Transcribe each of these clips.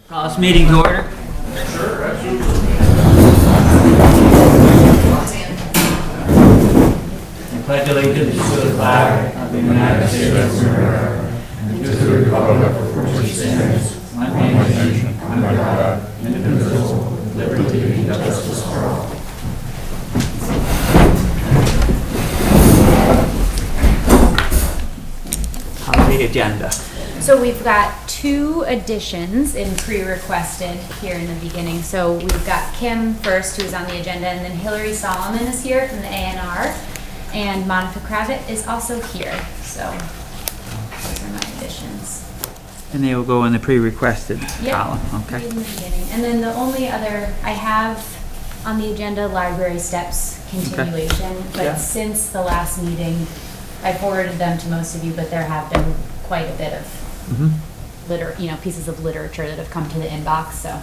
Call this meeting to order. Sure, absolutely. I pledge allegiance to the flag of the United States of America and to the republic for which it stands, one nation, under God, indivisible, with liberty and justice for all. On the agenda. So we've got two additions in pre-requested here in the beginning. So we've got Kim first, who's on the agenda, and then Hillary Solomon is here from the A&R, and Monica Kravitz is also here. So those are my additions. And they will go in the pre-requested Yep, column, right okay? in the beginning. And then the only other, I have on the agenda library steps continuation, but Yeah. since the last meeting, I forwarded them to most of you, but there have been quite a bit of pieces of literature that have come to the inbox, so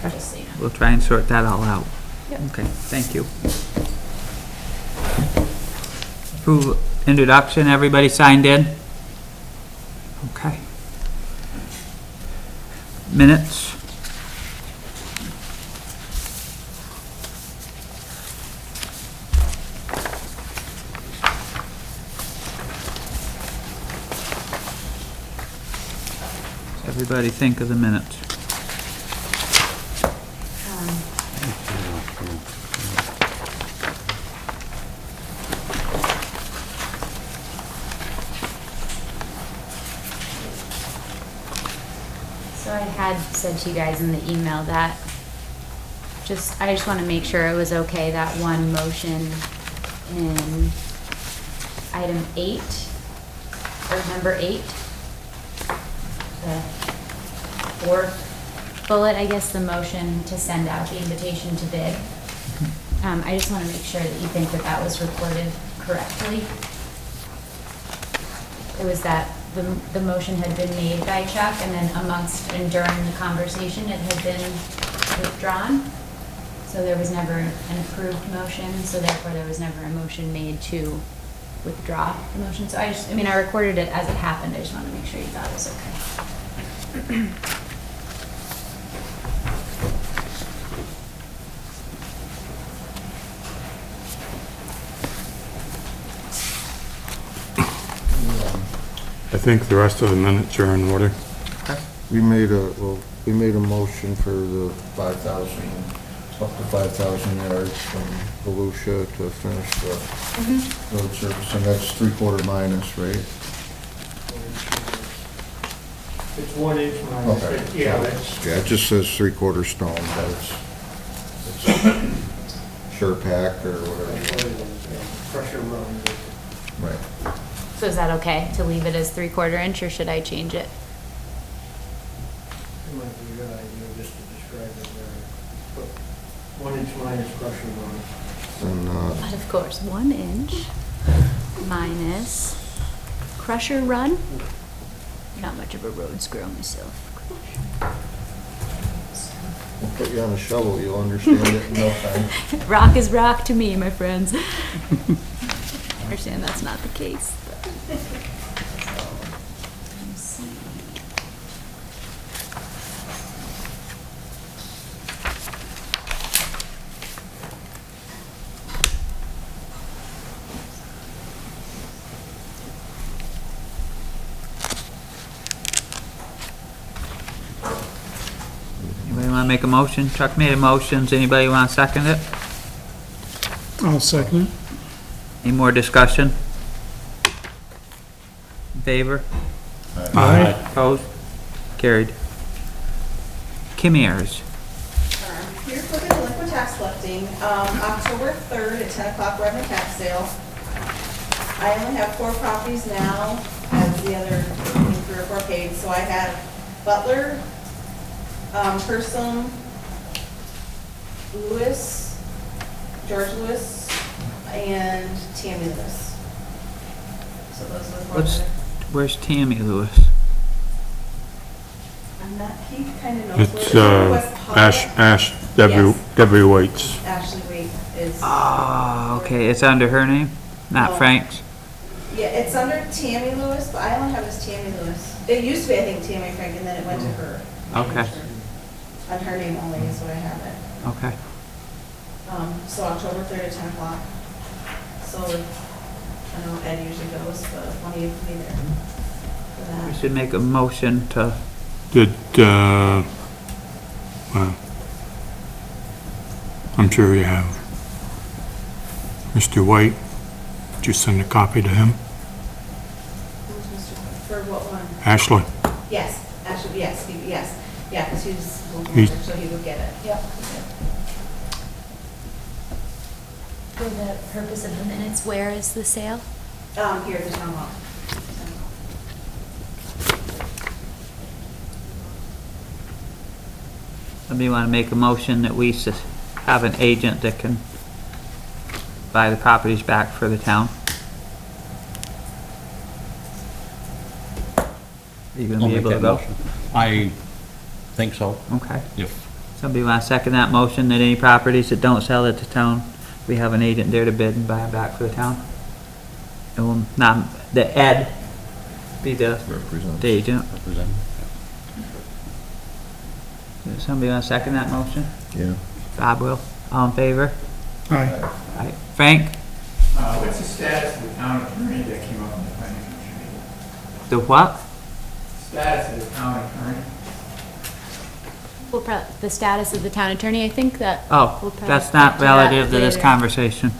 just so you know. We'll try and sort that all out. Yep. Okay, thank you. Approve introduction, everybody signed in? Okay. Minutes? Everybody think of the minutes. So I had said to you guys in the email that I just want to make sure it was okay, that one motion in item 8, or number 8, the fourth bullet, I guess, the motion to send out the invitation to bid. I just want to make sure that you think that that was recorded correctly. It was that the motion had been made by Chuck, and then amongst and during the conversation, it had been withdrawn. So there was never an approved motion, so therefore there was never a motion made to withdraw the motion. So I recorded it as it happened. I just want to make sure you thought it was okay. I think the rest of the minutes are in order. We made a motion for the 5,000, up to 5,000 yards from Volusia to finish the road surface, and that's 3/4 minus, right? It's 1 inch minus, Okay. yeah, that's, Yeah, it just says 3/4 stone, but it's sure pack or that's whatever. what it is, yeah. Pressure run. Right. So is that okay to leave it as 3/4 inch, or should I change it? It might be a good idea just to describe it there. But 1 inch minus pressure run. And, But of course, 1 inch minus crusher run. Not much of a road squirrel myself. we'll put you on a shovel, you'll understand it in no time. Rock is rock to me, my friends. I understand that's not the case. But. Let's see. Anybody want to make a motion? Chuck made a motion. Does anybody want to second it? I'll second it. Any more discussion? In favor? Aye. Opposed? Carried. Kim Ayers. Here for the delinquent tax collecting, October 3rd at 10 o'clock, we're having a tax sale. I only have 4 properties now, as the other 3 or 4 paid, so I have Butler, Person, Lewis, George Lewis, and Tammy Lewis. So those are the 4. Where's Tammy Lewis? I'm not, he kind of knows where It's, it is. West Pawlet. Ash, Yes. Debbie Waits. Ashley Wade is. Oh, okay. It's under her name, not No. Frank's. Yeah, it's under Tammy Lewis, but I only have this Tammy Lewis. It used to be, I think, Tammy Frank, and then it went to her. Okay. on her name only is what I have it. Okay. So October 3rd at 10 o'clock. So, I know Ed usually goes, but one of you can be there for We that. should make a motion to, Did, well, I'm sure you have. Mr. White, did you send a copy to him? Who's Mr. For what one? Ashley? Yes, actually, yes, yes. Yeah, because he's, He's- so he would get it. Yep. For the purpose of the minutes, where is the sale? Here at the town hall. somebody want to make a motion that we have an agent that can buy the properties back for the town? Are you gonna I'll be make able to that go? motion. I think so, Okay. if, Somebody want to second that motion, that any properties that don't sell at the town, we have an agent there to bid and buy them back for the town? It will not, the Ed be the agent. represent. Does somebody want to second that motion? Yeah. Bob will. All in favor? Aye. Aye. Frank? What's the status of the town attorney that came up in the planning commission? The what? Status of the town attorney? Well, the status of the town attorney, I think that. Oh, we'll probably that's not get to that relative to this later. conversation.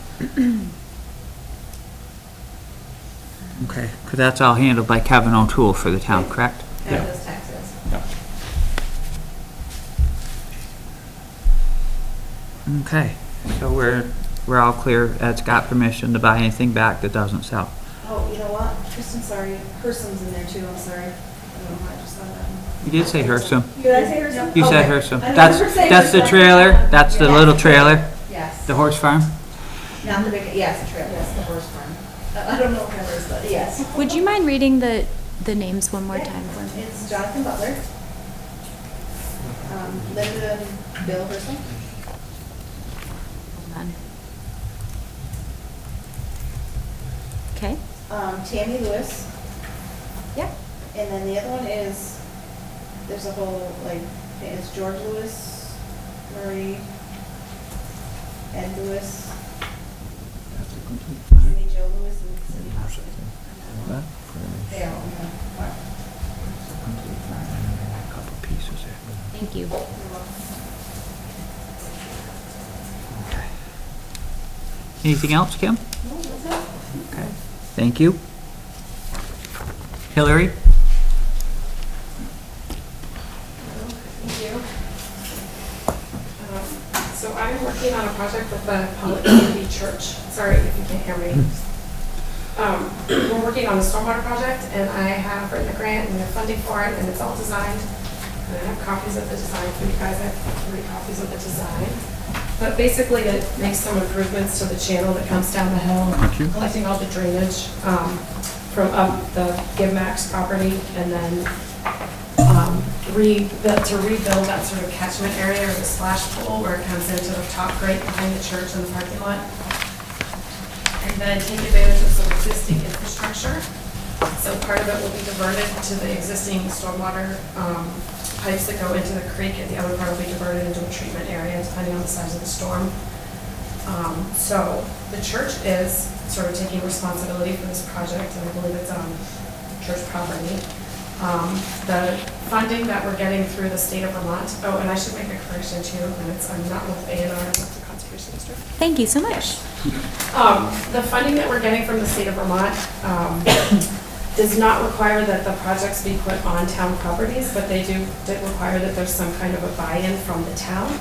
Okay, because that's all handled by Kevin O'Toole for the town, correct? And those taxes. Okay, so we're all clear. Ed's got permission to buy anything back that doesn't sell. Oh, you know what? Kristen, sorry. Person's in there too, I'm sorry. I don't know why I just thought that. You did say Hersum. Did I say Hersum? You said Okay. Hersum. I don't That's, remember saying that's the Hersum. trailer, that's the Yes. little trailer, Yes. the horse farm? Not the big, yes, the trail, yes, the horse farm. I don't know what that is, but yes. Would you mind reading the names one more time for me? It's Jonathan Butler. Linda and Bill Hersum. Hold on. Okay. Tammy Lewis. Yep. And then the other one is, there's a whole, like, it's George Lewis, Marie, Ed Lewis, Jimmy Joe Lewis, and Cindy Hoskins. They all, yeah. Couple pieces there. Thank you. Anything else, Kim? Okay, thank you. Hillary? Thank you. So I'm working on a project with the Pawlet Community Church. Sorry if you can't hear me. We're working on a stormwater project, and I have written a grant and we have funding for it, and it's all designed. And I have copies of the design for you guys. I have 3 copies of the design. But basically, it makes some improvements to the channel that comes down the hill, collecting all the drainage from up the Give Max property, and then to rebuild that sort of catchment area or the splash pool where it comes into the top grate behind the church and the parking lot. And then take advantage of some existing infrastructure. So part of it will be diverted to the existing stormwater pipes that go into the creek, and the other part will be diverted into a treatment area depending on the size of the storm. So the church is sort of taking responsibility for this project, and I believe it's on church property. The funding that we're getting through the state of Vermont, oh, and I should make a correction too, and I'm not with A&R, I'm with the Conservation District. Thank you so much. The funding that we're getting from the state of Vermont does not require that the projects be put on town properties, but they do require that there's some kind of a buy-in from the town.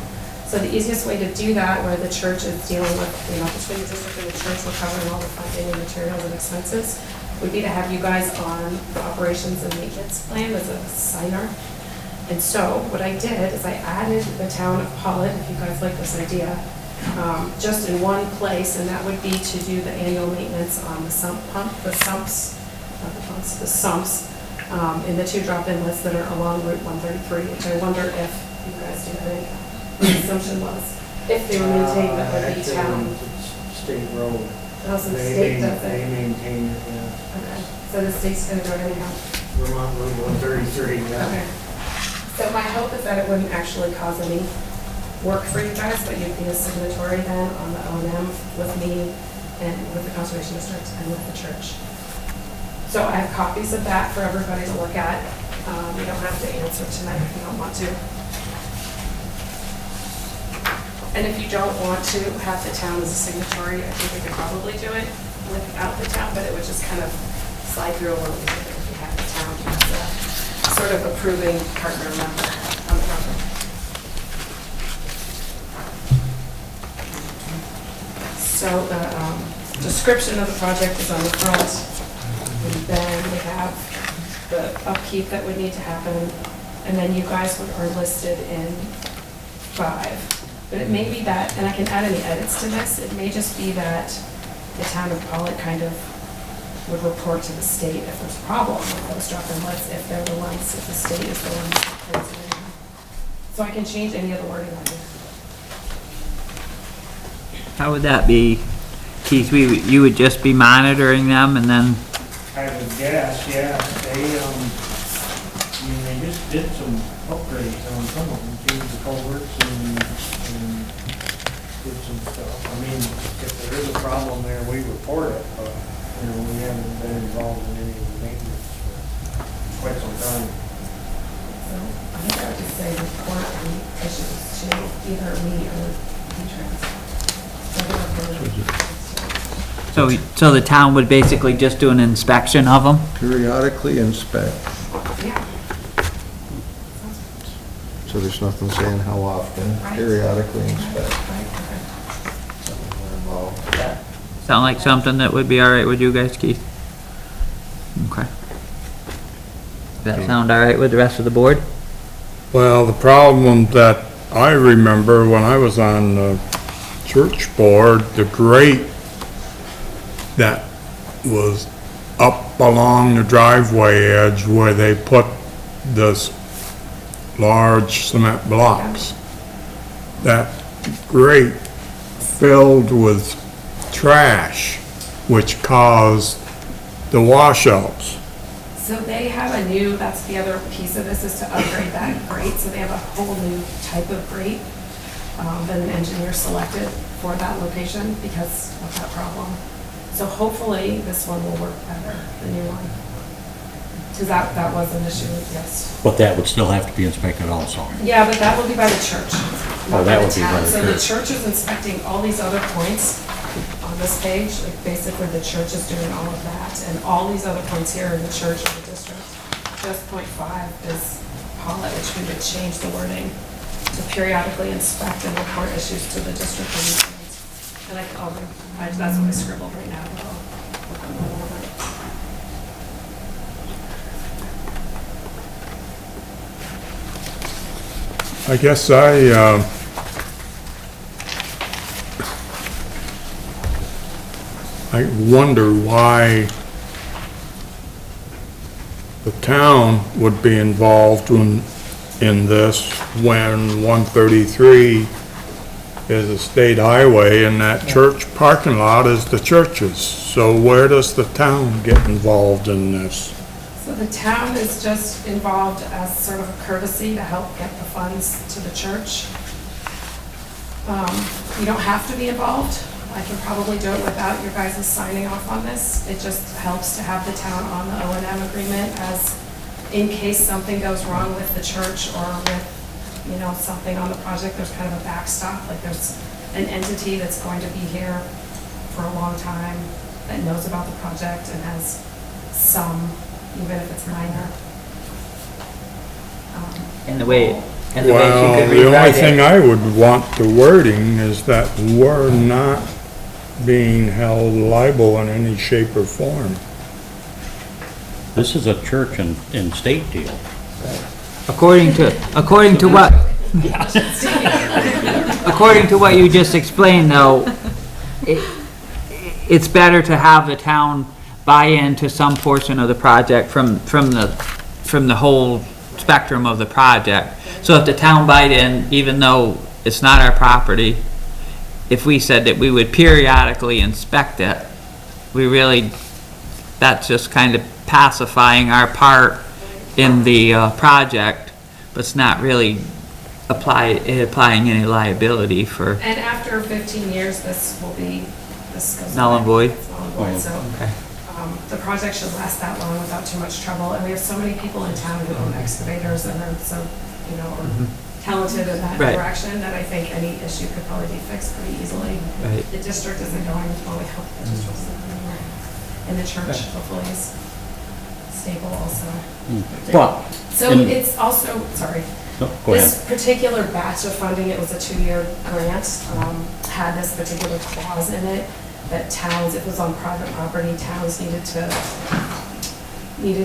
So the easiest way to do that, where the church is dealing with, between the district and the church, we're covering all the funding and materials and expenses, would be to have you guys on the operations and maintenance plan as a signer. And so what I did is I added the town of Pawlet, if you guys like this idea, just in one place, and that would be to do the annual maintenance on the sump pump, the sumps, not the pumps, the sumps, in the 2 drop inlets that are along Route 133, which I wonder if you guys do that. The assumption was, if they were maintained, that would be town. State road. Oh, so the state does They it. maintain it, yeah. Okay, so the state's gonna do it anyhow. Vermont Road 133, yeah. Okay. So my hope is that it wouldn't actually cause any work for you guys, but you'd be a signatory then on the O&M with me and with the Conservation District and with the church. So I have copies of that for everybody to look at. You don't have to answer tonight if you don't want to. And if you don't want to have the town as a signatory, I think we could probably do it without the town, but it would just kind of slide through a little bit if you had the town as a sort of approving partner member on the project. So the description of the project is on the front, and then we have the upkeep that would need to happen, and then you guys are listed in 5. But it may be that, and I can add any edits to this, it may just be that the town of Pawlet kind of would report to the state if there's a problem with those drop inlets, if they're the ones, if the state is the one that turns it in. So I can change any of the wording on it. How would that be, Keith? You would just be monitoring them and then, I would guess, yeah, they just did some upgrades on some of them, changed the culverts and did some stuff. I mean, if there is a problem there, we report it, but, we haven't been involved in any of the maintenance for quite some time. So I think I would just say report any issues to either me or V-Trans. so the town would basically just do an inspection of them? Periodically inspect, Yeah. so there's nothing saying how often, Right. periodically inspect. Right, okay. We're involved. Sound like something that would be all right with you guys, Keith? Okay. Does that sound all right with the rest of the board? Well, the problem that I remember when I was on the church board, the grate that was up along the driveway edge where they put this large cement blocks, that grate filled with trash, which caused the washouts. So they have a new, that's the other piece of this, is to upgrade that grate. So they have a whole new type of grate that an engineer selected for that location because of that problem. So hopefully this one will work better, the new one. Because that was an issue, yes. But that would still have to be inspected also. Yeah, but that will be by the church, Oh, not that by the would be by town. the So the church. church is inspecting all these other points on this page. Like basically the church is doing all of that. And all these other points here in the church or the district. Just .5 is Pawlet, which we would change the wording to periodically inspect and report issues to the district. And that's what I scribbled right now. But I'll work on that a little bit. I guess I wonder why the town would be involved in this when 133 is a state highway and that church parking lot is the church's. So where does the town get involved in this? So the town is just involved as sort of a courtesy to help get the funds to the church. You don't have to be involved. I can probably do it without your guys' signing off on this. It just helps to have the town on the O&M agreement as in case something goes wrong with the church or with, something on the project, there's kind of a backstop. Like there's an entity that's going to be here for a long time that knows about the project and has some, even if it's minor. And the way she could Well, the only rewrite thing it. I would want the wording is that we're not being held liable in any shape or form. This is a church and state deal. According to what, according to what you just explained though, it's better to have the town buy into some portion of the project from the whole spectrum of the project. So if the town buy in, even though it's not our property, if we said that we would periodically inspect it, that's just kind of pacifying our part in the project. but it's not really applying any liability for And after 15 years, this goes null and away. void? It's null and void, so Okay. the project should last that long without too much trouble. And we have so many people in town who own excavators and are so, are talented in that Right. direction that I think any issue could probably be fixed pretty easily. Right. The district isn't going, well, we hope the district isn't going anywhere. And the church hopefully is stable also. But, So And- it's also, sorry, no, go ahead. this particular batch of funding, it was a 2-year grant, had this particular clause in it that towns, if it was on private property, towns needed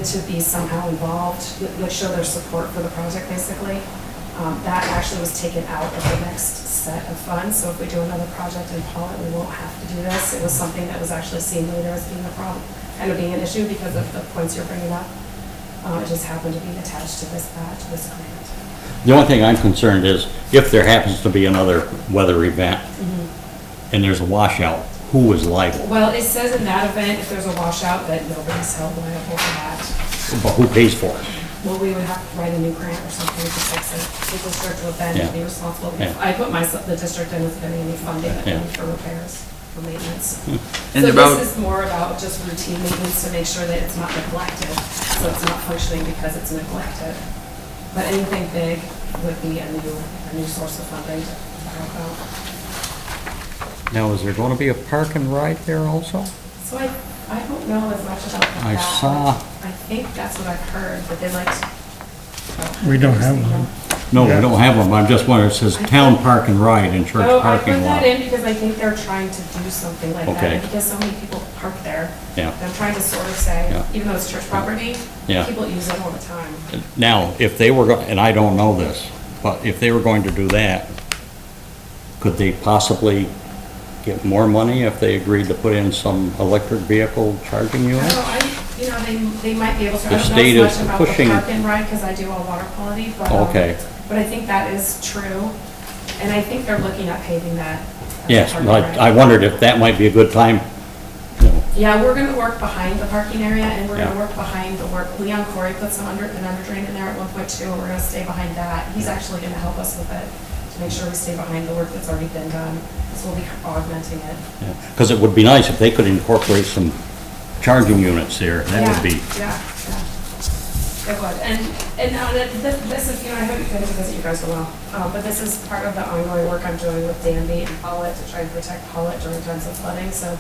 to be somehow involved, like show their support for the project, basically. That actually was taken out of the next set of funds, so if we do another project in Pawlet, we won't have to do this. It was something that was actually seen later as being a problem, kind of being an issue because of the points you're bringing up. It just happened to be attached to this batch, this grant. The only thing I'm concerned is if there happens to be another weather event and there's a washout, who is liable? Well, it says in that event, if there's a washout, that nobody's held liable for that. But who pays for it? Well, we would have to write a new grant or something to fix it. The district would then Yeah. be responsible. Yeah. I put the district in with getting any funding that they Yeah. need for repairs, for maintenance. And So the road- this is more about just routine maintenance to make sure that it's not neglected, so it's not functioning because it's neglected. But anything big would be a new source of funding to help out. Now, is there gonna be a park and ride there also? So I don't know as much about that. I saw- I think that's what I've heard, but they like. We don't have one. No, we don't have them. I'm just wondering, it says town park and ride and church Oh, I put parking lot. that in because I think they're trying to do something like that, Okay. and because so many people park there. Yeah. I'm trying to sort of say, Yeah. even though it's church property, Yeah. people use it all the time. Now, if they were, and I don't know this, but if they were going to do that, could they possibly get more money if they agreed to put in some electric vehicle charging units? They might be able to, I The don't state know is as much about the pushing- park and ride, because I do all water quality, Okay. but I think that is true, and I think they're looking at paving that. as a Yes, park and but ride. I wondered if that might be a good time, you know. Yeah, we're gonna work behind the parking area, and we're gonna Yeah. work behind the work, Leon Corey put an under drain in there at 1.2, and we're gonna stay behind that. He's actually gonna help us with it, to make sure we stay behind the work that's already been done, so we'll be augmenting it. Because it would be nice if they could incorporate some charging units there, that would be. Yeah. It would, and now that this is, I haven't been to visit you guys in a while, but this is part of the ongoing work I'm doing with Danby and Pawlet to try and protect Pawlet during times of flooding, so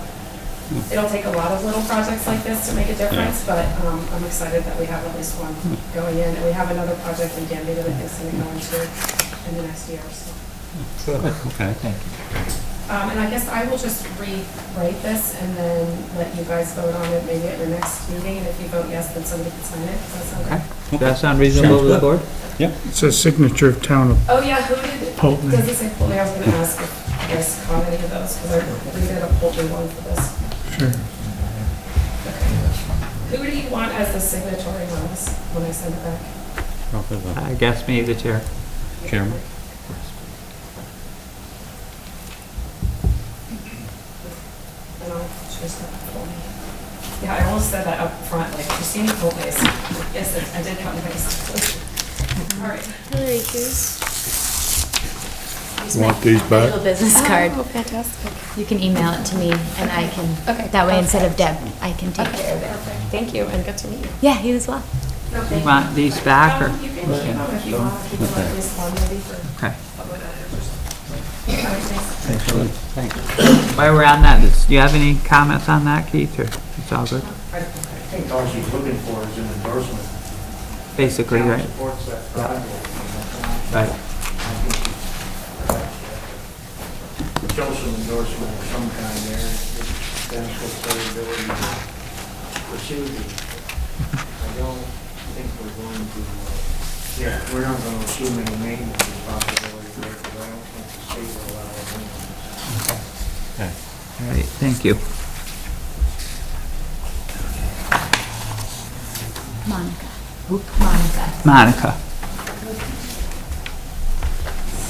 it'll take a lot of little projects like this to make a difference, but I'm excited that we have at least one going in, and we have another project in Danby that I think is going to go into in the next year or so. Okay. Thank you. And I guess I will just rewrite this and then let you guys vote on it maybe at your next meeting, and if you vote yes, then somebody can sign it. Does that sound good? Okay. Does that sound reasonable to the board? Yep. It says signature of town of, Oh, yeah, who did, Pawlet. does it say Pawlet? I was gonna ask if you guys caught any of those, because I redid a Pawlet one for this. sure. Okay. Who do you want as the signatory on this, when I send it back? I guess me, the chair. Chairman. And I'll choose that for me. Yeah, I almost said that up front, like, you see me Pawlet's. Yes, I did cut and paste. All right. You want these back? Little business card. Oh, fantastic. You can email it to me and I can, Okay, that way instead of perfect. Deb, I can take Okay, care of it. perfect. Thank you, and good to meet you. Yeah, you as well. No, You thank want these back, or? You can keep them if you want, keep them at least one maybe for Okay. public records or something. All right, thanks. Thanks. While we're on that, do you have any comments on that, Keith, or it's all good? I think all she's looking for is an endorsement. Basically, Town right? supports that project. Right. I think she's show some endorsement of some kind there, that demonstrates their ability to pursue the, I don't think we're going to, we're not going to assume any maintenance responsibility there, because I don't think the state will allow it anyway. All right, thank you. Monica. Monica. Monica.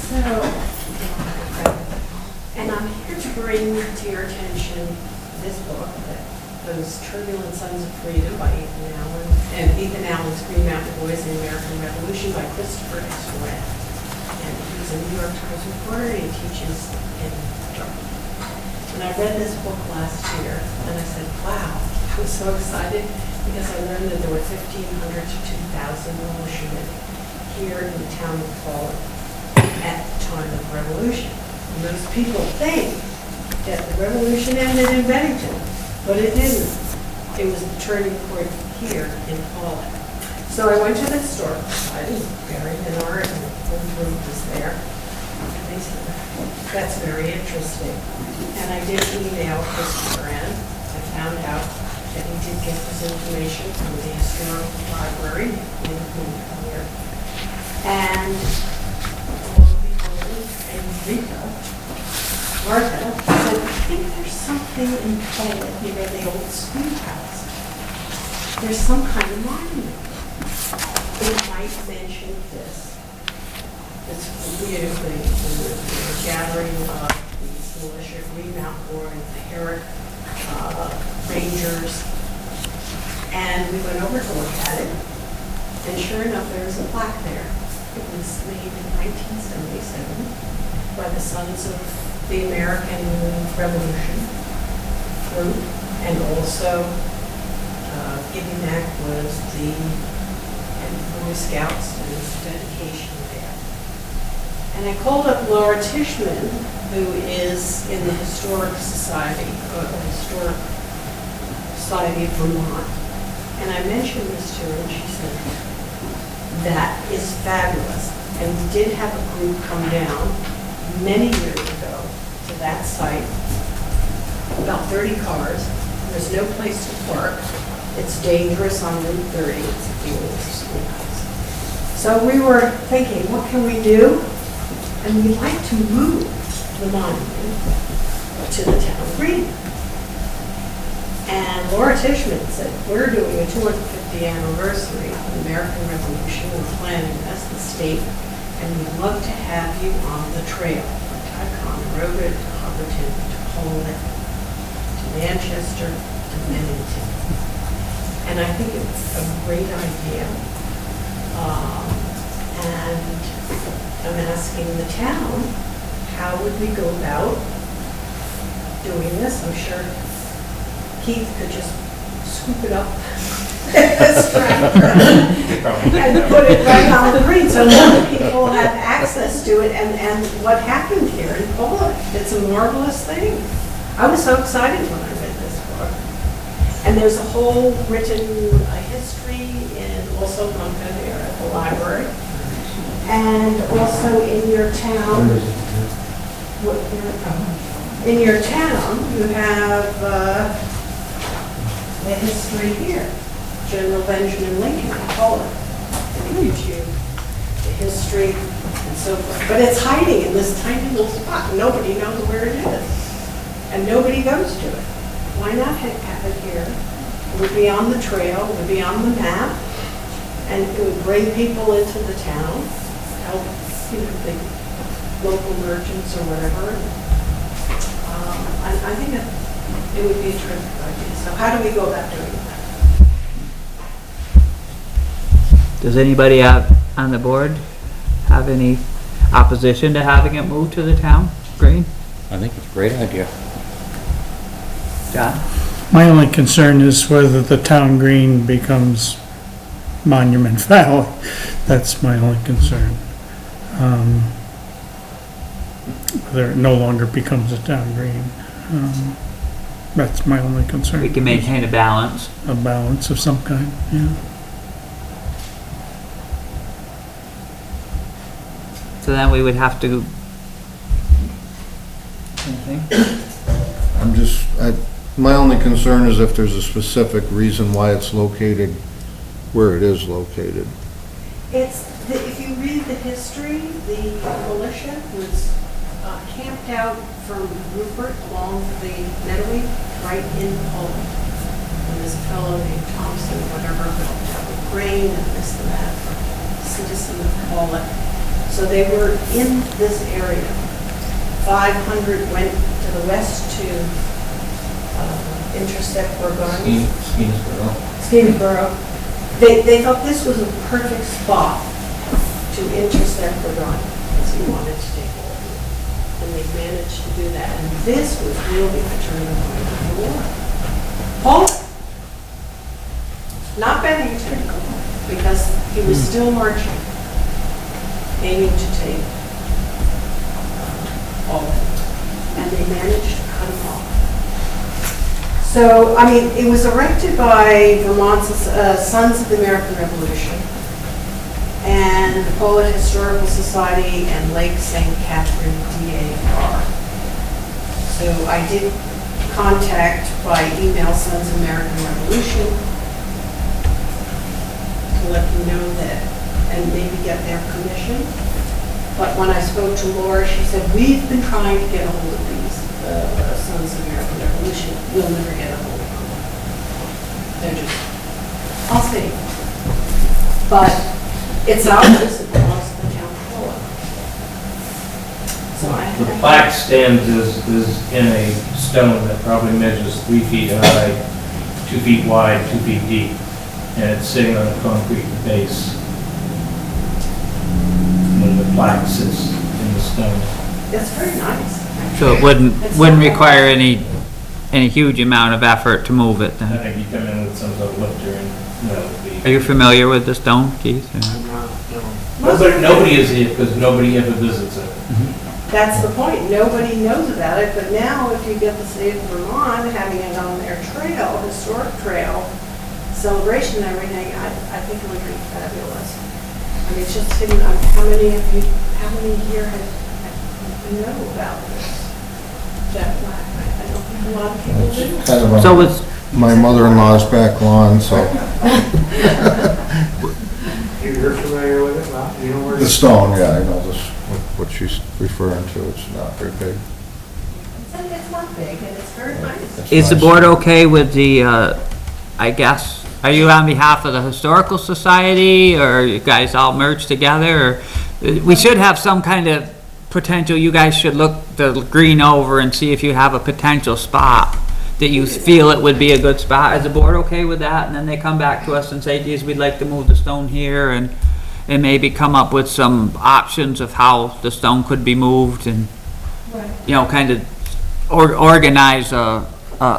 So, and I'm here to bring to your attention this book that those turbulent sons of freedom by Ethan Allen, and Ethan Allen's Green Mountain Boys in the American Revolution by Christopher S. Wren. And he's a New York Times reporter, and he teaches in Durham. And I read this book last year, and I said, wow, I was so excited because I learned that there were 1,500 to 2,000 militiamen here in the town of Pawlet at the time of the revolution. And most people think that the revolution ended in Bennington, but it didn't. It was the turning point here in Pawlet. So I went to the historical society, buried in art, and the whole group was there. And they said, that's very interesting. And I did email Christopher N. I found out that he did get this information from the historical library in here. And lo and behold, and Rita, Martha, said, I think there's something in Pawlet near the old schoolhouse. There's some kind of monument. It might mention this. It's weird, the gathering of these militia, Green Mountain Boys, the Herrick Rangers. And we went over to look at it. And sure enough, there was a plaque there. It was made in 1977 by the Sons of the American Revolution group, and also giving back was the Boy Scouts and his dedication there. And I called up Laura Tishman, who is in the Historic Society, Historic Society of Vermont, and I mentioned this to her, and she said, that is fabulous. And we did have a group come down many years ago to that site, about 30 cars. There's no place to park. It's dangerous on Route 30. It's a dangerous schoolhouse. So we were thinking, what can we do? And we'd like to move the monument to the town green. And Laura Tishman said, we're doing a 250th anniversary of the American Revolution. We're planning this, the state, and we'd love to have you on the trail from Ticonderoga to Hubbardton to Pawlet to Manchester to Bennington. And I think it's a great idea. And I'm asking the town, how would we go about doing this? I'm sure Keith could just scoop it up and put it right on the green so more people have access to it. And what happened here in Pawlet, it's a marvelous thing. I was so excited when I read this book. And there's a whole written history in also Montgomery there at the library. And also in your town, you have the history here. General Benjamin Lincoln, I call it. It gives you the history and so forth. But it's hiding in this tiny little spot. Nobody knows where it is. And nobody goes to it. Why not have it here? It would be on the trail, it would be on the map, and it would bring people into the town, help, the local merchants or whatever. I think it would be a terrific idea. So how do we go about doing that? Does anybody on the board have any opposition to having it moved to the town green? I think it's a great idea. John? My only concern is whether the town green becomes Monument Valley. That's my only concern. Whether it no longer becomes a town green. That's my only concern. We can maintain a balance. A balance of some kind, yeah. So then we would have to... My only concern is if there's a specific reason why it's located where it is located. If you read the history, the militia was camped out from Rupert along the Meadowy, right in Pawlet. And this fellow named Thompson, whatever, helped out with grain and this and that for citizen of Pawlet. So they were in this area. 500 went to the west to intercept for guns. Skenesboro. They thought this was a perfect spot to intercept the gun, because he wanted to take over. And they managed to do that, and this was really the turning point of the war. Pawlet, not betting it's critical, because he was still marching, aiming to take Pawlet, and they managed to cut him off. So, I mean, it was erected by Vermont's Sons of the American Revolution and the Pawlet Historical Society and Lake St. Catherine DAR. So I did contact by email Sons of the American Revolution to let them know that, and maybe get their permission. But when I spoke to Laura, she said, we've been trying to get a hold of these Sons of the American Revolution. We'll never get a hold of them. They're just, I'll see. But it's ours, it belongs to the town of Pawlet. So The plaque stand is in a stone that probably measures 3 feet high, 2 feet wide, 2 feet deep, and it's sitting on a concrete base. And the plaque sits in the stone. It's very nice. So it wouldn't require any huge amount of effort to move it I then? think you come in with some sort of lifter and that would be. Are you familiar with the stone, Keith? or- Nobody is here because nobody ever visits it. That's the point. Nobody knows about it, but now if you get the state of Vermont having it on their trail, historic trail, celebration and everything, I think it would be fabulous. I mean, it's just sitting on, how many here know about this? That plaque, I don't think a lot of people do. Kind of So on it's, my mother-in-law's back lawn, so You're familiar with it, Rob? You know where the stone, yeah, I know this, what she's referring to, it's not very big. It's not big and it's very nice. It's is the nice. board okay with the, I guess, are you on behalf of the Historical Society, or are you guys all merged together? Or we should have some kind of potential, you guys should look the green over and see if you have a potential spot that you feel it would be a good spot. Is the board okay with that? And then they come back to us and say, geez, we'd like to move the stone here, and maybe come up with some options of how the stone could be moved, and, you know, kind of organize a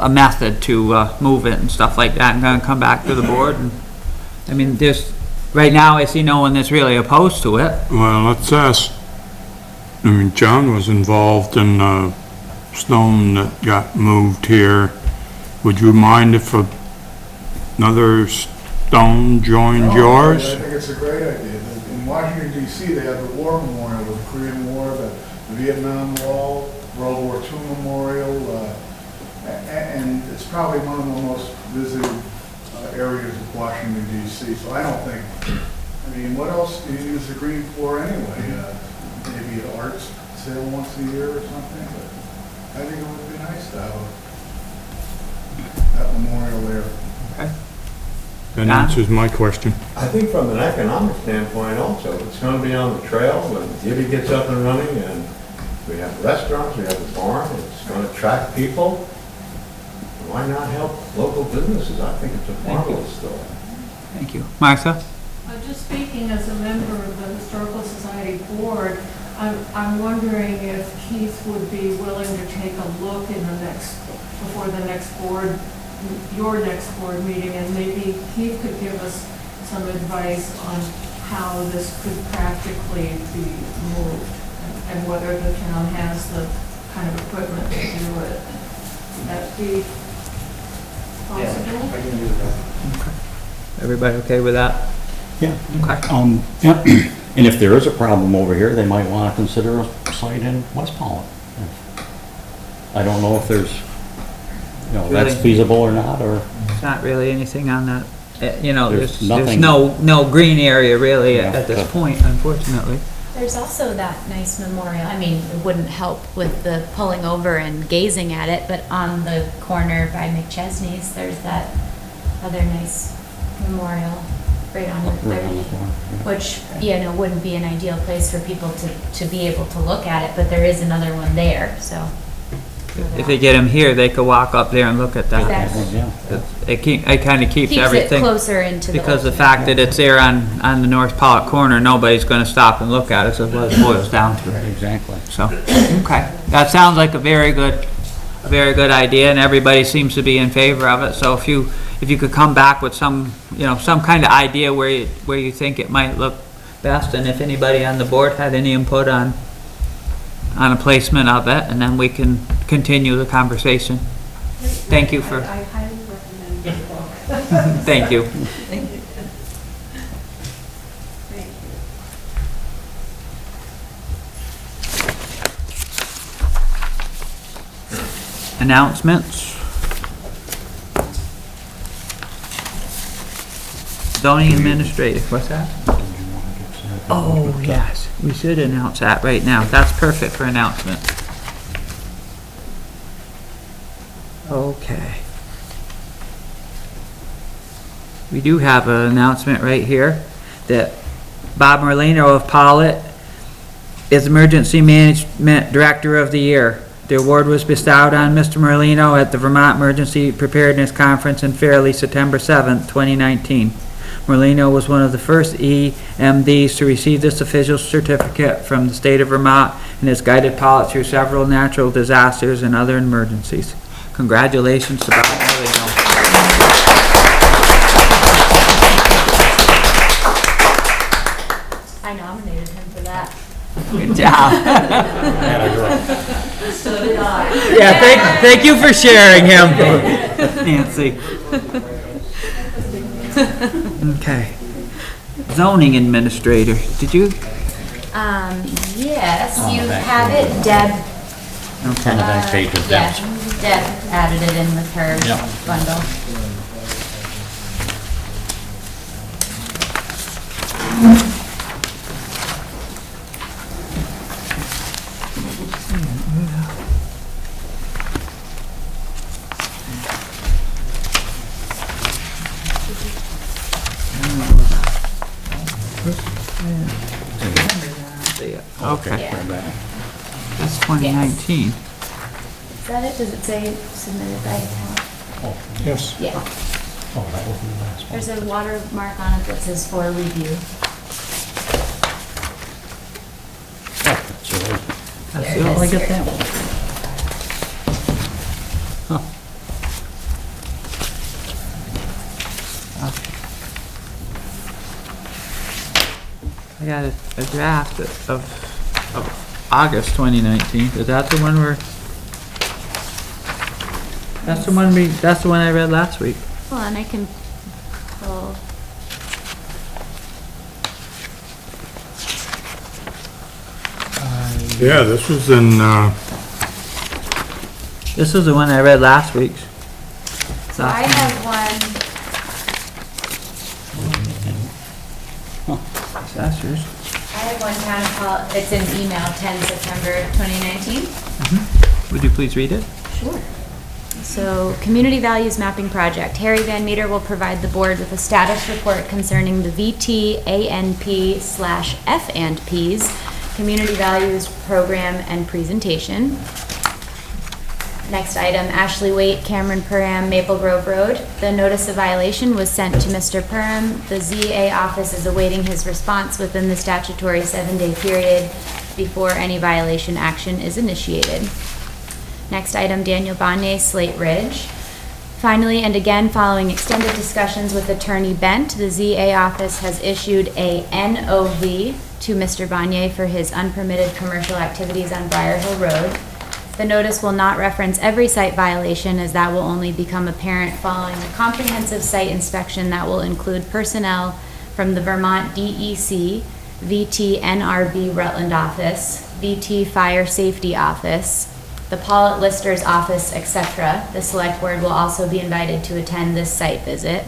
method to move it and stuff like that, and then come back to the board. And I mean, there's, right now I see no one that's really opposed to it. Well, let's ask, I mean, John was involved in the stone that got moved here. Would you mind if another stone joined yours? I think it's a great idea. In Washington DC, they have the War Memorial with the Korean War, the Vietnam Wall, World War II Memorial, and it's probably one of the most visited areas of Washington DC. So I don't think, I mean, what else do you use the green for anyway? Maybe an arts sale once a year or something, but I think it would be nice to have that memorial there. That answers my question. I think from an economic standpoint also, it's going to be on the trail when Gibby gets up and running, and we have restaurants, we have the barn, it's going to attract people. Why not help local businesses? I think it's a marvelous story. Thank you. Martha? Just speaking as a member of the Historical Society Board, I'm wondering if Keith would be willing to take a look before the next board, your next board meeting, and maybe Keith could give us some advice on how this could practically be moved, and whether the town has the kind of equipment to do it. Would that be possible? I can do that. Everybody okay with that? Yeah. Okay. Yeah. And if there is a problem over here, they might want to consider a site in West Pawlet. I don't know if there's, you know, that's Really? feasible or not, or. There's not really anything on that, you know, There's there's nothing. no green area really Yeah. at this point, unfortunately. There's also that nice memorial, I mean, it wouldn't help with the pulling over and gazing at it, but on the corner by McChesney's, there's that other nice memorial right on Route Right on 30, the corner, yeah. which, you know, wouldn't be an ideal place for people to be able to look at it, but there is another one there, so. if they get them here, they could walk up there and look at that. Exactly. It kinda keeps Keeps it everything. closer into the. Because the fact that it's there on the North Pollock corner, nobody's gonna stop and look at it, so what it boils down to. Exactly. So, okay, that sounds like a very good idea, and everybody seems to be in favor of it, so if you could come back with some, some kind of idea where you think it might look best, and if anybody on the board had any input on a placement of it, and then we can continue the conversation. Thank you for, I highly recommend the book. thank you. Thank you. Announcements? Zoning administrator, what's that? Oh, yes, we should announce that right now. That's perfect for announcement. Okay. We do have an announcement right here that Bob Merlino of Pawlet is Emergency Management Director of the Year. The award was bestowed on Mr. Merlino at the Vermont Emergency Preparedness Conference in Fairleigh, September 7th, 2019. Merlino was one of the first EMDs to receive this official certificate from the state of Vermont and has guided Pawlet through several natural disasters and other emergencies. Congratulations to Bob Merlino. I nominated him for that. Good job. So did I. Yeah, thank you for sharing him, Nancy. Okay. Zoning administrator, did you? Yes, you have it, Deb. Okay. On the back page of Yeah, Deb's. Deb added it in with her Yeah. bundle. Okay, Yeah. that's 2019. Is that it? Does it say submitted by town? Yes. Yeah. Oh, that will be the last one. There's a watermark on it that says for review. So, That's There it all I is. get that one. I got a draft of August 2019. Is that the one where? That's the one I read last week. Hold on, I can pull. Yeah, this was in, This is the one I read last week. So I have one, Assessors. I have one town of Pawlet, it's an email, 10 September 2019. Would you please read it? Sure. So, Community Values Mapping Project. Harry Van Meter will provide the board with a status report concerning the VT/ANP/F&Ps Community Values Program and Presentation. Next item, Ashley Waite, Cameron Perham, Maple Grove Road. The notice of violation was sent to Mr. Perham. The ZA office is awaiting his response within the statutory 7-day period before any violation action is initiated. Next item, Daniel Bonnier, Slate Ridge. Finally, and again, following extended discussions with Attorney Bent, the ZA office has issued a NOV to Mr. Bonnier for his unpermitted commercial activities on Briar Hill Road. The notice will not reference every site violation, as that will only become apparent following a comprehensive site inspection that will include personnel from the Vermont DEC, VT NRB Rutland Office, VT Fire Safety Office, the Pawlet Lister's Office, etc. The select board will also be invited to attend this site visit.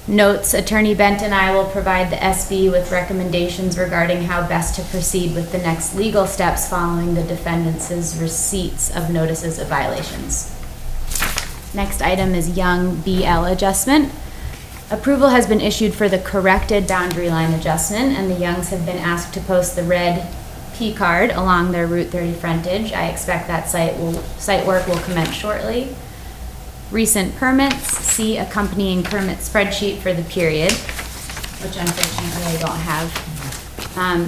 Notes, Attorney Bent and I will provide the SB with recommendations regarding how best to proceed with the next legal steps following the defendant's receipts of notices of violations. Next item is Young BL adjustment. Approval has been issued for the corrected boundary line adjustment, and the Youngs have been asked to post the red P card along their Route 30 frontage. I expect that site work will commence shortly. Recent permits, see accompanying permit spreadsheet for the period, which unfortunately I don't have.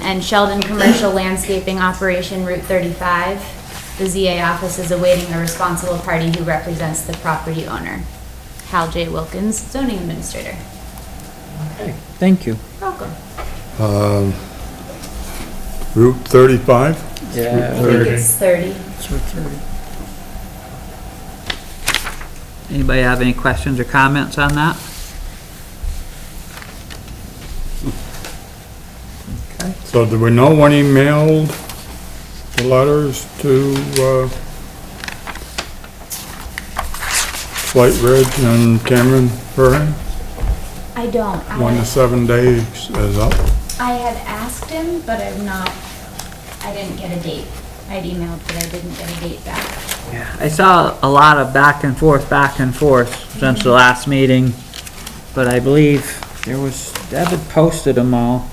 And Sheldon Commercial Landscaping Operation, Route 35. The ZA office is awaiting a responsible party who represents the property owner. Hal J. Wilkins, zoning administrator. Okay, thank you. Welcome. Route 35? Yeah. I think it's 30. It's Route 30. Anybody have any questions or comments on that? Okay. So do we know when he mailed the letters to, Flight Ridge and Cameron for him? I don't. When the 7 days is up? I had asked him, but I didn't get a date. I'd emailed, but I didn't get a date back. Yeah, I saw a lot of back and forth since the last meeting, but I believe Deb had posted them all.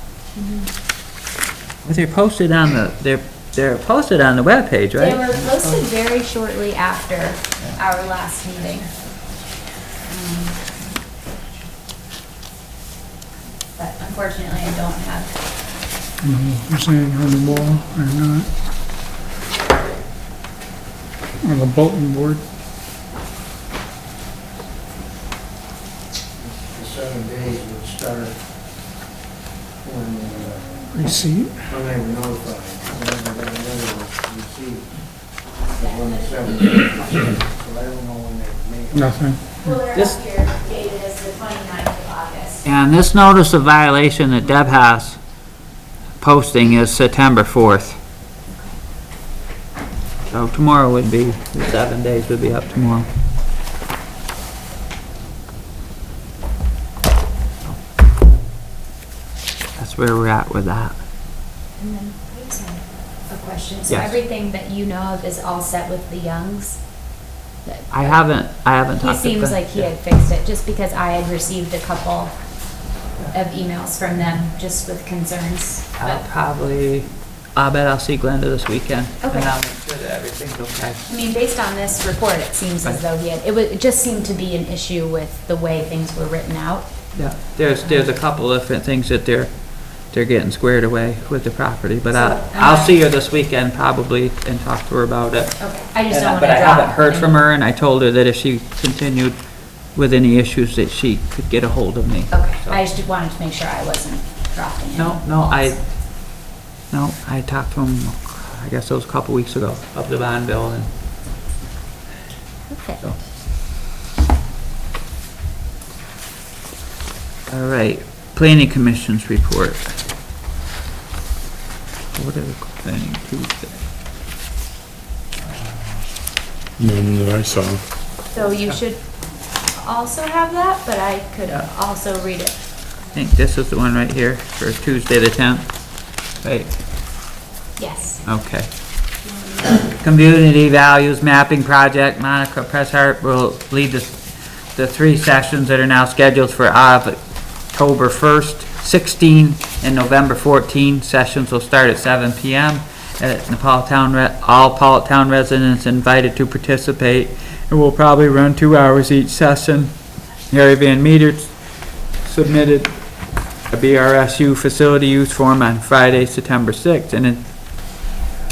Well, they're posted on they're posted on the webpage, right? They were posted very shortly after our last meeting. But unfortunately, I don't have. You're saying on the wall or not? On the bulletin board? The 7 days would start when Receipt? they were notified, whenever that letter was received. When the 7 days was started. So I don't know when they made it. Nothing. Well, they're This- up here dated as the 29th of August. And this notice of violation that Deb has posting is September 4th. So tomorrow would be, the 7 days would be up tomorrow. That's where we're at with that. And then I just had a question. So Yes. everything that you know of is all set with the Youngs? I haven't He talked to seems them. like he had fixed it, just because I had received a couple of emails from them just with concerns. I bet I'll see Glenda this weekend. Okay. And I'll make sure that everything's okay. I mean, based on this report, it seems as though it just seemed to be an issue with the way things were written out. Yeah, there's a couple of different things that they're getting squared away with the property, but I'll see her this weekend probably and talk to her about it. Okay, I just don't want to But I drop. haven't heard from her, and I told her that if she continued with any issues, that she could get a hold of me. Okay, So- I just wanted to make sure I wasn't dropping it. I talked to him, I guess it was a couple weeks ago, up the bond bill, and Okay. so. All right, planning commission's report. What are the planning Tuesday? None that I saw. So you should also have that, but I could also read it. I think this is the one right here for Tuesday the 10th. Right, Yes. okay. Community Values Mapping Project, Monica Presshart will lead the 3 sessions that are now scheduled for October 1st, 16, and November 14. Sessions will start at 7 p.m. at all Pauletown residents invited to participate. It will probably run 2 hours each session. Harry Van Meter submitted a BRSU facility use form on Friday, September 6th, and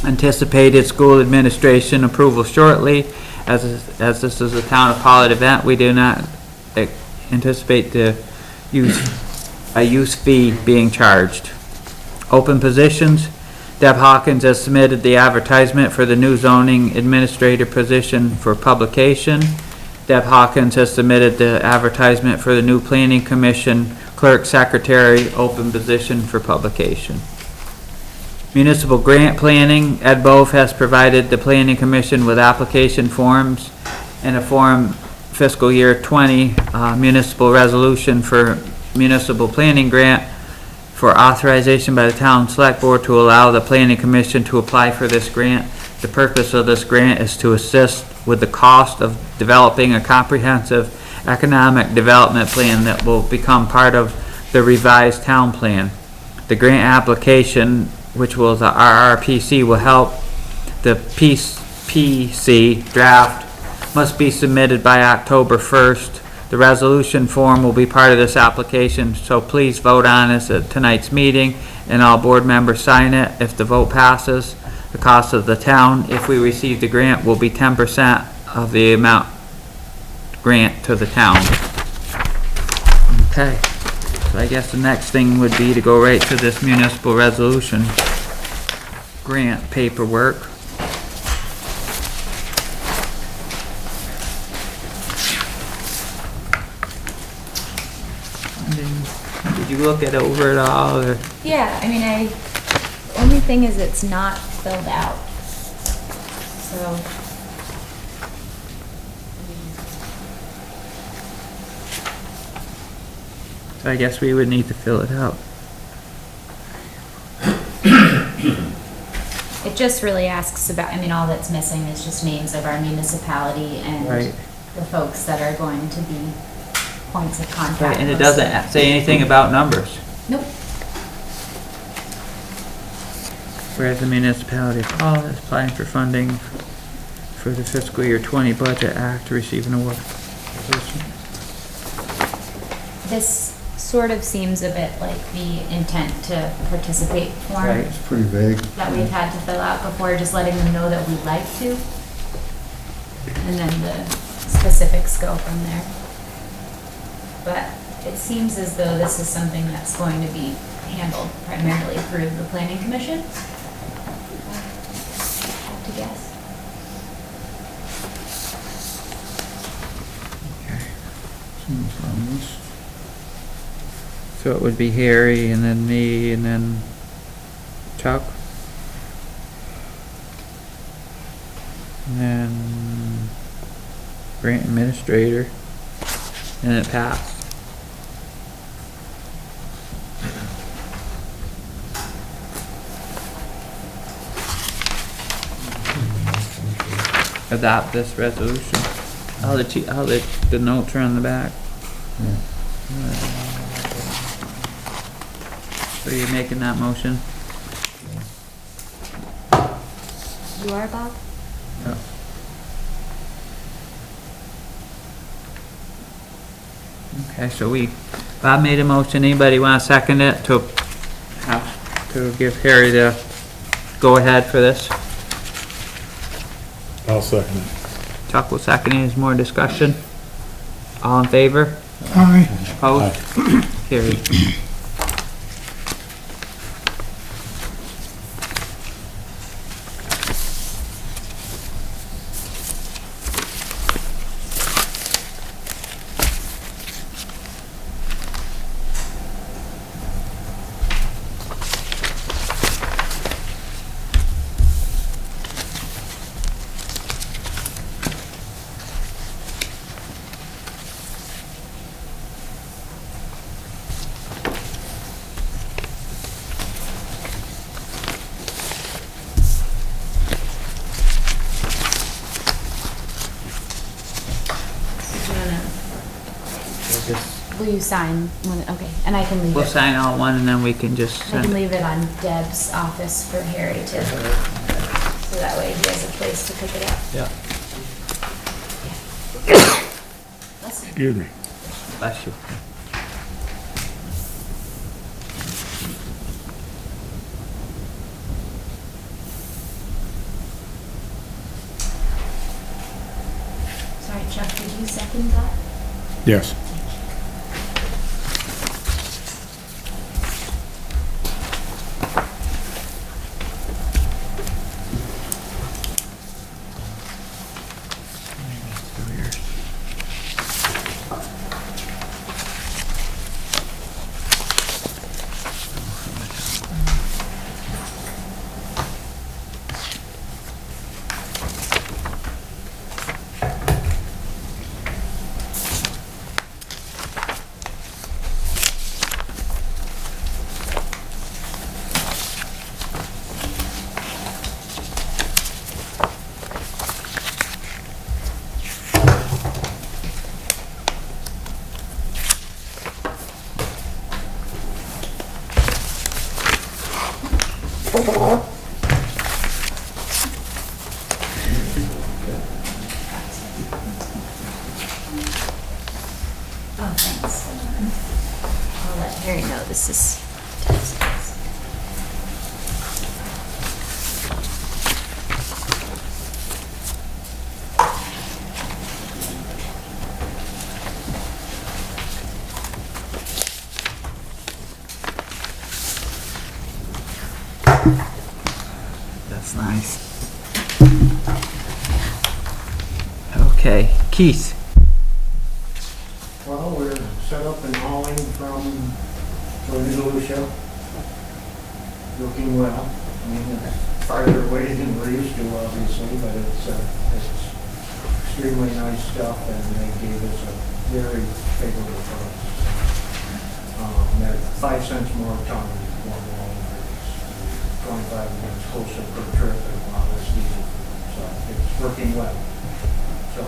anticipated school administration approval shortly. As this is a town of Pawlet event, we do not anticipate a use fee being charged. Open positions. Deb Hawkins has submitted the advertisement for the new zoning administrator position for publication. Deb Hawkins has submitted the advertisement for the new planning commission clerk secretary open position for publication. Municipal grant planning. Ed Bove has provided the planning commission with application forms and a form fiscal year 20 municipal resolution for municipal planning grant for authorization by the town select board to allow the planning commission to apply for this grant. The purpose of this grant is to assist with the cost of developing a comprehensive economic development plan that will become part of the revised town plan. The grant application which will, the RRPC will help. The PC draft must be submitted by October 1st. The resolution form will be part of this application, so please vote on this at tonight's meeting, and all board members sign it. If the vote passes, the cost of the town, if we receive the grant, will be 10% of the amount grant to the town. Okay, so I guess the next thing would be to go right to this municipal resolution grant paperwork. Did you look it over at all, or? Yeah, I mean, only thing is it's not filled out. So, So I guess we would need to fill it out. it just really asks about, I mean, all that's missing is just names of our municipality and Right. the folks that are going to be points of contact. Right, and it doesn't say anything about numbers. Nope. Whereas the municipality of Pawlet is applying for funding for the fiscal year 20 Budget Act to receive an award. This sort of seems a bit like the intent to participate form Right. It's pretty vague. that we've had to fill out before, just letting them know that we'd like to. And then the specifics go from there. But it seems as though this is something that's going to be handled primarily through the planning commission. I have to guess. So it would be Harry, and then me, and then Chuck. And then grant administrator, and it passed. Adopt this resolution. All the notes are on the back. So you're making that motion? You are, Bob? Yeah. Okay, so Bob made a motion. Anybody want to second it to give Harry the go-ahead for this? I'll second it. Chuck will second it. Is more discussion? All in favor? Aye. Opposed? Carried. Will you sign one? Okay, and I can leave We'll it. sign all one, and then we can just I send can it. leave it on Deb's office for Harry to, so that way he has a place to pick it up. Yeah. Excuse me. Bless you. Sorry, Chuck, did you second that? Yes. this is taxes. That's nice. Okay, Keith. Well, we're set up and hauling from Deletion. Looking well. I mean, it's farther away than we're used to, obviously, but it's extremely nice stuff, and they gave us a very favorable price. They're 5 cents more a ton than one hauling rates. 25 minutes closer per trip and a lot less diesel. So it's working well. So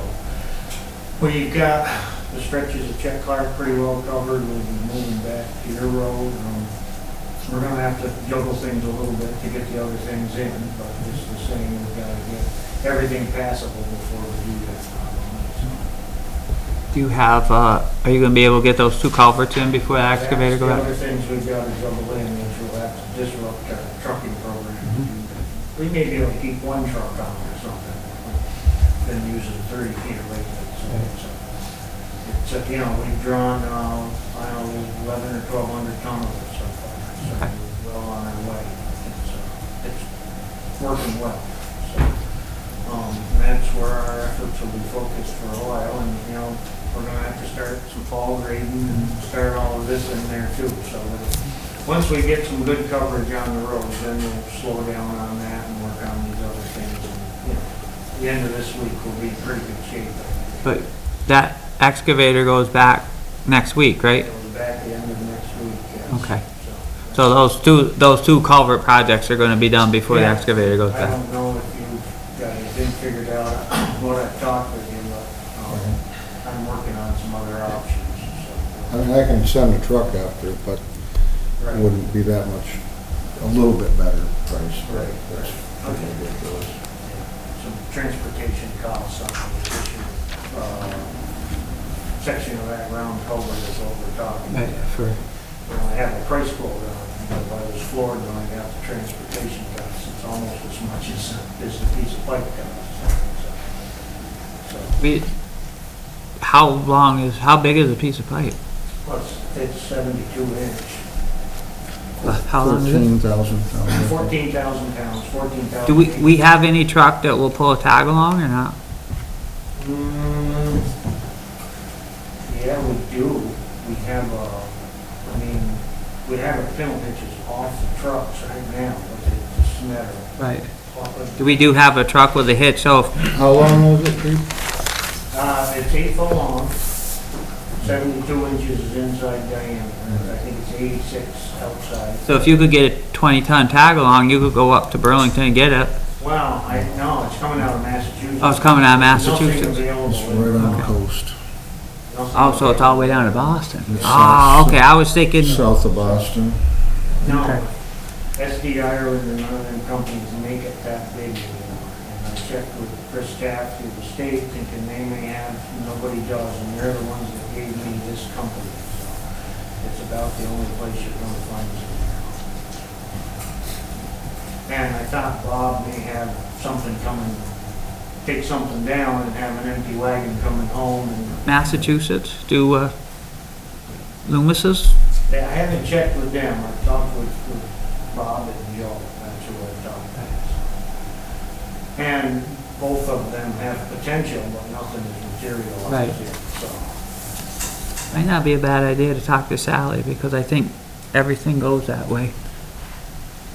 we've got the stretches of Chet Clark pretty well covered. We'll be moving back to your road. We're gonna have to juggle things a little bit to get the other things in, but just the same, we've gotta get everything passable before we do that. Do you have, are you gonna be able to get those 2 culverts in before the excavator goes The out? other things we've gotta juggle in, which will have to disrupt our trucking program. We may be able to keep one truck on or something. We've been using 30 feet lately, so it's, you know, we've drawn, I don't know, 11 or 1,200 ton of it so far. So we're well on our way. It's working well. So, and that's where our efforts will be focused for a while, and, you know, we're gonna have to start some fall grading and start all of this in there too, so once we get some good coverage on the roads, then we'll slow down on that and work on these other things, and, you know, the end of this week we'll be in pretty good shape. But that excavator goes back next week, right? It was back the end of next week, yes. Okay. So those two culvert projects are gonna be done before the Yeah. excavator goes I back? don't know if you've got anything figured out, what I've talked with you, but I'm working on some other options, I mean, I can send a truck after, but so. it wouldn't be that much, a little bit better price. Right. That's Okay. ridiculous. Some transportation costs on the issue, section of that round culvert is what we're talking Right, about. I have a price quote on it, but I was floored when I got the transportation costs. It's almost as much as the piece of pipe costs. So, how big is a piece of pipe? plus it's 72 inch, How long is it? 14,000 pounds. 14,000 pounds, 14,000. Do we have any truck that will pull a tag along or not? Yeah, we do. We have we have our pintle hitches off the trucks right now, but it's just a matter of. Right. We do have a truck with a hitch, so How long was it, Pete? It's 8 foot long, 72 inches is inside diameter, and I think it's 86 outside. if you could get a 20-ton tag along, you could go up to Burlington and get it. Well, no, it's coming out of Massachusetts. Oh, it's coming out of Nothing Massachusetts. available. It's right on the coast, Oh, so it's all the way down to Boston. It's Oh, okay, I was thinking, south of Boston. No, Okay. SD Ireland and none of them companies make it that big anymore. And I checked with Chris Staff through the state, thinking they may have, nobody does, and they're the ones that gave me this company. So it's about the only place you're gonna find it. And I thought Bob may have something coming, take something down and have an empty wagon coming home and Massachusetts, do, Loomis's? I haven't checked with them. I've talked with Bob and Joe. That's who I've talked to. And both of them have potential, but nothing is materialized Right. yet, so. Might not be a bad idea to talk to Sally, because I think everything goes that way.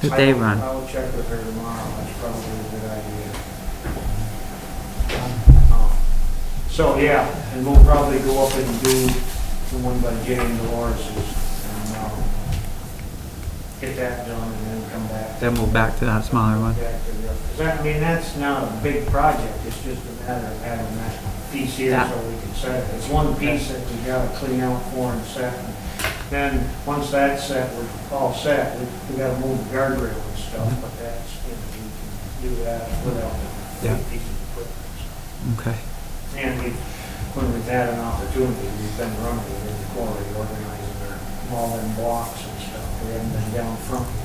That they run. I'll check with her tomorrow. That's probably a good idea. So, yeah, and we'll probably go up and do the one by Jay and Dolores's and get that done and then come back. Then we'll back to that smaller one. I mean, that's not a big project, it's just a matter of having that piece here Yeah. so we can set it. It's one piece that we gotta clean out for and set. Then, once that's set, we're all set, we gotta move the guardrail and stuff, but that's, you know, we can do that without the Yeah. big piece of equipment. Okay. And when we've had an opportunity, we've been running in the quarry, organizing our all them blocks and stuff. We haven't been down front yet.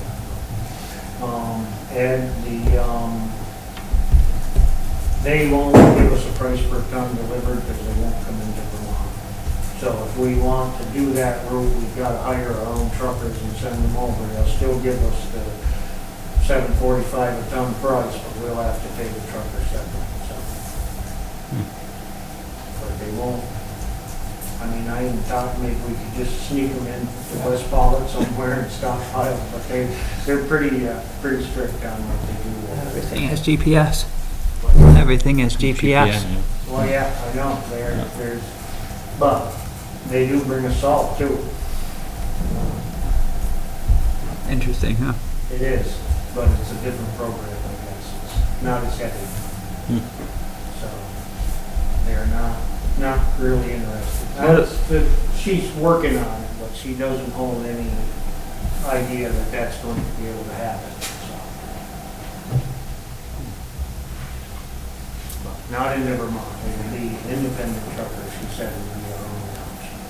They won't give us a price per ton delivered because they won't come into Vermont. So if we want to do that route, we've got to hire our own truckers and send them over. They'll still give us the $7.45 a ton price, but we'll have to pay the trucker separately, so. But they won't, I mean, I even thought maybe we could just sneak them in to West Pawlet somewhere and stockpile, but they're pretty strict on what they do. Everything has GPS. Everything is GPS. Well, yeah, I know, but they do bring us salt too. Interesting, huh? It is, but it's a different program, I guess. It's not as heavy. So they're not really interested. She's working on it, but she doesn't hold any idea that that's going to be able to happen. Not in Vermont, it would be independent truckers, she said, would be our own options.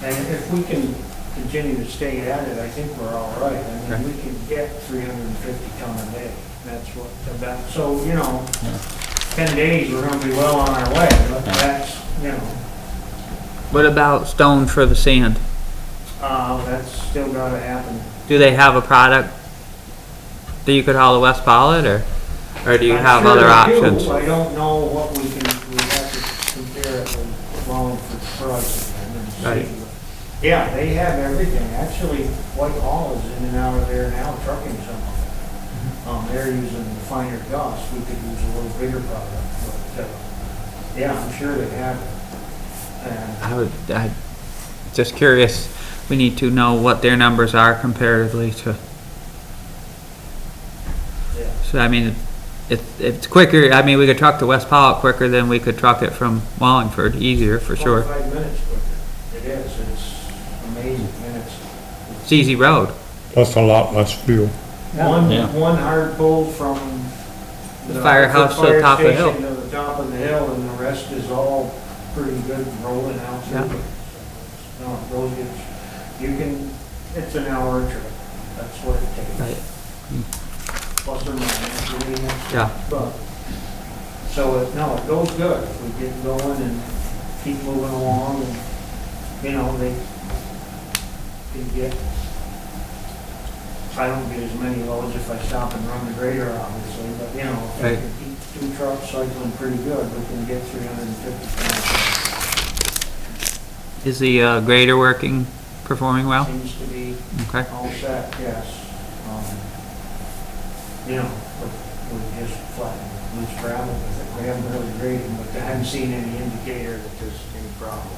And if we can continue to stay at it, I think we're all right. I mean, we can get 350 ton a day. That's what, so, 10 days, we're gonna be well on our way, but that's, What about stone for the sand? that's still gotta happen. Do they have a product that you could haul to West Pawlet, or do you have other options? I don't know what we have to compare it with Wallingford price and see. Right. Yeah, they have everything. Actually, Whitehall is in and out of there now, trucking some of it. They're using the finer dust. We could use a little bigger product, but, yeah, I'm sure they have it. And Just curious, we need to know what their numbers are comparatively to. yeah. So, I mean, it's quicker, I mean, we could truck to West Pawlet quicker than we could truck it from Wallingford, easier for sure. 45 minutes quicker. It is. It's amazing. And It's easy road. Plus a lot less fuel. one hard pull from The firehouse to the top of the hill. station to the top of the hill, and the rest is all pretty good rolling out through Yeah. it. So, no, those it's an hour trip. That's what it takes. Right. Plus or minus, Yeah. but, so it goes good. If we get going and keep moving along, and, they can get, I don't get as many loads if I stop and run the grader, obviously, but, if we Right. can keep 2 trucks cycling pretty good, we can get 350 pounds. Is the grader working, performing well? Seems to be Okay. all set, yes. We just flattened loose gravel with it. We haven't really graded, but I haven't seen any indicator that there's any problem.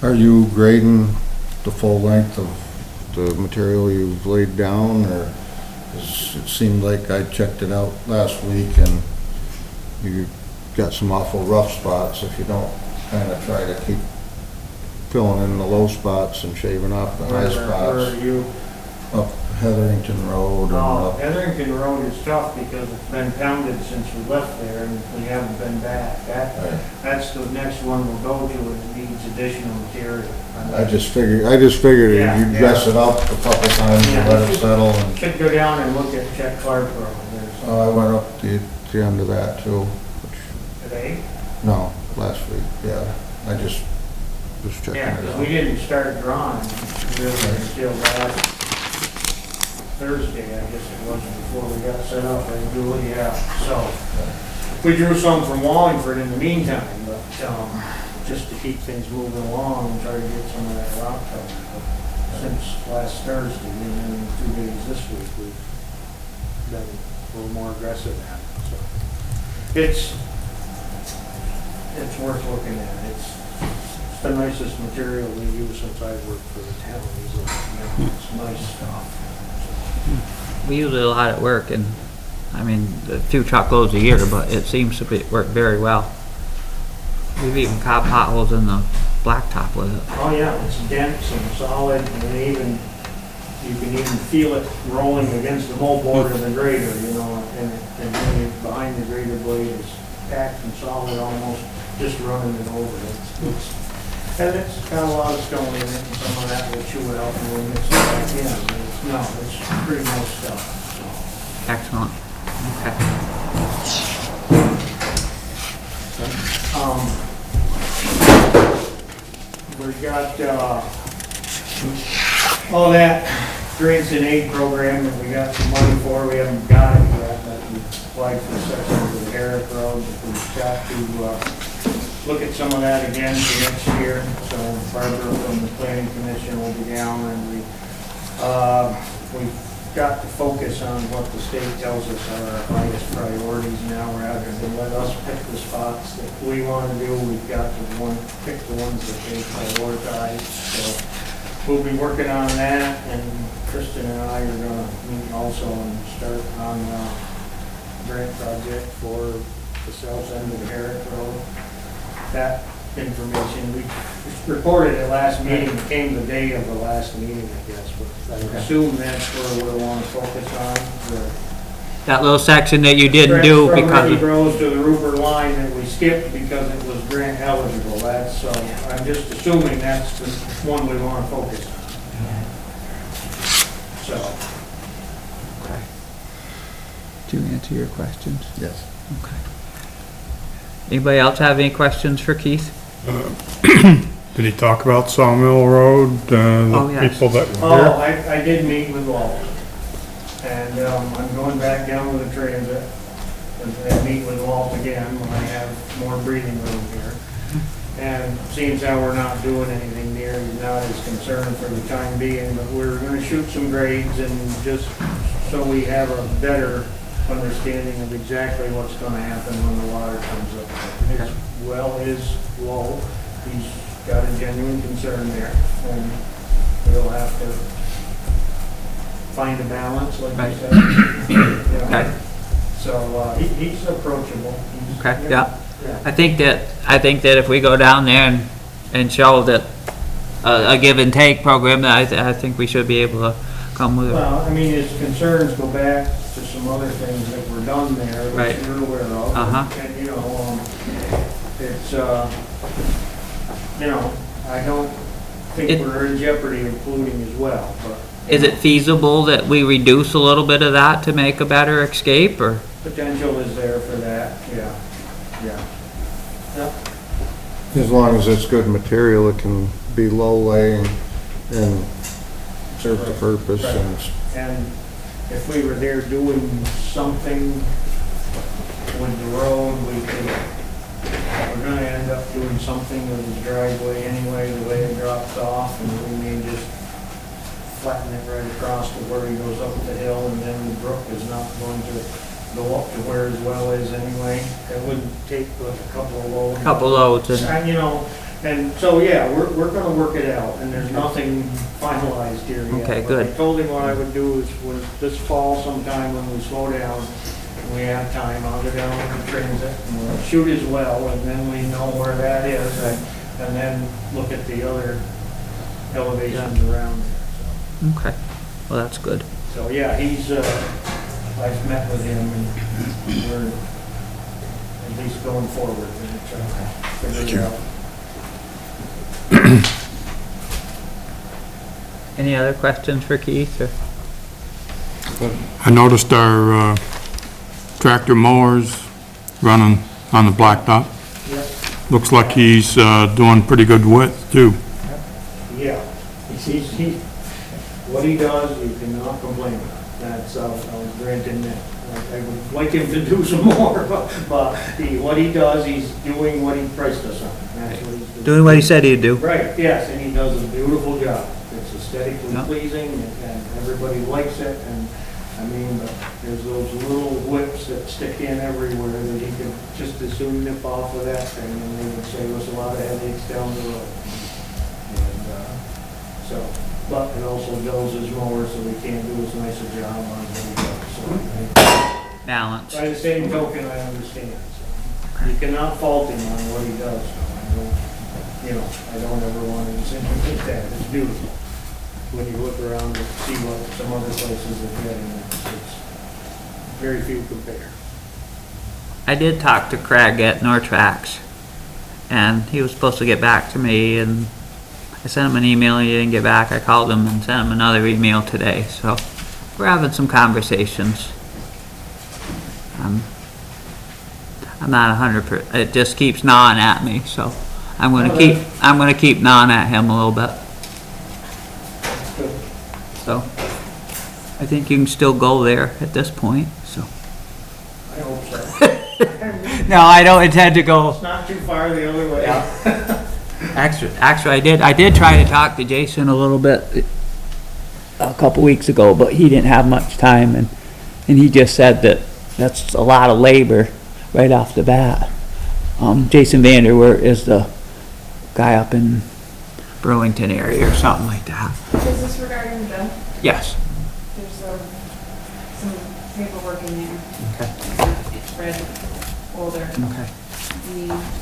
Are you grading the full length of the material you've laid down, or, 'cause it seemed like I checked it out last week and you got some awful rough spots if you don't kind of try to keep filling in the low spots and shaving off the high Where spots. are you? Up Heatherington Road and up. Heatherington Road is tough because it's been pounded since we left there and we haven't been back. That's the next one we'll go to, and it needs additional material. I just figured you'd dress it up a couple times and let it settle and. Should go down and look at Check Clark Road. Oh, I went up the end of that too. Today? No, last week, yeah. I just was checking Yeah, it because out. we didn't start drawing really until last Thursday, I guess it was, before we got set up, so. We drew some from Wallingford in the meantime, but, just to keep things moving along and try to get some of that rock covered. But since last Thursday, and then 2 days this week, we've been a little more aggressive at it, so. It's worth looking at. It's the nicest material we use since I've worked for the town. It's nice stuff. We use it a lot at work, and, I mean, a few truckloads a year, but it seems to work very well. We've even caught potholes in the blacktop with it. Oh, yeah, it's dense and solid, and you can even feel it rolling against the moldboard of the grader, and then behind the grader blade is packed and solid almost just running it over. And it's got a lot of stone in it, and some of that will chew it out and we'll mix it back in. But it's pretty nice stuff, so. Excellent. Okay. We've got, all that grants and aid program that we got some money for, we haven't got it yet, but we applied for section of the Herrick Road. We've got to, look at some of that again for next year. So Barbara from the Planning Commission will be down, and we've got to focus on what the state tells us are our highest priorities now, rather than let us pick the spots that we want to do. We've got to pick the ones that they prioritize. So we'll be working on that, and Kristen and I are going to meet also and start on a grant project for the south end of the Herrick Road. That information, we reported at last meeting, it came the day of the last meeting, I guess, but I assume that's where we'll want to focus on. That little section that you didn't do From because Ricky of, Rose to the Rupert line that we skipped because it was grant eligible. That's, so I'm just assuming that's the one we want to focus on. So. okay. Did you answer your questions? Yes. Okay. Anybody else have any questions for Keith? Did he talk about Sawmill Road, Oh, the yes. people that were Oh, there? I did meet with Walt, and I'm going back down with the transit and meet with Walt again when I have more breathing room here. And seems how we're not doing anything near, he's not as concerned for the time being, but we're gonna shoot some grades and just so we have a better understanding of exactly what's gonna happen when the water comes up. His well is low, he's got a genuine concern there, and we'll have to find a balance, like Right. you said. You know. Okay. So, he's approachable. He's, Okay, you know, yeah. I think that if we go down there and show that a give and take program, that I think we should be able to come with it. Well, I mean, his concerns go back to some other things that were done there, Right. which you're aware of. Uh-huh. And, you know, it's, you know, I don't think we're in jeopardy of polluting as well, but. Is it feasible that we reduce a little bit of that to make a better escape, or? Potential is there for that, yeah. Yep. As long as it's good material, it can be low laying and serve the purpose. Right. And if we were there doing something with the road, we're gonna end up doing something with the driveway anyway, the way it drops off, and we may just flatten it right across to where he goes up the hill, and then the brook is not going to go up to where his well is anyway. It wouldn't take but a couple of loads. Couple loads and, And, you know, and so, yeah, we're gonna work it out, and there's nothing finalized here yet. Okay, But good. I told him what I would do is when this fall sometime when we slow down, and we have time, I'll go down with the transit and we'll shoot as well, and then we know where that is, and then look at the other elevations around there. okay, well, that's good. So, yeah, he's, I've met with him, and we're at least going forward, and trying to figure it out. Any other questions for Keith, or? I noticed our, tractor mowers running on the blacktop. Yep. Looks like he's, doing pretty good width too. Yeah, what he does, you cannot complain about. That's, I'll grant him that. I would like him to do some more, but what he does, he's doing what he priced us on. That's what he's Doing what he said he'd do. Right, yes, and he does a beautiful job. It's aesthetically Yeah. pleasing, and everybody likes it, and, I mean, but there's those little whips that stick in everywhere that he could just as soon nip off with that thing, and they would save us a lot of headaches down the road. And, so, but it also does his mower, so we can't do as nice a job on what he does. So, Balance. by the same token, I understand, so, you cannot fault him on what he does, so I don't, you know, I don't ever want to insinuate that, it's beautiful. When you look around and see what some other places are getting, it's very few compare. I did talk to Craig at Nortrax, and he was supposed to get back to me, and I sent him an email, he didn't get back. I called him and sent him another email today, so we're having some conversations. I'm not 100%, it just keeps gnawing at me, so I'm gonna keep gnawing at him a little bit. So, I think you can still go there at this point, so. I hope so. No, I don't intend to go. It's not too far the other way. Actually, I did try to talk to Jason a little bit a couple weeks ago, but he didn't have much time, and he just said that that's a lot of labor right off the bat. Jason Vanderweer is the guy up in Burlington area or something like that. Is this regarding the bill? Yes. There's some paperwork in there. Okay. It's red folder. Okay.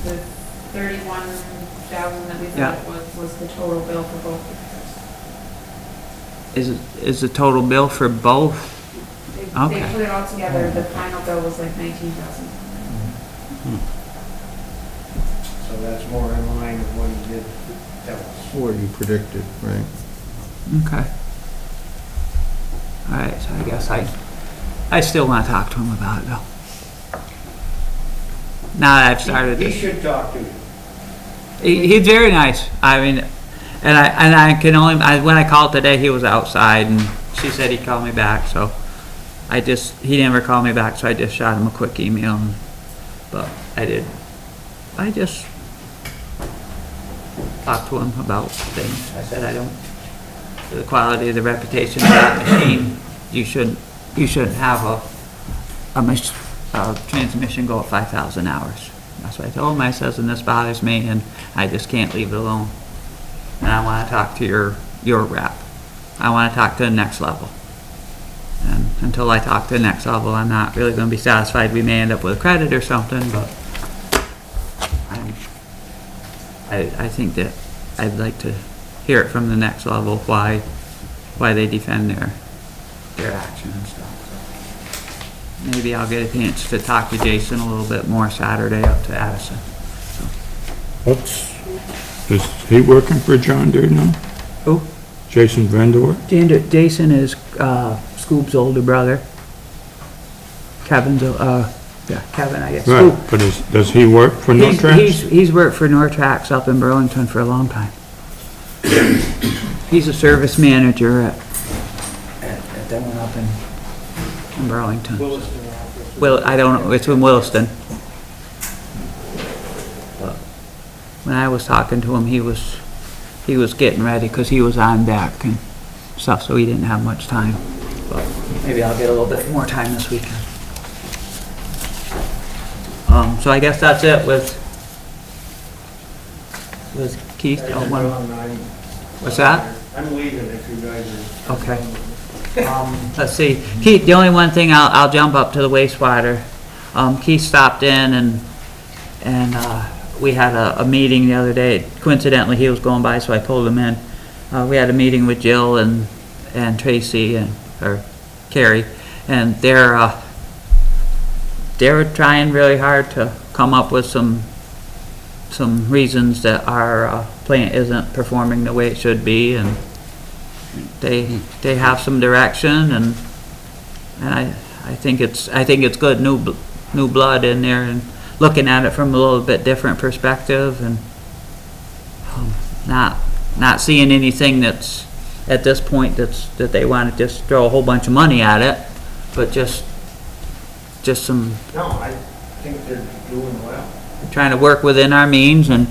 The 31,000 that we Yeah. thought was the total bill for both pictures. Is the total bill for both? They Okay. put it all together, the final bill was like 19,000. So that's more in line with what he did tell us. What you predicted, right? Okay. All right, so I guess I still want to talk to him about it though. Now that I've started He this. should talk to you. He's very nice. I mean, and I can only, when I called today, he was outside and she said he'd call me back, so he never called me back, so I just shot him a quick email, but I just talked to him about things. I said for the quality of the reputation of that machine, you shouldn't have a transmission go at 5,000 hours. That's what I told him. I says, and this bothers me, and I just can't leave it alone. And I want to talk to your rep. I want to talk to the next level. And until I talk to the next level, I'm not really going to be satisfied. We may end up with a credit or something, but I think that I'd like to hear it from the next level why they defend their action and stuff. Maybe I'll get a chance to talk to Jason a little bit more Saturday up to Addison. Is he working for John Deere now? Who? Jason Vanderweer? Jason is Scoop's older brother. Kevin's, Kevin, I guess. Right, Scoop. but does he work for Nortrax? He's worked for Nortrax up in Burlington for a long time. He's a service manager at that one up in Burlington. Williston office. Well, I don't know, it's in Williston. But when I was talking to him, he was getting ready because he was on deck and stuff, so he didn't have much time. But maybe I'll get a little bit more time this weekend. So I guess that's it with Keith. What's that? I'm leaving if you guys are. Okay. Let's see. Keith, the only one thing, I'll jump up to the wastewater. Keith stopped in and we had a meeting the other day. Coincidentally, he was going by, so I pulled him in. We had a meeting with Jill and Tracy or Carrie, and they were trying really hard to come up with some reasons that our plant isn't performing the way it should be, and they have some direction, and I think it's good new blood in there, and looking at it from a little bit different perspective, and not seeing anything that's at this point that they want to just throw a whole bunch of money at it, but just some No, I think they're doing well. trying to work within our means and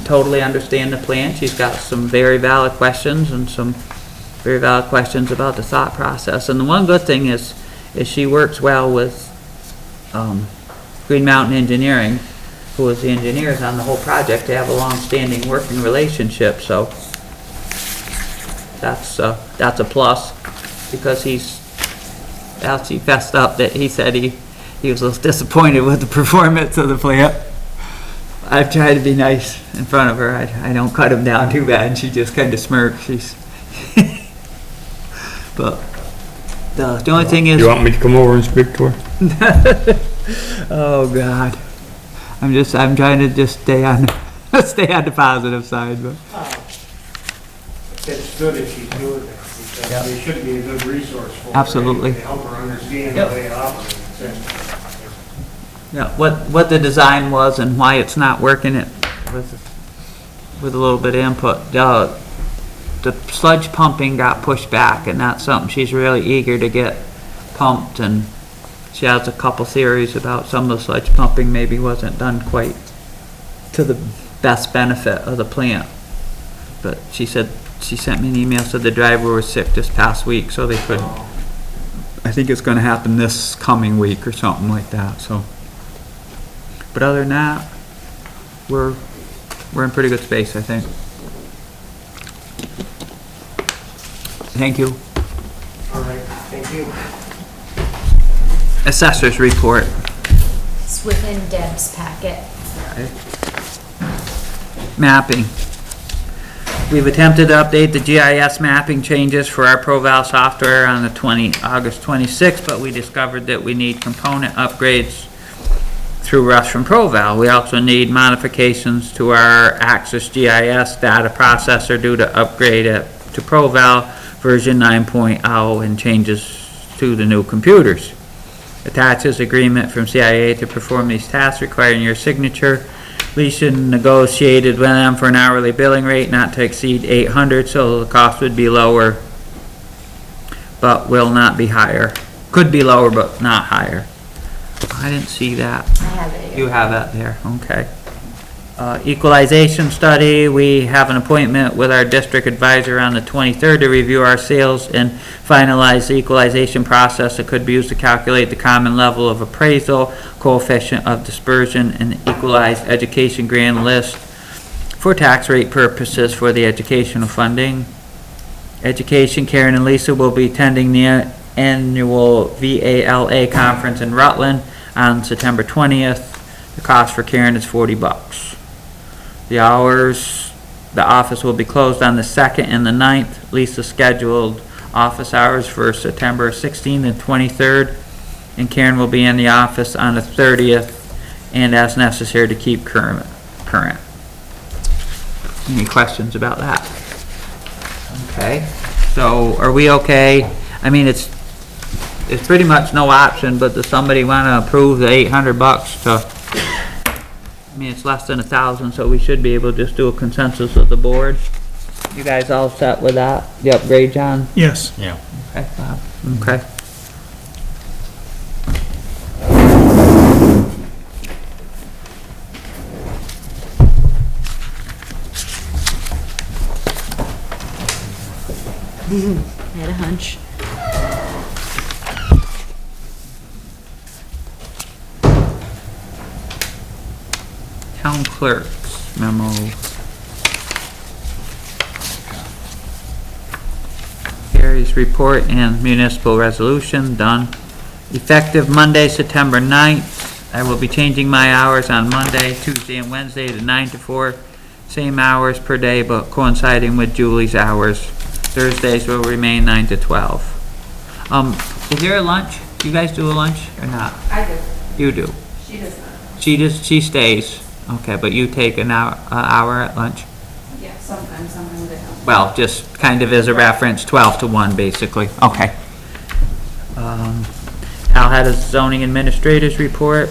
totally understand the plan. She's got some very valid questions and some very valid questions about the thought process. And the one good thing is she works well with Green Mountain Engineering, who was the engineers on the whole project. They have a long-standing working relationship, so that's a plus, because he fessed up that he said he was a little disappointed with the performance of the plant. I've tried to be nice in front of her. I don't cut him down too bad, and she just kind of smirks. But the only thing is... You want me to come over and speak to her? Oh, God. I'm trying to just stay on, stay on the positive side, but. It's good if she's doing that, because Yeah. they should be a good resource for her. Absolutely. To help her understand Yep. the way it operates. And Yeah, what the design was and why it's not working, it with a little bit of input. The sludge pumping got pushed back, and that's something she's really eager to get pumped, and she has a couple theories about some of the sludge pumping maybe wasn't done quite to the best benefit of the plant. But she said, she sent me an email, said the driver was sick this past week, so they could, I think it's gonna happen this coming week or something like that, so. But other than that, we're in pretty good space, I think. Thank you. all right, thank you. Assessor's report. It's within Deb's packet. Mapping. We've attempted to update the GIS mapping changes for our ProVal software on the August 26th, but we discovered that we need component upgrades through Rush from ProVal. We also need modifications to our Axis GIS data processor due to upgrade it to ProVal version 9.0 and changes to the new computers. Attaches agreement from CIA to perform these tasks requiring your signature. Deletion negotiated with them for an hourly billing rate not to exceed $800, so the cost would be lower, but will not be higher. Could be lower, but not higher. I didn't see that. I have it here. You have that there, okay. Equalization study, we have an appointment with our district advisor on the 23rd to review our sales and finalize the equalization process that could be used to calculate the common level of appraisal, coefficient of dispersion, and equalized education grand list for tax rate purposes for the educational funding. Education, Karen and Lisa will be attending the annual VALA conference in Rutland on September 20th. The cost for Karen is $40. The hours, the office will be closed on the 2nd and the 9th. Lisa scheduled office hours for September 16th and 23rd, and Karen will be in the office on the 30th and as necessary to keep current. Any questions about that? Okay, so are we okay? I mean, it's pretty much no option, but does somebody want to approve the $800 to, I mean, it's less than 1,000, so we should be able to just do a consensus of the board. You guys all set with that? The upgrade, John? Yes. Yeah. Okay, Bob? Okay. I had a hunch. Town clerk's memo. Gary's report and municipal resolution, done. Effective Monday, September 9th. I will be changing my hours on Monday, Tuesday, and Wednesday to 9 to 4. Same hours per day, but coinciding with Julie's hours. Thursdays will remain 9 to 12. Is there a lunch? Do you guys do a lunch or not? I do. You do. She does not. She stays. Okay, but you take an hour at lunch? Yeah, sometimes they don't. Well, just kind of as a reference, 12 to 1, basically. Okay. Al had a zoning administrator's report.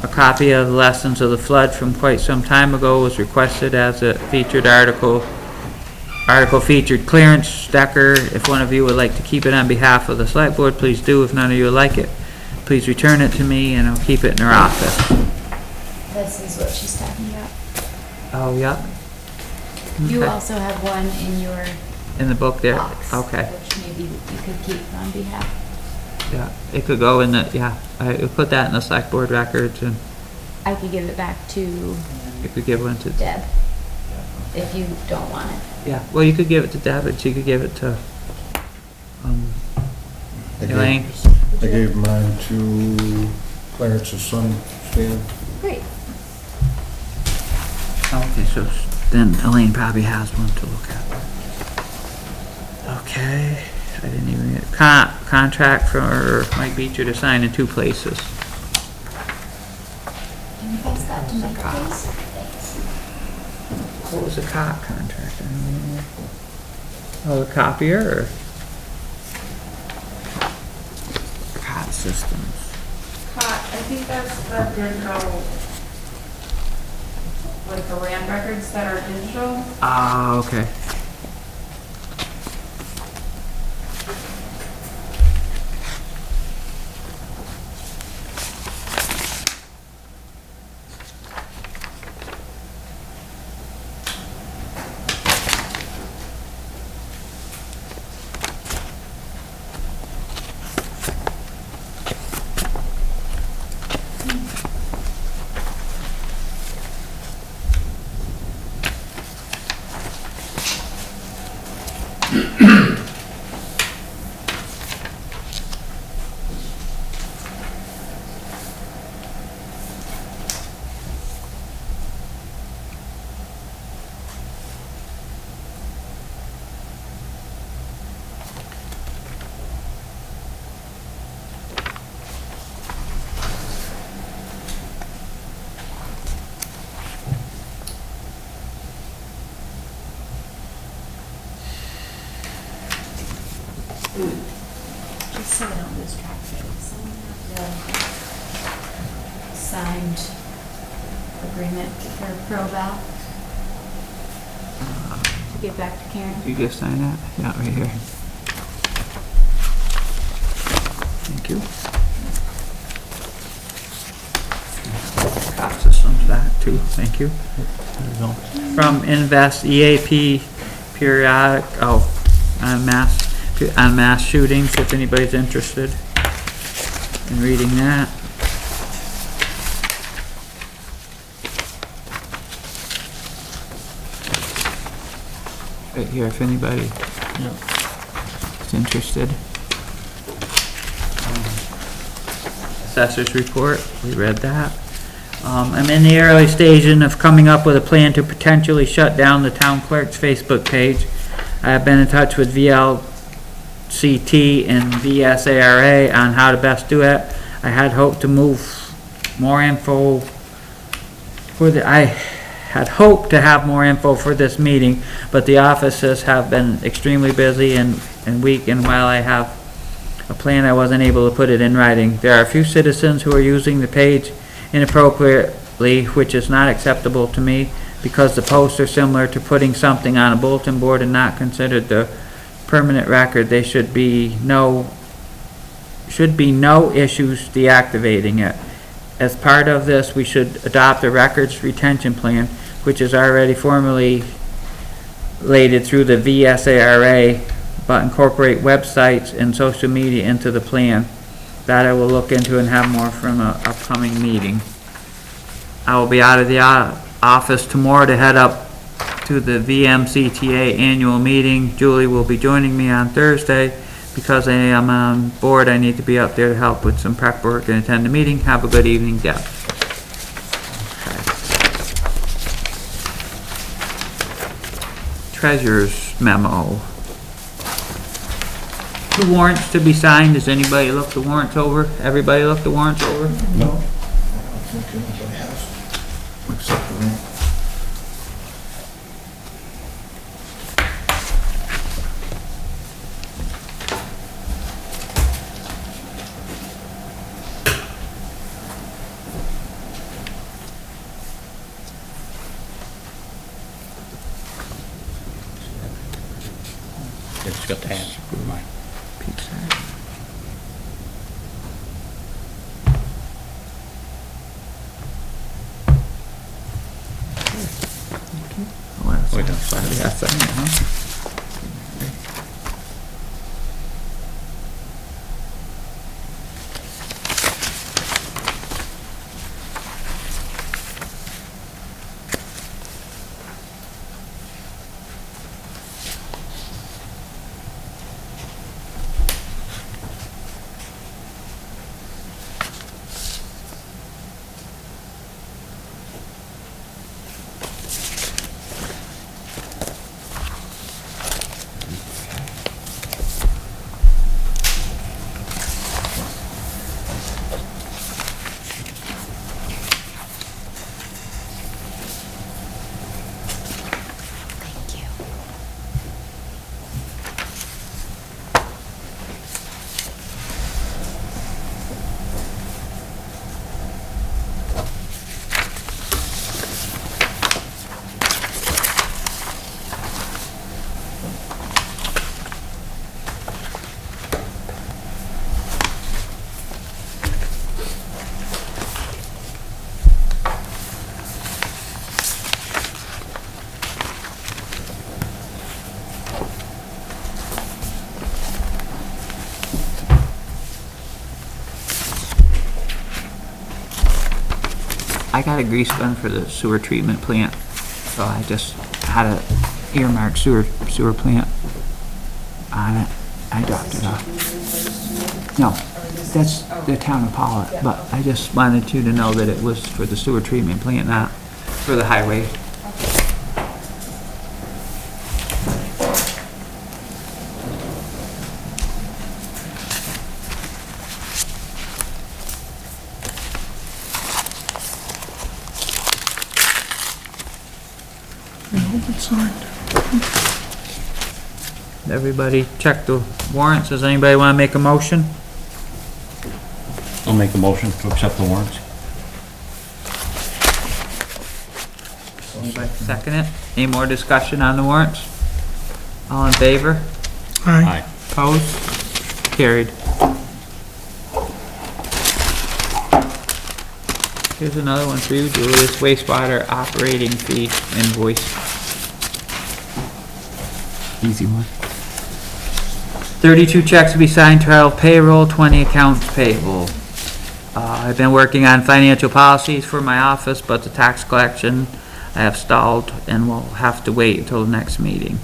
A copy of the lessons of the flood from quite some time ago was requested as a featured article. Article featured clearance Decker. If one of you would like to keep it on behalf of the select board, please do. If none of you would like it, please return it to me and I'll keep it in her office. This is what she's talking about. Oh, yeah. You Okay. also have one in your In the book there? box. Okay. Which maybe you could keep on behalf. Yeah, it could go in the, yeah, I would put that in the select board records and I could give it back to you could give one to, Deb if you don't want it. yeah, well, you could give it to Deb and she could give it to, Elaine. I gave mine to Clarence's son, Stan. Great. Okay, so then Elaine probably has one to look at. Okay, I didn't even get, contract for Mike Beecher to sign in 2 places. Can you pass That's the cop. What was the cop contract? I don't know. Oh, the copier or? Cop systems. I think that's the digital, like the land records that are digital. Ah, okay. Just so I don't lose track of it, someone have the signed agreement for ProVal to give back to Karen. You just sign that? Yeah, right here. Thank you. Cop systems, that too, thank you. From Invest EAP periodic, on mass shootings, if anybody's interested in reading that. Right here, if anybody is interested. Assessor's report, we read that. I'm in the early stage of coming up with a plan to potentially shut down the town clerk's Facebook page. I have been in touch with VLCT and VSARA on how to best do it. I had hoped to move more info I had hoped to have more info for this meeting, but the offices have been extremely busy and weak, and while I have a plan, I wasn't able to put it in writing. There are a few citizens who are using the page inappropriately, which is not acceptable to me, because the posts are similar to putting something on a bulletin board and not considered the permanent record. There should be no issues deactivating it. As part of this, we should adopt a records retention plan, which is already formulated through the VSARA, but incorporate websites and social media into the plan. That I will look into and have more from an upcoming meeting. I will be out of the office tomorrow to head up to the VMCTA annual meeting. Julie will be joining me on Thursday. Because I am on board, I need to be up there to help with some prep work and attend the meeting. Have a good evening, Deb. Okay. Treasurer's memo. 2 warrants to be signed. Does anybody look the warrants over? Everybody look the warrants over? No. I don't think anybody has, except for me. It's got to ask for mine. Wait, that's fine. Yeah, that's fine, huh? I got a grease gun for the sewer treatment plant, so I just had a earmark sewer plant on it. I dropped it off. No, that's the town of Pawlet, but I just wanted you to know that it was for the sewer treatment plant, not for the highway. Everybody check the warrants. Does anybody want to make a motion? I'll make a motion to accept the warrants. Anybody second it? Any more discussion on the warrants? All in favor? Aye. Opposed? Carried. Here's another one for you, Julie. This wastewater operating fee invoice. Easy one. 32 checks to be signed, 12 payroll, 20 accounts payable. I've been working on financial policies for my office, but the tax collection I have stalled and will have to wait until the next meeting.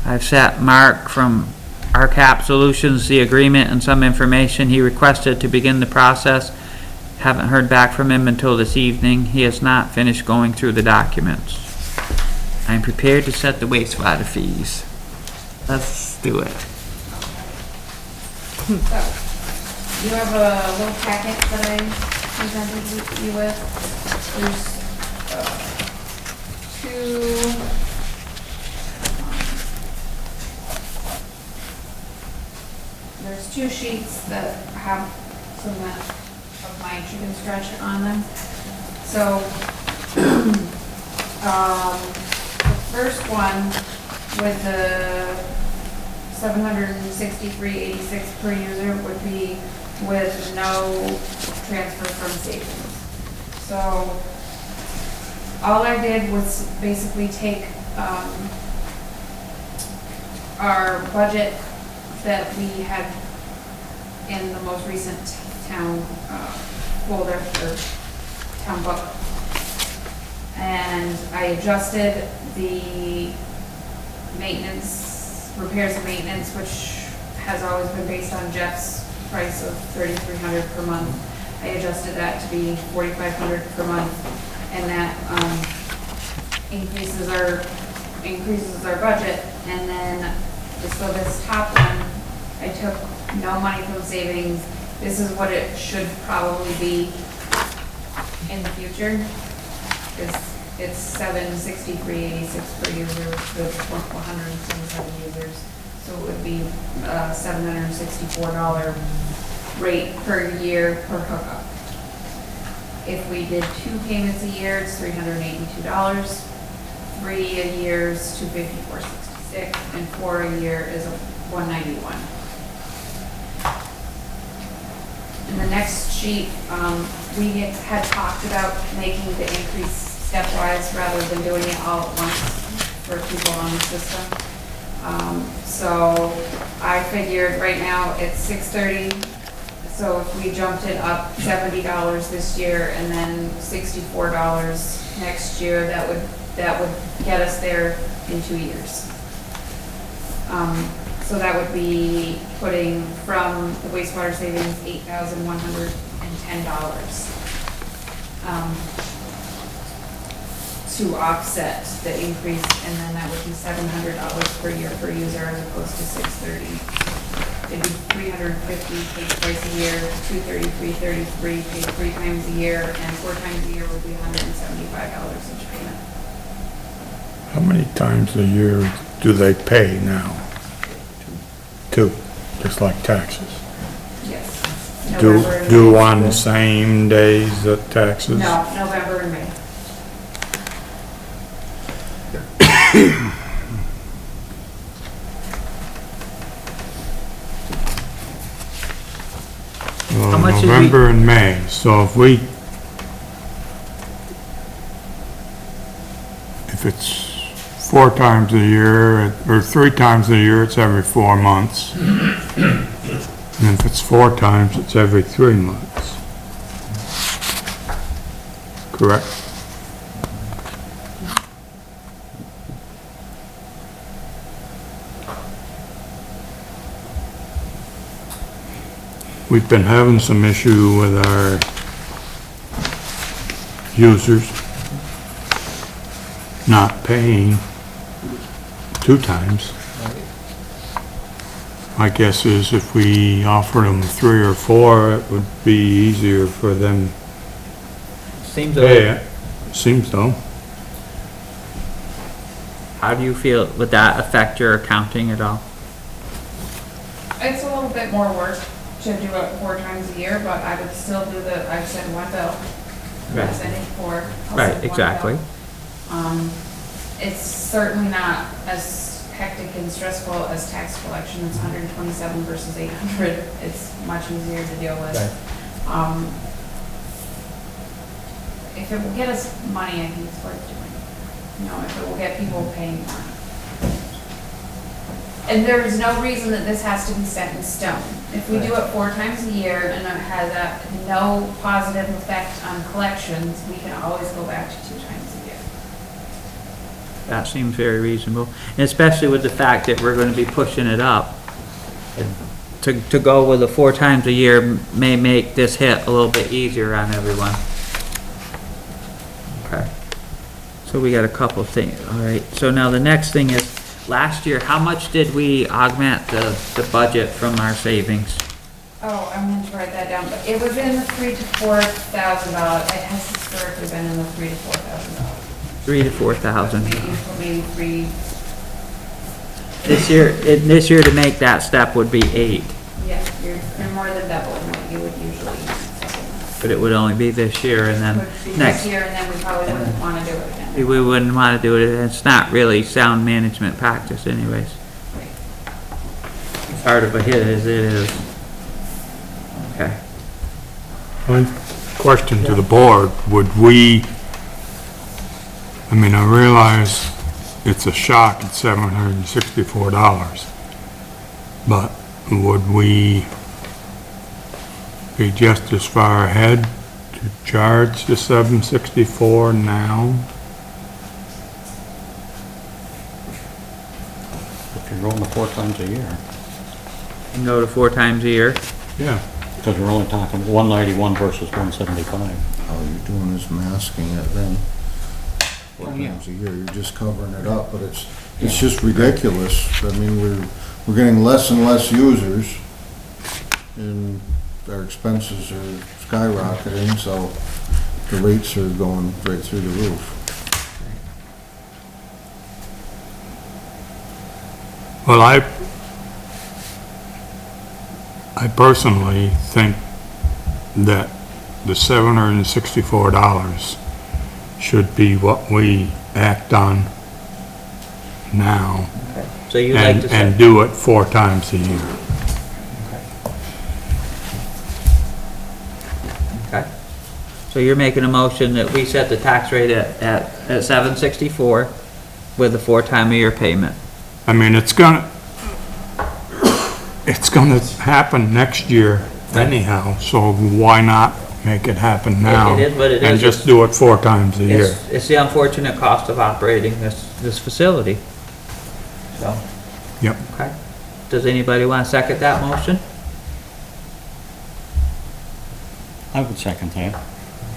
I've sent Mark from RCAP Solutions the agreement and some information he requested to begin the process. Haven't heard back from him until this evening. He has not finished going through the documents. I'm prepared to set the wastewater fees. Let's do it. So, you have a little packet that I presented you with. There's two sheets that have some of my chicken scratch on them. So, the first one with the $763.86 per user would be with no transfer from savings. So all I did was basically take our budget that we had in the most recent town folder or town book, and I adjusted the maintenance, repairs and maintenance, which has always been based on Jeff's price of $3,300 per month. I adjusted that to be $4,500 per month, and that increases our budget. And then, so this top one, I took no money from savings. This is what it should probably be in the future. It's $763.86 per user with 127 users. So it would be $764 rate per year per hookup. If we did 2 payments a year, it's $382. 3 a year is $254.66, and 4 a year is $191. In the next sheet, we had talked about making the increase stepwise rather than doing it all at once for people on the system. So I figured right now it's $630. So if we jumped it up $70 this year and then $64 next year, that would get us there in 2 years. So that would be putting from the wastewater savings $8,110 to offset the increase, and then that would be $700 per year per user as opposed to $630. It'd be $350 paid twice a year, $233.33 paid 3 times a year, and 4 times a year would be $175 each payment. How many times a year do they pay now? 2, just like taxes. Yes. November and Do May. on the same days that taxes? No, November and May. Well, How much did we- November and May, so if it's 4 times a year, or 3 times a year, it's every 4 months. And if it's 4 times, it's every 3 months. correct? We've been having some issue with our users not paying 2 times. My guess is if we offered them 3 or 4, it would be easier for them Seems to a pay little, it. Seems so. how do you feel, would that affect your accounting at all? It's a little bit more work to do it 4 times a year, but I would still do I'd send one bill. Right. I'd send it 4. I'll Right, send one exactly. bill. It's certainly not as hectic and stressful as tax collection. It's 127 versus 800. It's much easier to deal with. Right. If it will get us money, I think it's worth doing. If it will get people paying more. And there's no reason that this has to be set in stone. If we do it 4 times a year and it has no positive effect on collections, we can always go back to 2 times a year. That seems very reasonable, and especially with the fact that we're gonna be pushing it up. To go with 4 times a year may make this hit a little bit easier on everyone. Okay. So we got a couple things, all right. So now the next thing is, last year, how much did we augment the budget from our savings? Oh, I meant to write that down, but it was in the $3,000 to $4,000. It has historically been in the $3,000 to $4,000. 3,000 to 4,000. Maybe 3. This year to make that step would be 8, Yeah, you're more than double what you would usually supplement. but it would only be this year, and then Would be next, this year, and then we probably wouldn't want to do it again. we wouldn't want to do it. It's not really sound management practice anyways. Part of a hit as it is. Okay. One question to the board, would we, I mean, I realize it's a shock at $764, but would we be just as far ahead to charge the $764 now? If you're going to 4 times a year, And go to 4 times a year. Yeah. because we're only talking 191 versus 175. All you're doing is masking it then. 4 times a year, you're just covering it up, but it's just ridiculous. I mean, we're getting less and less users, and our expenses are skyrocketing, so the rates are going right through the roof. Well, I personally think that the $764 should be what we act on now. So you'd like to say. And do it 4 times a year. Okay. So you're making a motion that we set the tax rate at $764 with a 4 time a year payment. I mean, it's gonna happen next year anyhow, so why not make it happen now? It is what it is. And just do it 4 times a year. It's the unfortunate cost of operating this facility. So. Yep. Okay. Does anybody want to second that motion? I would second that.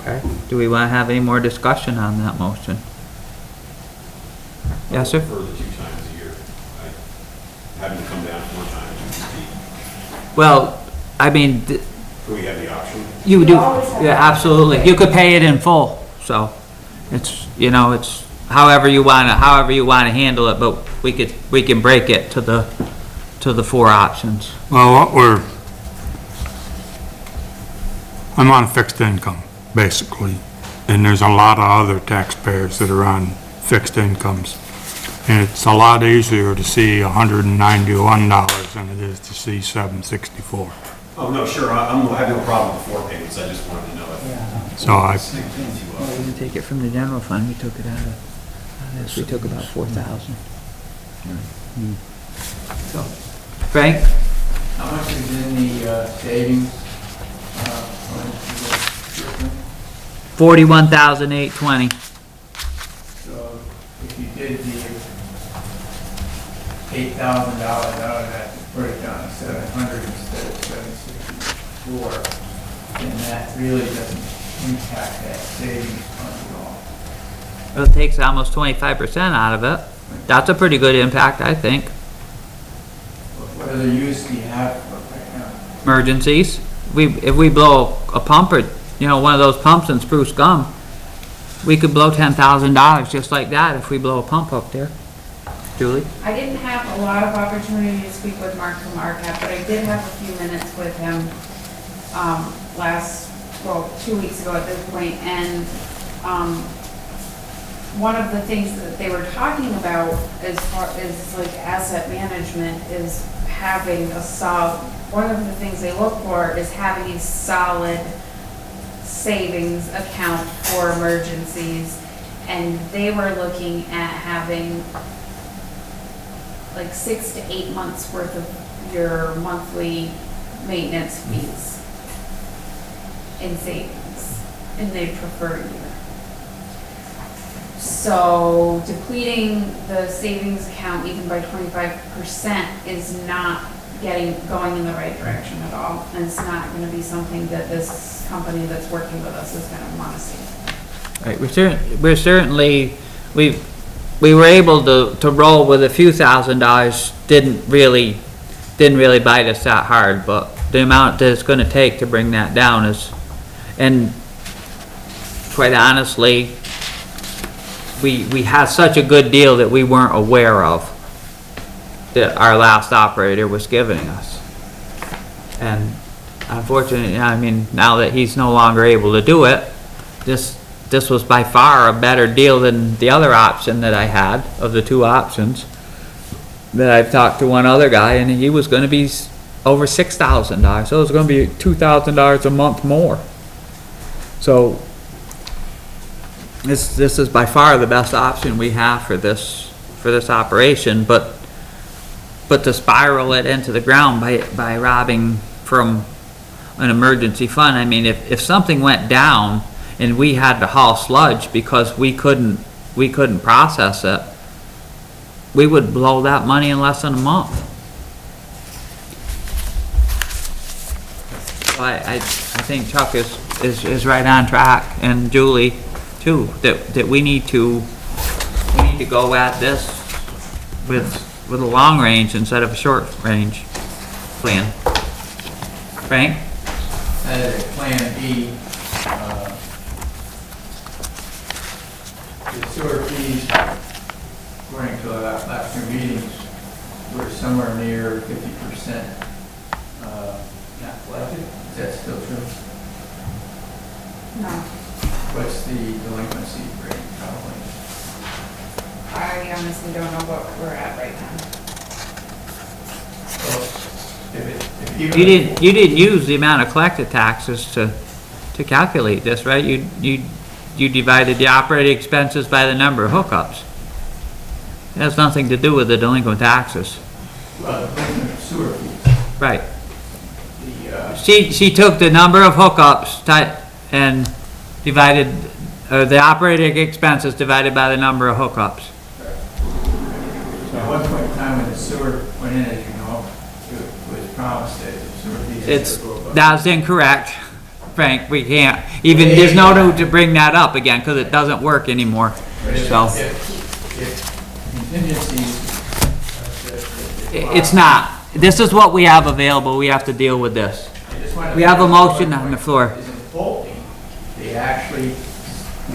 Okay. Do we want to have any more discussion on that motion? Yes, sir? For the 2 times a year, having to come down 4 times would be, Well, I mean, do we have the option? you do, yeah, absolutely. You could pay it in full, so it's, it's however you want to handle it, but we can break it to the 4 options. Well, I'm on fixed income, basically, and there's a lot of other taxpayers that are on fixed incomes. And it's a lot easier to see $191 than it is to see $764. Oh, no, sure, I have no problem with 4 payments, I just wanted to know if. So I, Well, we didn't take it from the general fund, we took it out of this, we took about 4,000. So, Frank? How much is in the savings? 41,820. So if you did the $8,000 out of that, put it down to 700 instead of 764, then that really doesn't impact that savings fund at all. Well, it takes almost 25% out of it. That's a pretty good impact, I think. What other use do you have for it right now? Emergencies. If we blow a pump or, one of those pumps in Spruce Gum, we could blow $10,000 just like that if we blow a pump up there. Julie? I didn't have a lot of opportunity to speak with Mark from RCAP, but I did have a few minutes with him 2 weeks ago at this point, and one of the things that they were talking about as far as like asset management is having a one of the things they look for is having a solid savings account for emergencies, and they were looking at having like 6 to 8 months worth of your monthly maintenance fees in savings, and they prefer a year. So depleting the savings account even by 25% is not going in the right direction at all, and it's not going to be something that this company that's working with us is going to want to see. Right, we were able to roll with a few $1,000s. Didn't really bite us that hard, but the amount that it's going to take to bring that down is, and quite honestly, we had such a good deal that we weren't aware of that our last operator was giving us. And unfortunately, now that he's no longer able to do it, this was by far a better deal than the other option that I had of the two options. That I've talked to one other guy, and he was going to be over $6,000, so it was going to be $2,000 a month more. So this is by far the best option we have for this operation, but to spiral it into the ground by robbing from an emergency fund. If something went down and we had to haul sludge because we couldn't process it, we would blow that money in less than a month. So I think Chuck is right on track, and Julie too, that we need to go at this with a long range instead of a short range plan. Frank? Plan B, the sewer fees, according to last few meetings, were somewhere near 50% not collected. Is that still true? No. What's the delinquency rate probably? I honestly don't know what we're at right now. Well, You didn't use the amount of collected taxes to calculate this, right? You divided the operating expenses by the number of hookups. It has nothing to do with the delinquent taxes. Well, the sewer fees. Right. The, She took the number of hookups and divided, the operating expenses divided by the number of hookups. So at one point in time when the sewer went in, as you know, it was promised that the sewer fees would go above. That's incorrect, Frank. We can't, there's no need to bring that up again because it doesn't work anymore. So If contingencies. it's not. This is what we have available. We have to deal with this. We have a motion on the floor. Is in Pulte, they actually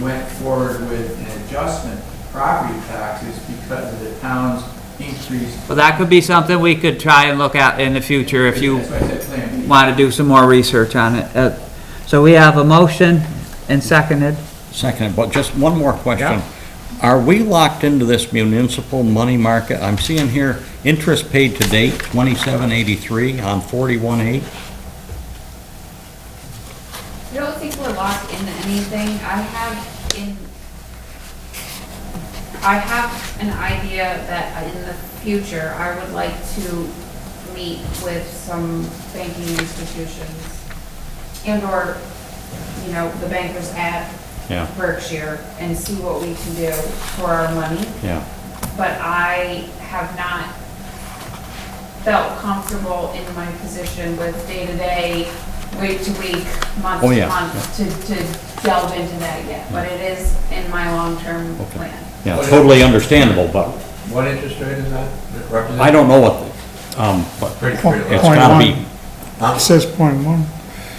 went forward with an adjustment of property taxes because of the town's increased. Well, that could be something we could try and look at in the future if you That's why I said Plan B. want to do some more research on it. So we have a motion and seconded. Second, but just one more question. Are we locked into this municipal money market? I'm seeing here, interest paid to date, $27.83 on 41.8. I don't think we're locked into anything. I have an idea that in the future, I would like to meet with some banking institutions and/or, the bankers at Yeah. Berkshire and see what we can do for our money. Yeah. But I have not felt comfortable in my position with day-to-day, week-to-week, month Oh, to yeah. month to delve into that yet. But it is in my long-term plan. Yeah, totally understandable, but What interest rate is that represent? I don't know what, but Pretty it's low. gotta be, It says .1.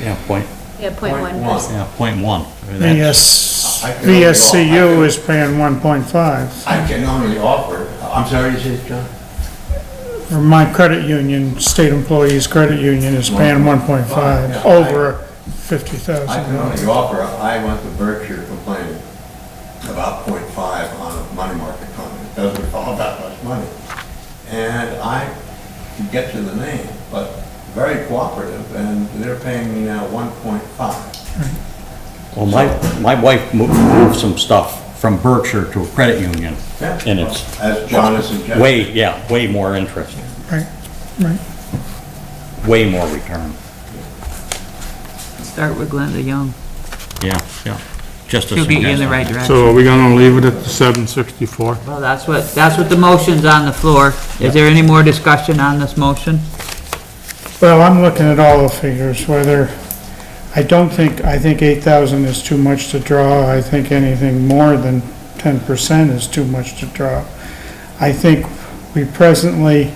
yeah, point, Yeah, 0.1%. yeah, .1. I mean, that's- VSCU is paying 1.5. I can only offer, I'm sorry, you said, John? For my credit union, state employees credit union is paying 1.5 Yeah, over I can $50,000. only offer, I went to Berkshire complaining about .5 on a money market fund. It doesn't involve that much money. And I could get you the name, but very cooperative, and they're paying me now 1.5. Well, my wife moved some stuff from Berkshire to a credit union, Yeah. and it's As John has suggested. way more interest, Right, right. way more return. Start with Glenda Young. Yeah, yeah. Just a She'll get you in the suggestion. right direction. So are we gonna leave it at the 764? Well, that's what the motion's on the floor. Is there any more discussion on this motion? Well, I'm looking at all the figures, whether, I think 8,000 is too much to draw. I think anything more than 10% is too much to draw. I think we presently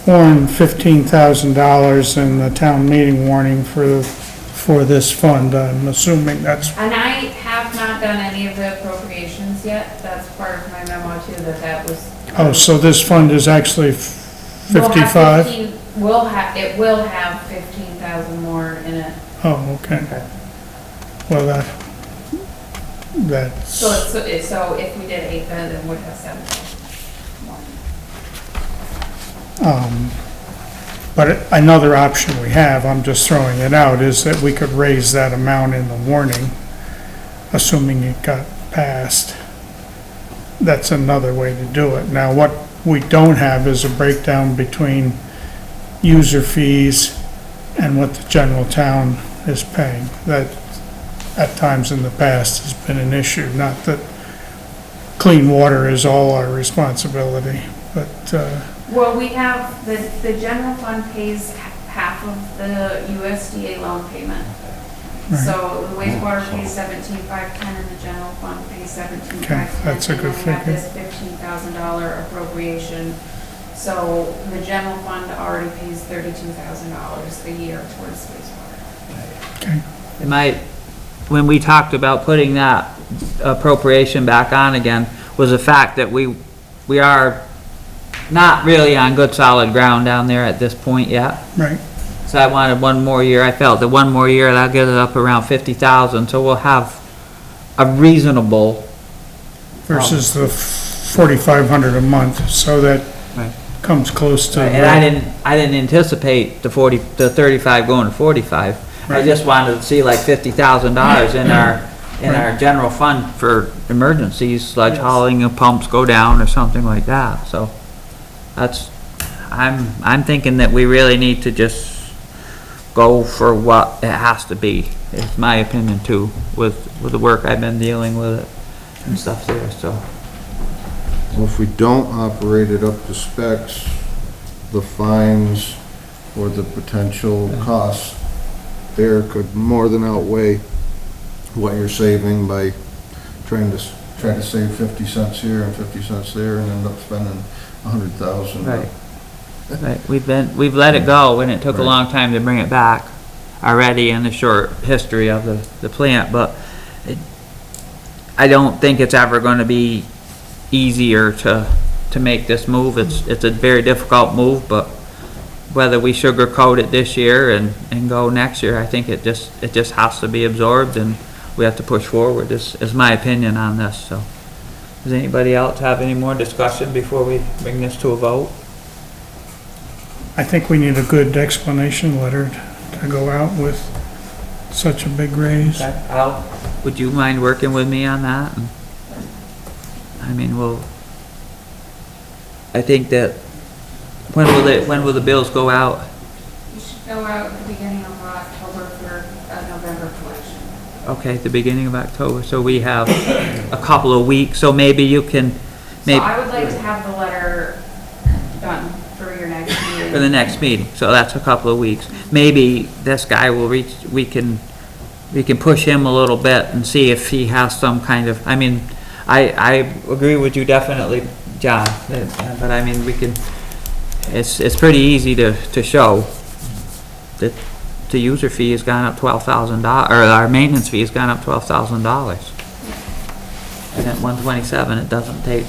warn $15,000 in the town meeting warning for this fund. I'm assuming that's, And I have not done any of the appropriations yet. That's part of my memo too, that was. oh, so this fund is actually We'll have 55? 15 it will have 15,000 more in it. Oh, okay. Well, that's. So if we did 8, then it would have 7. But another option we have, I'm just throwing it out, is that we could raise that amount in the warning, assuming it got passed. That's another way to do it. Now, what we don't have is a breakdown between user fees and what the general town is paying. That, at times in the past, has been an issue. Not that clean water is all our responsibility, but, Well, we have, the general fund pays half of the USDA loan payment. Right. So the wastewater pays 17,510 and the general fund pays 17,510. Okay, that's a good And then we figure. have this $15,000 appropriation. So the general fund already pays $32,000 a year towards wastewater. okay. It might, when we talked about putting that appropriation back on again, was the fact that we are not really on good solid ground down there at this point yet. Right. So I wanted one more year. I felt that one more year, that'll get it up around 50,000, so we'll have a reasonable. Versus the 4,500 a month, so that Right. comes close to. And I didn't anticipate the 35 going to 45. I Right. just wanted to see like $50,000 in our general fund for emergencies, sludge hauling and pumps go down or something like that, so that's, I'm thinking that we really need to just go for what it has to be, is my opinion too, with the work I've been dealing with it and stuff there, so. Well, if we don't operate it up to specs, the fines or the potential costs there could more than outweigh what you're saving by trying to save 50 cents here and 50 cents there and end up spending 100,000. Right. Right, we've let it go, and it took a Right. long time to bring it back already in the short history of the plant, but I don't think it's ever gonna be easier to make this move. It's a very difficult move, but whether we sugarcoat it this year and go next year, I think it just has to be absorbed, and we have to push forward, is my opinion on this, so. Does anybody else have any more discussion before we bring this to a vote? I think we need a good explanation letter to go out with such a big raise. Would you mind working with me on that? I mean, I think that, when will the bills go out? You should go out at the beginning of October for a November collection. Okay, the beginning of October, so we have a couple of weeks, so maybe you can, So maybe, I would like to have the letter done for your next meeting. for the next meeting, so that's a couple of weeks. Maybe this guy will reach, we can push him a little bit and see if he has some kind of, I mean, I agree with you definitely, John, but I mean, we can, it's pretty easy to show that the user fee has gone up $12,000, or our maintenance fee has gone up $12,000. And at 127, it doesn't take.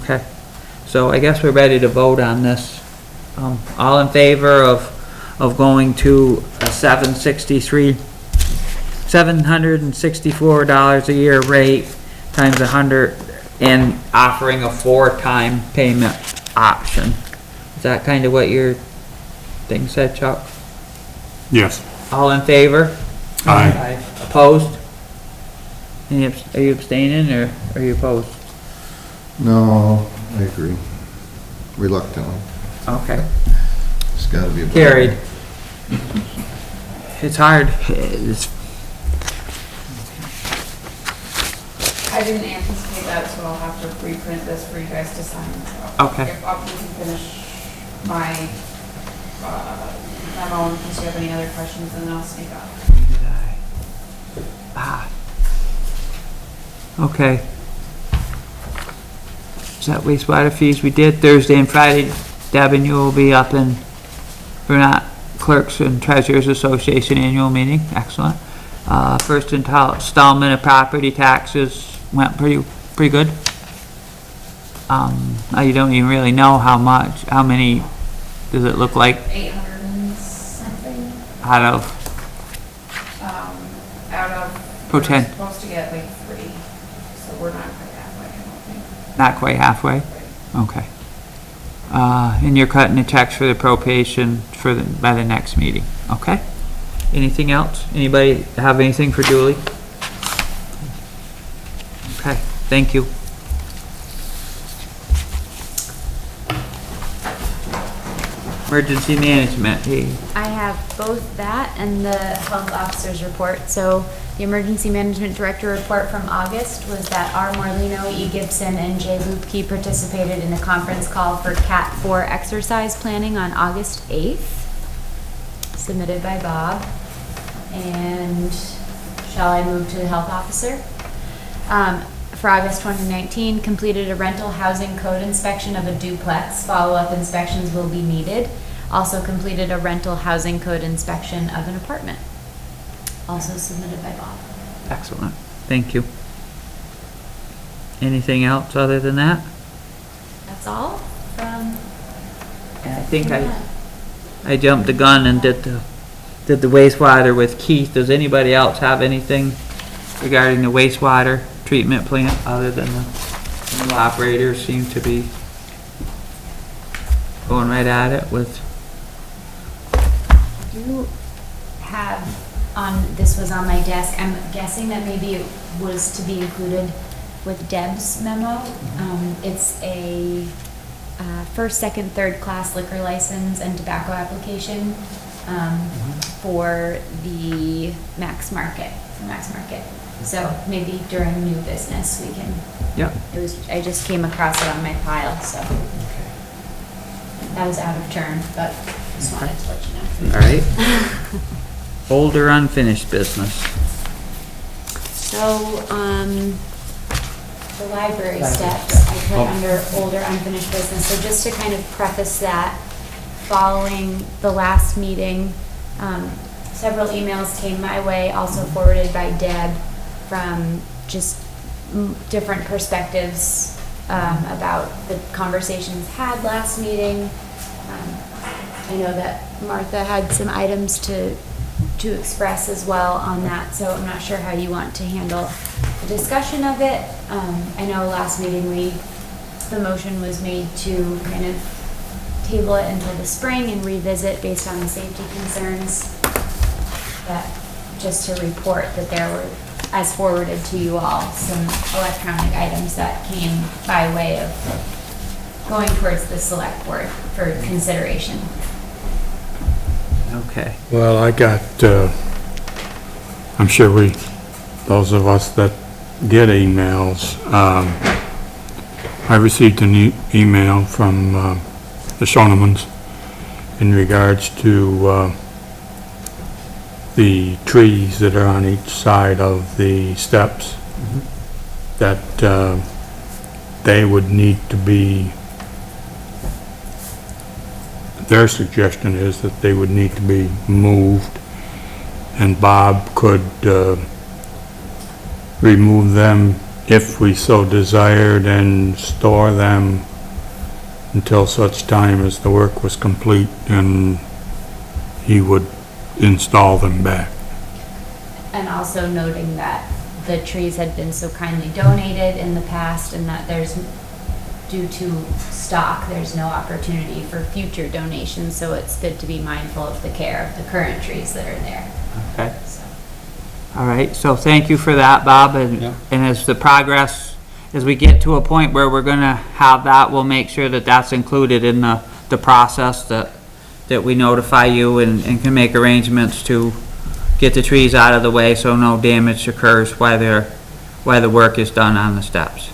Okay, so I guess we're ready to vote on this. All in favor of going to a $764 a year rate times 100 and offering a 4-time payment option? Is that kind of what your thing said, Chuck? Yes. All in favor? Aye. Opposed? Are you abstaining or are you opposed? No, I agree. Reluctantly. Okay. It's gotta be. Carried. It's hard. It's, I didn't anticipate that, so I'll have to reprint this for you guys to sign. Okay. If we can finish my memo, in case you have any other questions, and then I'll sneak up. okay. Is that wastewater fees we did Thursday and Friday? Deb and you will be up in Vermont Clerks and Treasurers Association annual meeting. Excellent. First installment of property taxes went pretty good. You don't even really know how many does it look like 800 and something, out of we're Potent- supposed to get like 3, so we're not quite halfway, I don't think. not quite halfway? Okay. And you're cutting the checks for the propation by the next meeting, okay? Anything else? Anybody have anything for Julie? Okay, thank you. Emergency management, hey. I have both that and the health officer's report. So the emergency management director report from August was that R. Morlino, E. Gibson, and J. Lupke participated in a conference call for CAT 4 exercise planning on August 8th, submitted by Bob. And shall I move to the health officer? For August 2019, completed a rental housing code inspection of a duplex. Follow-up inspections will be needed. Also completed a rental housing code inspection of an apartment. Also submitted by Bob. Excellent, thank you. Anything else other than that? That's all from. I think I jumped the gun and did the wastewater with Keith. Does anybody else have anything regarding the wastewater treatment plant other than the new operators seem to be going right at it with? You have this was on my desk. I'm guessing that maybe it was to be included with Deb's memo. It's a first, second, third class liquor license and tobacco application for the Max Market. So maybe during new business we can. Yep. I just came across it on my file, so that was out of turn, but just wanted to let you know. All right. Older unfinished business. So, the library steps, I put under older unfinished business. So just to kind of preface that, following the last meeting, several emails came my way, also forwarded by Deb, from just different perspectives about the conversations had last meeting. I know that Martha had some items to express as well on that, so I'm not sure how you want to handle the discussion of it. I know last meeting the motion was made to kind of table it until the spring and revisit based on the safety concerns. That just to report that there were, as forwarded to you all, some electronic items that came by way of going towards the select board for consideration. Okay. Well, I got, I'm sure those of us that get emails, I received an email from the Shonemans in regards to the trees that are on each side of the steps, that they would need to be, their suggestion is that they would need to be moved, and Bob could remove them if we so desired and store them until such time as the work was complete, and he would install them back. And also noting that the trees had been so kindly donated in the past, and that there's, due to stock, there's no opportunity for future donations, so it's good to be mindful of the care of the current trees that are there. Okay. All right, so thank you for that, Bob, and as the progress, as we get to a point where we're gonna have that, we'll make sure that that's included in the process, that we notify you and can make arrangements to get the trees out of the way so no damage occurs while the work is done on the steps.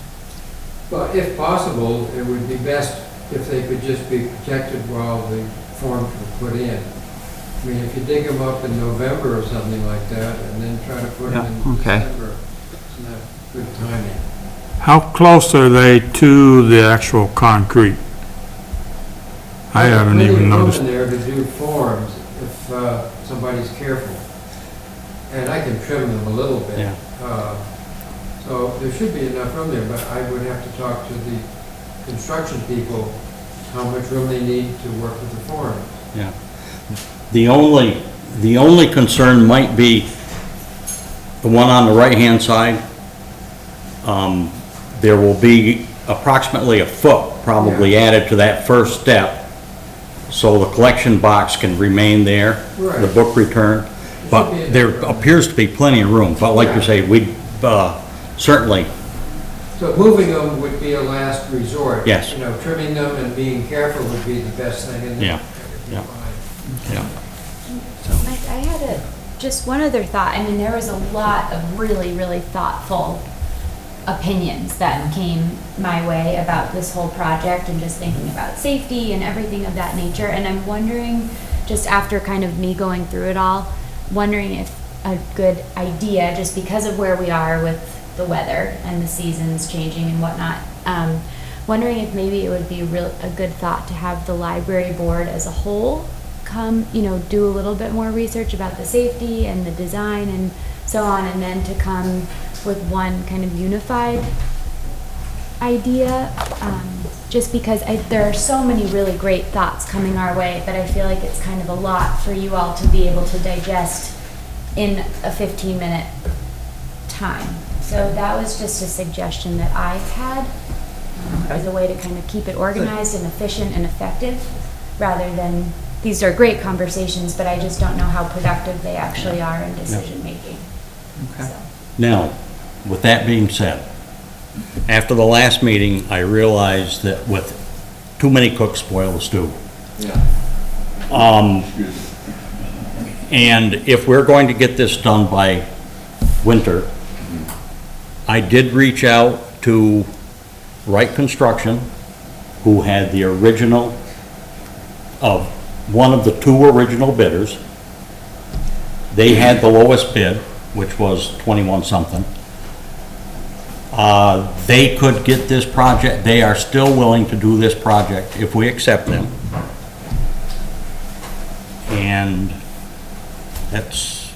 But if possible, it would be best if they could just be protected while the forms were put in. I mean, if you dig them up in November or something like that, and then try to put them in December, it's not good timing. How close are they to the actual concrete? I haven't even noticed. There's plenty of room in there to do forms if somebody's careful. And I can trim them a little bit. So there should be enough room there, but I would have to talk to the construction people how much room they need to work with the forms. Yeah. The only concern might be the one on the right-hand side. There will be approximately a foot probably added to that first step, so the collection box can remain there, the book return. But there appears to be plenty of room, but like you say, we certainly. So moving them would be a last resort. Yes. You know, trimming them and being careful would be the best thing. And Yeah. Mike, I had just one other thought. I mean, there was a lot of really, really thoughtful opinions that came my way about this whole project, and just thinking about safety and everything of that nature. And I'm wondering, just after kind of me going through it all, wondering if a good idea, just because of where we are with the weather and the seasons changing and whatnot, wondering if maybe it would be a good thought to have the library board as a whole come, do a little bit more research about the safety and the design and so on, and then to come with one kind of unified idea, just because there are so many really great thoughts coming our way, but I feel like it's kind of a lot for you all to be able to digest in a 15-minute time. So that was just a suggestion that I had, as a way to kind of keep it organized and efficient and effective, rather than, these are great conversations, but I just don't know how productive they actually are in decision making. Okay. Now, with that being said, after the last meeting, I realized that with too many cooks spoil the stew. And if we're going to get this done by winter, I did reach out to Wright Construction, who had the original of one of the two original bidders. They had the lowest bid, which was 21 something. They could get this project, they are still willing to do this project if we accept them. And that's...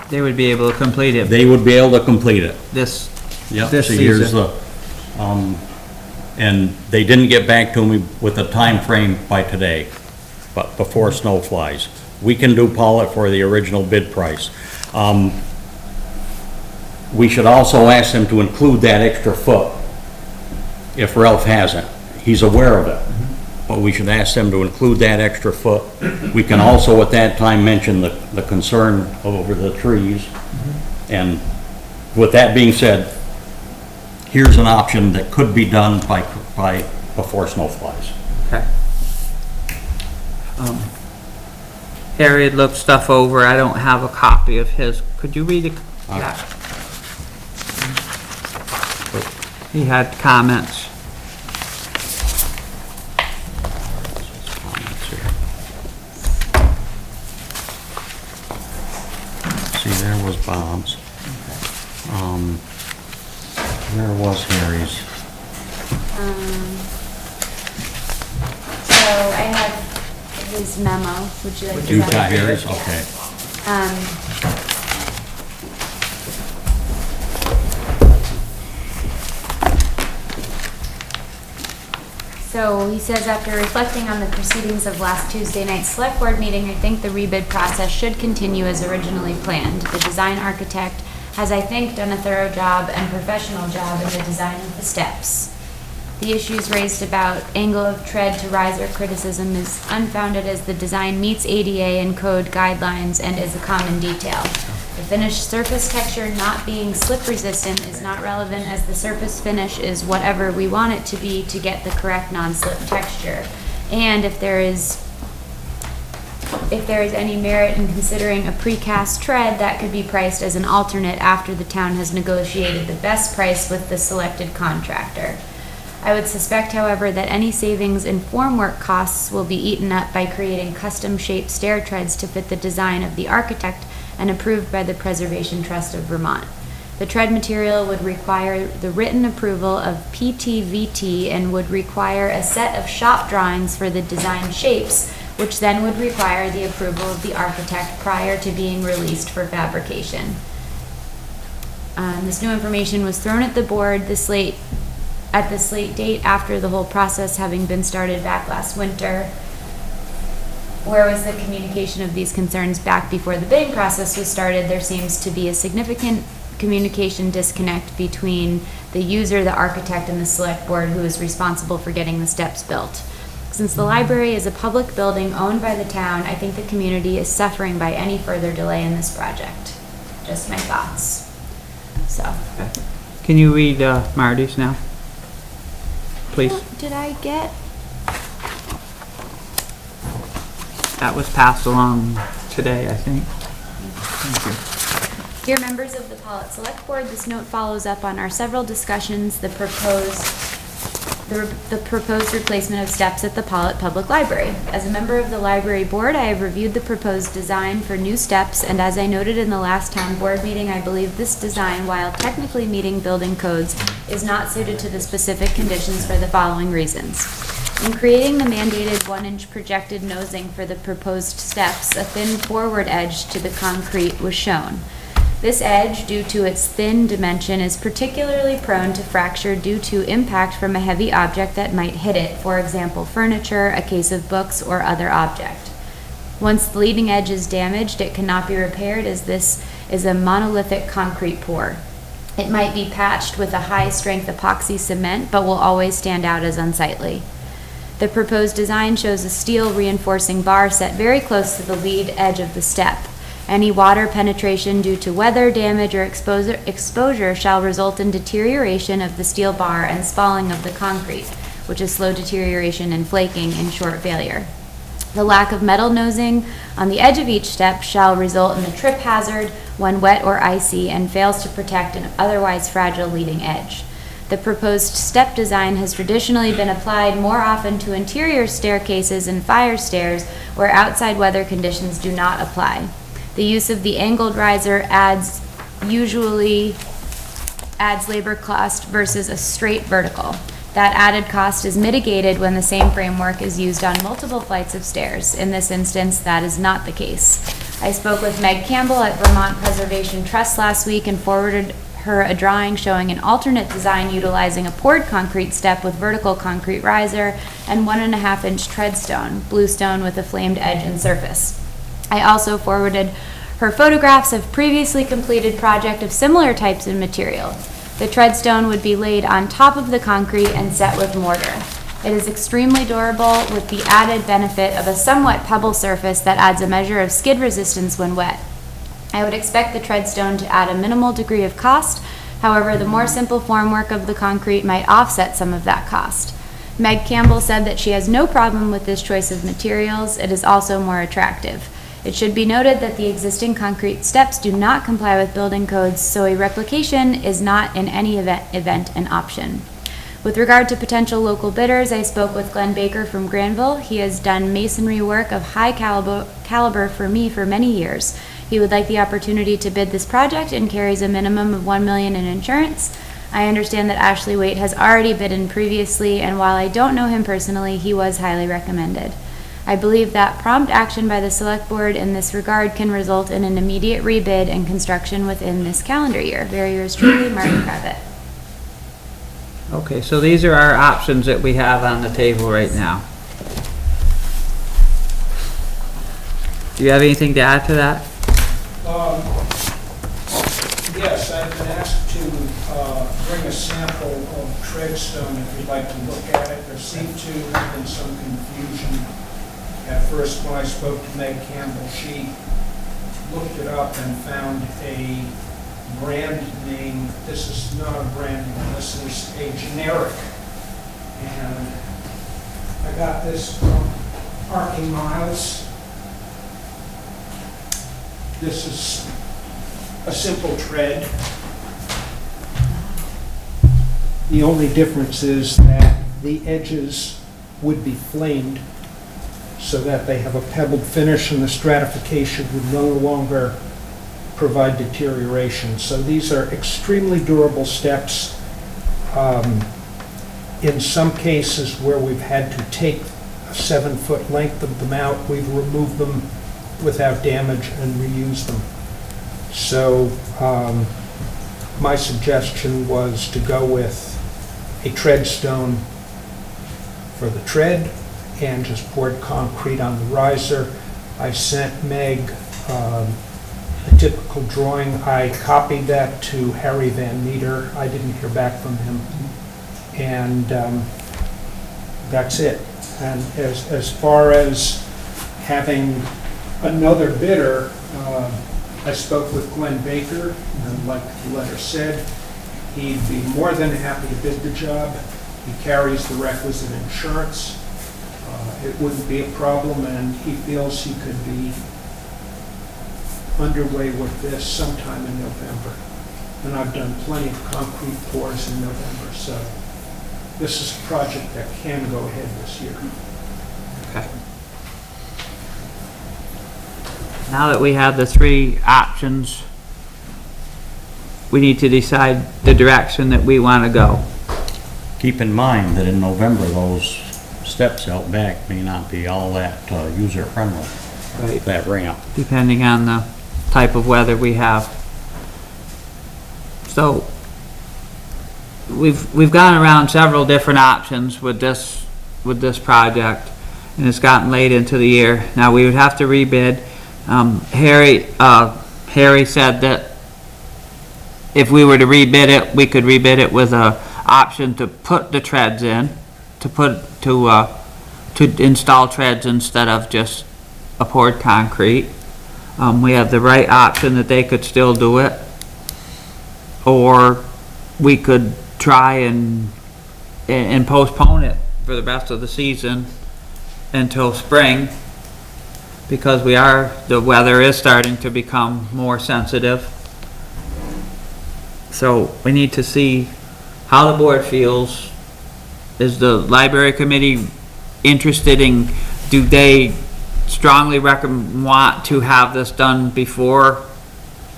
They would be able to complete it. They would be able to complete it. This So here's the, and they didn't get back to me with a time frame by today, but before snow flies. We can do Pawlet for the original bid price. We should also ask them to include that extra foot if Ralph hasn't. He's aware of it, but we should ask them to include that extra foot. We can also at that time mention the concern over the trees. And with that being said, here's an option that could be done before snow flies. Okay. Harry had looked stuff over. I don't have a copy of his. Could you read it? Yeah. He had comments. See, there was Bob's. Where was Harry's? So I have his memo. Would you like to? You send got it? Harry's? Okay. So he says, after reflecting on the proceedings of last Tuesday night's select board meeting, I think the rebid process should continue as originally planned. The design architect has, I think, done a thorough job and professional job in the design of the steps. The issues raised about angle of tread to riser criticism is unfounded, as the design meets ADA and code guidelines and is a common detail. The finished surface texture not being slip resistant is not relevant, as the surface finish is whatever we want it to be to get the correct non-slip texture. And if there is any merit in considering a precast tread, that could be priced as an alternate after the town has negotiated the best price with the selected contractor. I would suspect, however, that any savings in formwork costs will be eaten up by creating custom-shaped stair treads to fit the design of the architect and approved by the Preservation Trust of Vermont. The tread material would require the written approval of PEGTV and would require a set of shop drawings for the design shapes, which then would require the approval of the architect prior to being released for fabrication. This new information was thrown at the board at this late date after the whole process having been started back last winter. Where was the communication of these concerns back before the bidding process was started? There seems to be a significant communication disconnect between the user, the architect, and the select board, who is responsible for getting the steps built. Since the library is a public building owned by the town, I think the community is suffering by any further delay in this project. Just my thoughts. So. Can you read Marty's now? Please. Did I get? That was passed along today, I think. Thank you. Dear members of the Pawlet Select Board, this note follows up on our several discussions, the proposed replacement of steps at the Pawlet Public Library. As a member of the library board, I have reviewed the proposed design for new steps, and as I noted in the last town board meeting, I believe this design, while technically meeting building codes, is not suited to the specific conditions for the following reasons. In creating the mandated 1-inch projected nosing for the proposed steps, a thin forward edge to the concrete was shown. This edge, due to its thin dimension, is particularly prone to fracture due to impact from a heavy object that might hit it, for example, furniture, a case of books, or other object. Once the leading edge is damaged, it cannot be repaired, as this is a monolithic concrete pour. It might be patched with a high-strength epoxy cement, but will always stand out as unsightly. The proposed design shows a steel reinforcing bar set very close to the lead edge of the step. Any water penetration due to weather, damage, or exposure shall result in deterioration of the steel bar and spalling of the concrete, which is slow deterioration and flaking in short failure. The lack of metal nosing on the edge of each step shall result in a trip hazard when wet or icy and fails to protect an otherwise fragile leading edge. The proposed step design has traditionally been applied more often to interior staircases and fire stairs where outside weather conditions do not apply. The use of the angled riser usually adds labor cost versus a straight vertical. That added cost is mitigated when the same framework is used on multiple flights of stairs. In this instance, that is not the case. I spoke with Meg Campbell at Vermont Preservation Trust last week and forwarded her a drawing showing an alternate design utilizing a poured concrete step with vertical concrete riser and 1.5-inch treadstone, bluestone with a flamed edge and surface. I also forwarded her photographs of previously completed project of similar types of material. The treadstone would be laid on top of the concrete and set with mortar. It is extremely durable with the added benefit of a somewhat pebble surface that adds a measure of skid resistance when wet. I would expect the treadstone to add a minimal degree of cost. However, the more simple formwork of the concrete might offset some of that cost. Meg Campbell said that she has no problem with this choice of materials. It is also more attractive. It should be noted that the existing concrete steps do not comply with building codes, so a replication is not in any event an option. With regard to potential local bidders, I spoke with Glenn Baker from Granville. He has done masonry work of high caliber for me for many years. He would like the opportunity to bid this project and carries a minimum of $1 million in insurance. I understand that Ashley Waite has already bidden previously, and while I don't know him personally, he was highly recommended. I believe that prompt action by the select board in this regard can result in an immediate rebid and construction within this calendar year. Very yours truly, Martin Kravitz. Okay, so these are our options that we have on the table right now. Do you have anything to add to that? Yes, I've been asked to bring a sample of treadstone if you'd like to look at it. There seemed to have been some confusion at first when I spoke to Meg Campbell. She looked it up and found a brand name. This is not a brand name, this is a generic. And I got this from Parking Miles. This is a simple tread. The only difference is that the edges would be flamed so that they have a pebbled finish and the stratification would no longer provide deterioration. So these are extremely durable steps. In some cases where we've had to take a 7-foot length of them out, we've removed them without damage and reuse them. So my suggestion was to go with a treadstone for the tread and just poured concrete on the riser. I sent Meg a typical drawing. I copied that to Harry Van Meter. I didn't hear back from him. And that's it. And as far as having another bidder, I spoke with Glenn Baker, and like the letter said, he'd be more than happy to bid the job. He carries the requisite insurance. It wouldn't be a problem, and he feels he could be underway with this sometime in November. And I've done plenty of concrete pours in November, so this is a project that can go ahead this year. Okay. Now that we have the three options, we need to decide the direction that we want to go. Keep in mind that in November, those steps out back may not be all that user-friendly, Right. that ramp. Depending on the type of weather we have. So we've gone around several different options with this project, and it's gotten late into the year. Now we would have to rebid. Harry said that if we were to rebid it, we could rebid it with a option to put the treads in, to install treads instead of just a poured concrete. We have the right option that they could still do it, or we could try and postpone it for the rest of the season until spring, because the weather is starting to become more sensitive. So we need to see how the board feels. Is the library committee interested in, do they strongly want to have this done before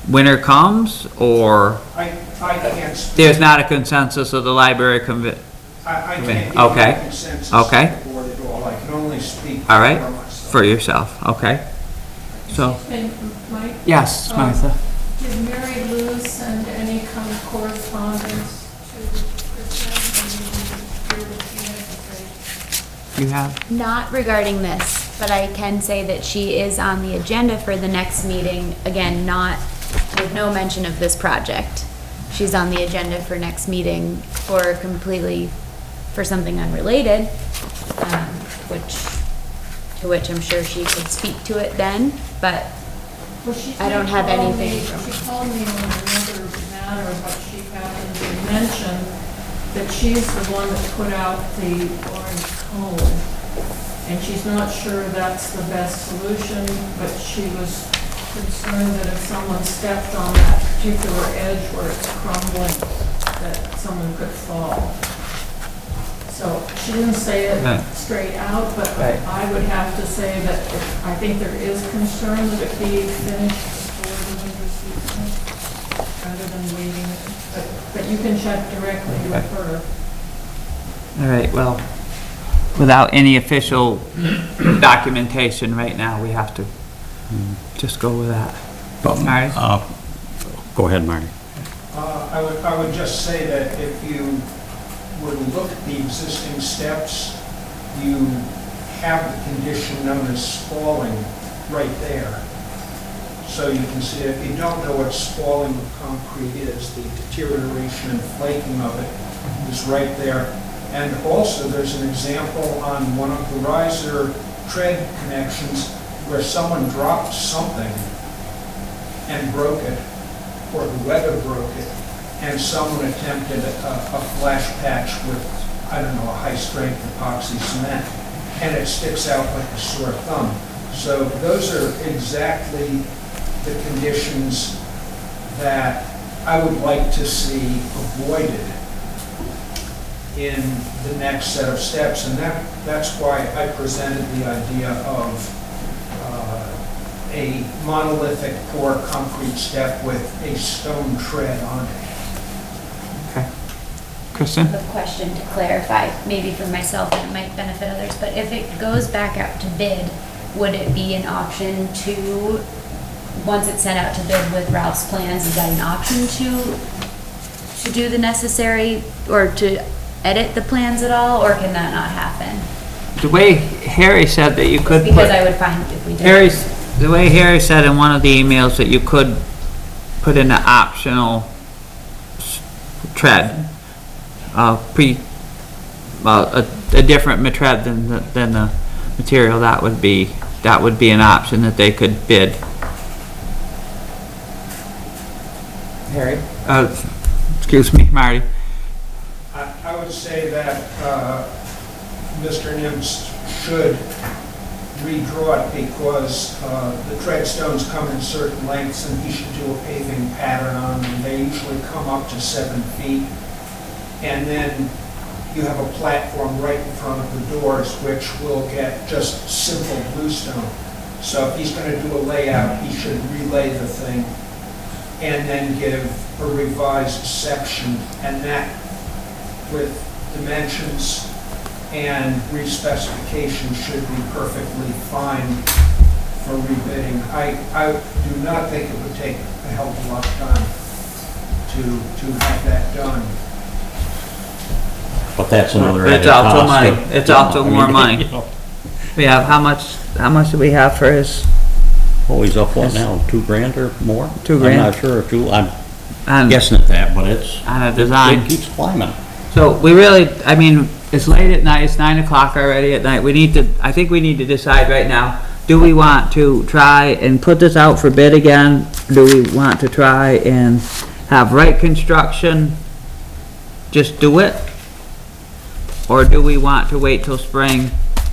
winter comes, or I can't speak. there's not a consensus of the libreriary committee? I can't give you Okay. a consensus Okay. of the board at all. I can only speak All right, for myself. for yourself, okay. So, And Mike? yes, Martha. Did Mary Lou send any kind of correspondence to Kristen? You have? Not regarding this, but I can say that she is on the agenda for the next meeting, again, not, with no mention of this project. She's on the agenda for next meeting for something unrelated, to which I'm sure she could speak to it then, but Well, she I don't have called anything me- from- She called me on another matter, but she happened to mention that she's the one that put out the orange cone. and she's not sure that's the best solution, but she was concerned that if someone stepped on that particular edge where it's crumbling, that someone could fall. So she didn't say Right. it straight out, but Right. I would have to say that I think there is concern that it be finished before the winter season, rather than waiting. But you can check directly with her. All right, well, without any official documentation right now, we have to just go with that. But, Marty? Go ahead, Marty. I would just say that if you were to look at the existing steps, you have the condition known as spalling right there. So you can see, if you don't know what spalling of concrete is, the deterioration and flaking of it is right there. And also, there's an example on one of the riser tread connections where someone dropped something and broke it, or the weather broke it, and someone attempted a flash patch with, I don't know, a high-strength epoxy cement, and it sticks out like a sore thumb. So those are exactly the conditions that I would like to see avoided in the next set of steps, and that's why I presented the idea of a monolithic pour concrete step with a stone tread on it. Okay. Kristen? I have a question to clarify, maybe for myself, and it might benefit others, but if it goes back out to bid, would it be an option to, once it's sent out to bid with Ralph's plans, is that an option to do the necessary, or to edit the plans at all, or can that not happen? The way Harry said that you could put... Because I would find if we did. The way Harry said in one of the emails that you could put in an optional tread, a different tread than the material, that would be an option that they could bid. Harry? Excuse me, Marty. I would say that Mr. Nims should redraw it because the tread stones come in certain lengths, and he should do a paving pattern on them. They usually come up to 7 feet. And then you have a platform right in front of the doors, which will get just simple bluestone. So if he's going to do a layout, he should relay the thing and then give a revised section, and that with dimensions and re-specification should be perfectly fine for rebidding. I do not think it would take a hell of a lot of time to have that done. But that's another added It's also cost. money. It's also more money. You know. We have, how much do we have for his? Oh, he's up what now, $2,000 or more? $2,000. I'm not sure, I'm And guessing at that, but it's... on a design. It keeps climbing. So we really, I mean, it's late at night, it's 9 o'clock already at night. I think we need to decide right now, do we want to try and put this out for bid again? Do we want to try and have Wright Construction just do it? Or do we want to wait till spring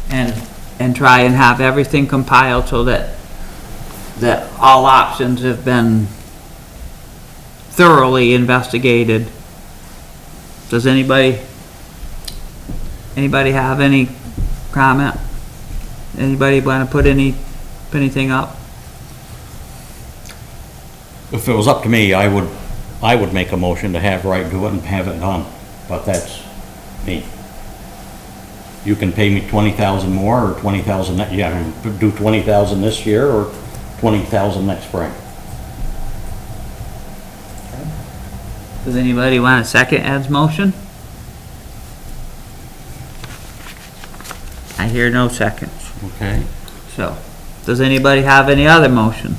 and try and have everything compiled so that all options have been thoroughly investigated? Does anybody have any comment? Anybody want to put anything up? If it was up to me, I would make a motion to have Wright do it and have it done, but that's me. You can pay me $20,000 more or $20,000, yeah, do $20,000 this year or $20,000 next spring. Does anybody want a second Ed's motion? I hear no seconds. Okay. So, does anybody have any other motion?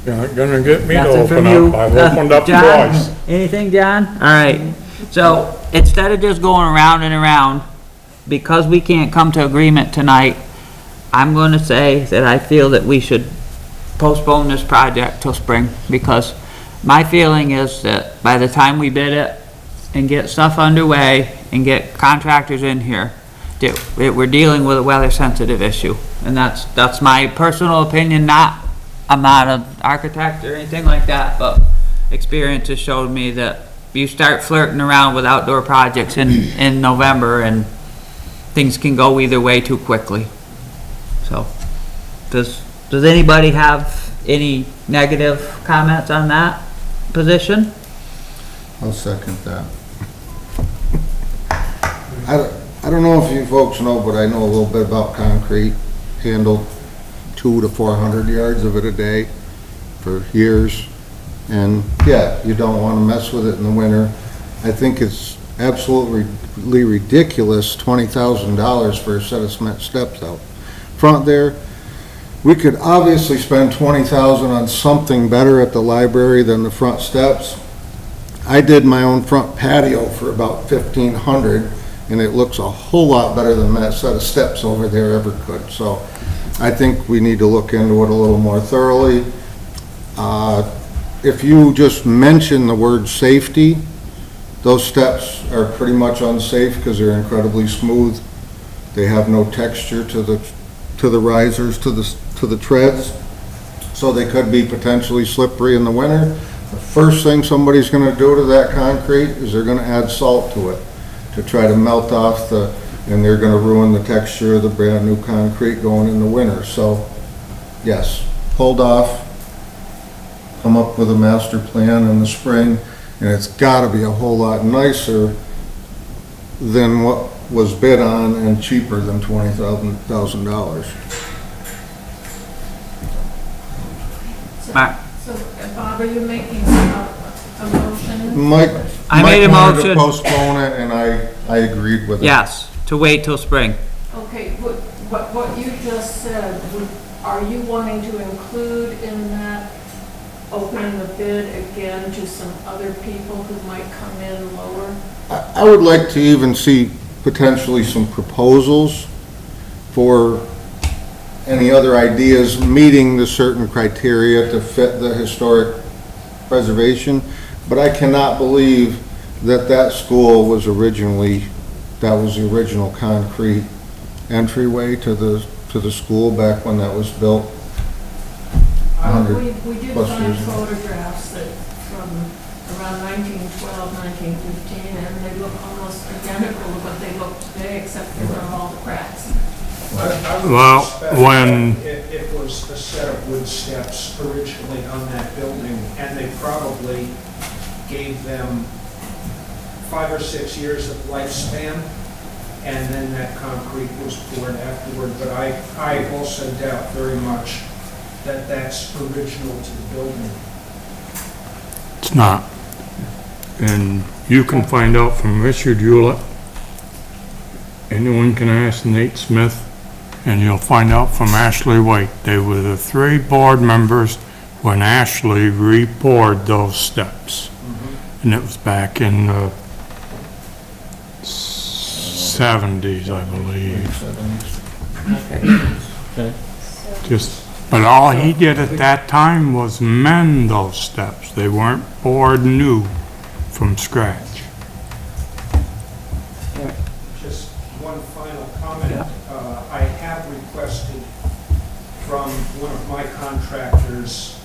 You're not gonna get me to Nothing from open you? up. I've opened up John? twice. Anything, John? All right. So, instead of just going around and around, because we can't come to agreement tonight, I'm going to say that I feel that we should postpone this project till spring, because My feeling is that by the time we bid it and get stuff underway and get contractors in here, we're dealing with a weather-sensitive issue. And that's my personal opinion, I'm not an architect or anything like that, but experience has showed me that you start flirting around with outdoor projects in November and things can go either way too quickly. So, does anybody have any negative comments on that position? I'll second that. I don't know if you folks know, but I know a little bit about concrete. Handled 200 to 400 yards of it a day for years. And yeah, you don't want to mess with it in the winter. I think it's absolutely ridiculous, $20,000 for a set of cement steps out front there. We could obviously spend $20,000 on something better at the library than the front steps. I did my own front patio for about $1,500, and it looks a whole lot better than that set of steps over there ever could. So I think we need to look into it a little more thoroughly. If you just mention the word safety, those steps are pretty much unsafe because they're incredibly smooth. They have no texture to the risers, to the treads, so they could be potentially slippery in the winter. The first thing somebody's going to do to that concrete is they're going to add salt to it to try to melt off and they're going to ruin the texture of the brand new concrete going in the winter. So yes, hold off, come up with a master plan in the spring, and it's got to be a whole lot nicer than what was bid on and cheaper than $20,000. So, Bob, are you making a motion? Mike made a wanted motion to postpone it, and I agreed with it. Yes, to wait till spring. Okay, what you just said, are you wanting to include in that opening the bid again to some other people who might come in lower? I would like to even see potentially some proposals for any other ideas meeting the certain criteria to fit the historic preservation, but I cannot believe that school was originally, that was the original concrete entryway to the school back when that was built. We did find photographs that from around 1912, 1915, and they look almost identical to what they look today, except for all the cracks. Well, when It was a set of wood steps originally on that building, and they probably gave them 5 or 6 years of lifespan, and then that concrete was poured afterward. But I also doubt very much that that's original to the building. it's not. And you can find out from Richard Hewlett. Anyone can ask Nate Smith, and you'll find out from Ashley White. They were the 3 board members when Ashley re-poured those steps. And it was back in the 70s, I believe. But all he did at that time was mend those steps. They weren't poured new from scratch. Just one final comment. I have requested from one of my contractors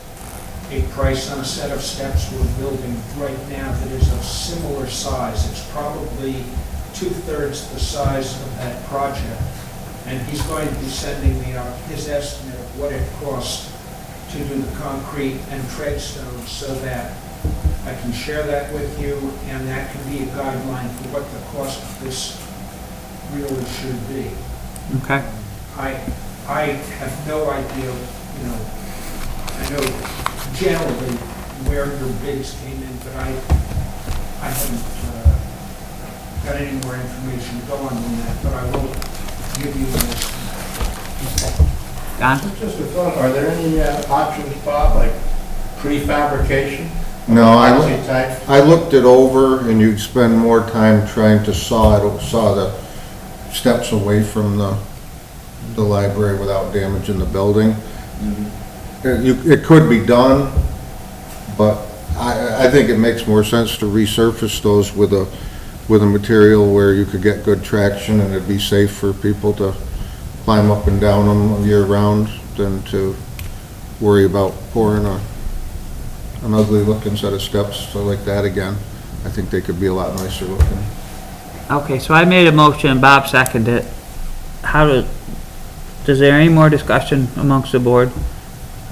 a price on a set of steps we're building right now that is of similar size. It's probably 2/3 the size of that project. And he's going to be sending me out his estimate of what it costs to do the concrete and tread stones so that I can share that with you, and that can be a guideline for what the cost of this really should be. Okay. I have no idea, I know generally where your bids came in, but I haven't got any more information to go on than that, but I will give you this. Don? Just a thought, are there any options, Bob, like prefabrication? No, I looked it over, and you'd spend more time trying to saw the steps away from the library without damaging the building. It could be done, but I think it makes more sense to resurface those with a material where you could get good traction and it'd be safe for people to climb up and down them year round than to worry about pouring an ugly looking set of steps like that again. I think they could be a lot nicer looking. Okay, so I made a motion, Bob seconded it. Is there any more discussion amongst the board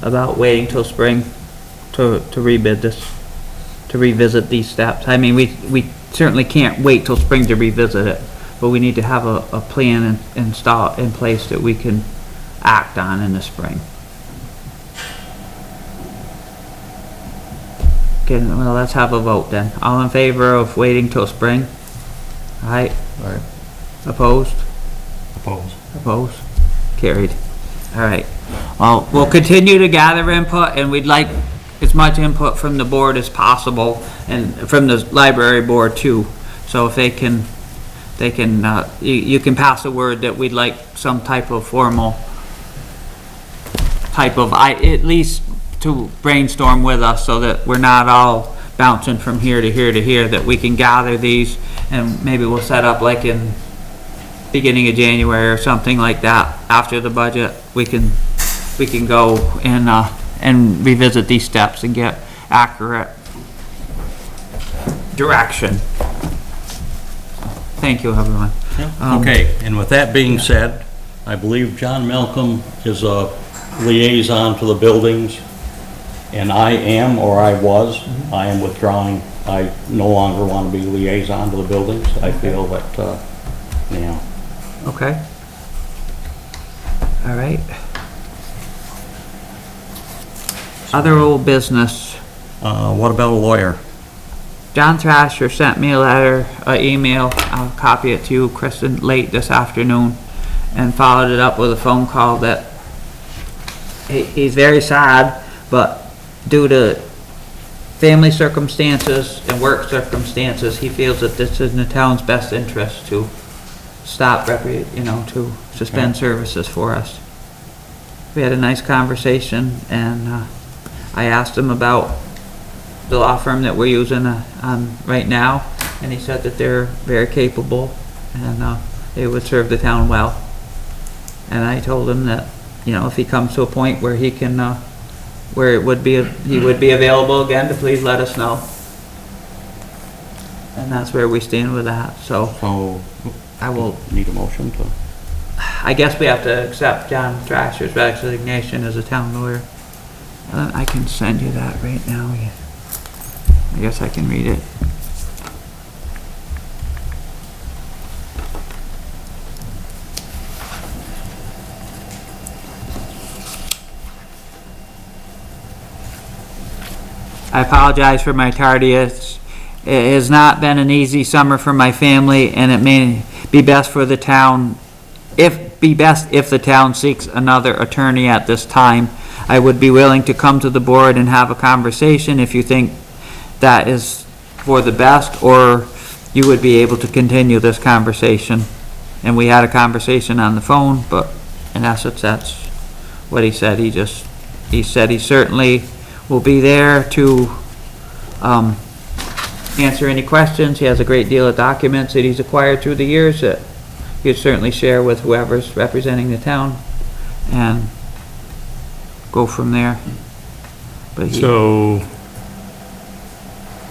about waiting till spring to rebid this, to revisit these steps? I mean, we certainly can't wait till spring to revisit it, but we need to have a plan in place that we can act on in the spring. Okay, well, let's have a vote then. All in favor of waiting till spring? Aye. Right. Opposed? Opposed. Opposed? Carried. All right. Well, we'll continue to gather input, and we'd like as much input from the board as possible, and from the library board too. So if they can, you can pass a word that we'd like some type of formal at least to brainstorm with us, so that we're not all bouncing from here to here to here, that we can gather these, and maybe we'll set up like in beginning of January or something like that. After the budget, we can go and revisit these steps and get accurate direction. Thank you, everyone. Okay, and with that being said, I believe John Malcolm is a liaison to the buildings, and I am, or I was, I am withdrawing. I no longer want to be liaison to the buildings. I feel that, you know. Okay. All right. Other old business. What about a lawyer? John Thrasher sent me a letter, an email, I'll copy it to you, Kristen, late this afternoon, and followed it up with a phone call that he's very sad, but due to family circumstances and work circumstances, he feels that this is in the town's best interest to stop, to suspend services for us. We had a nice conversation, and I asked him about the law firm that we're using right now, and he said that they're very capable and they would serve the town well. And I told him that, if he comes to a point where he can, where he would be available again, to please let us know. And that's where we stand with that. So I will need a motion to. I guess we have to accept John Thrasher's resignation as a town lawyer. I can send you that right now. I guess I can read it. I apologize for my tardiness. It has not been an easy summer for my family, and it may be best for the town, if the town seeks another attorney at this time. I would be willing to come to the board and have a conversation if you think that is for the best, or you would be able to continue this conversation. And we had a conversation on the phone, but in essence, that's what he said. He said he certainly will be there to answer any questions. He has a great deal of documents that he's acquired through the years that he'd certainly share with whoever's representing the town, and go from there. But So,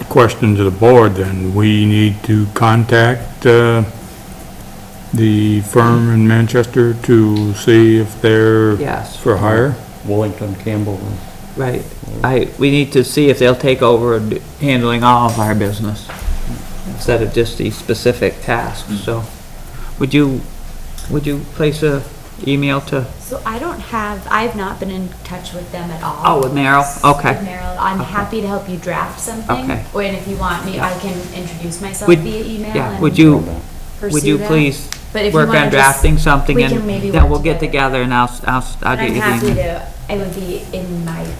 question to the board then, we need to contact the firm in Manchester to see if they're Yes. for hire? Wellington, Campbell. Right. We need to see if they'll take over handling all of our business instead of just these specific tasks. So, would you place a email to? So I've not been in touch with them at all. Oh, with Merrill? Okay. With Merrill. I'm Okay. happy to help you draft something. Okay. Or if you want me, I can introduce myself Would- via email. Yeah, and would you pursue that. please But if you work wanna on just- drafting something, we and can maybe then work we'll get together and I'll And get I'm you happy the email. to, it would be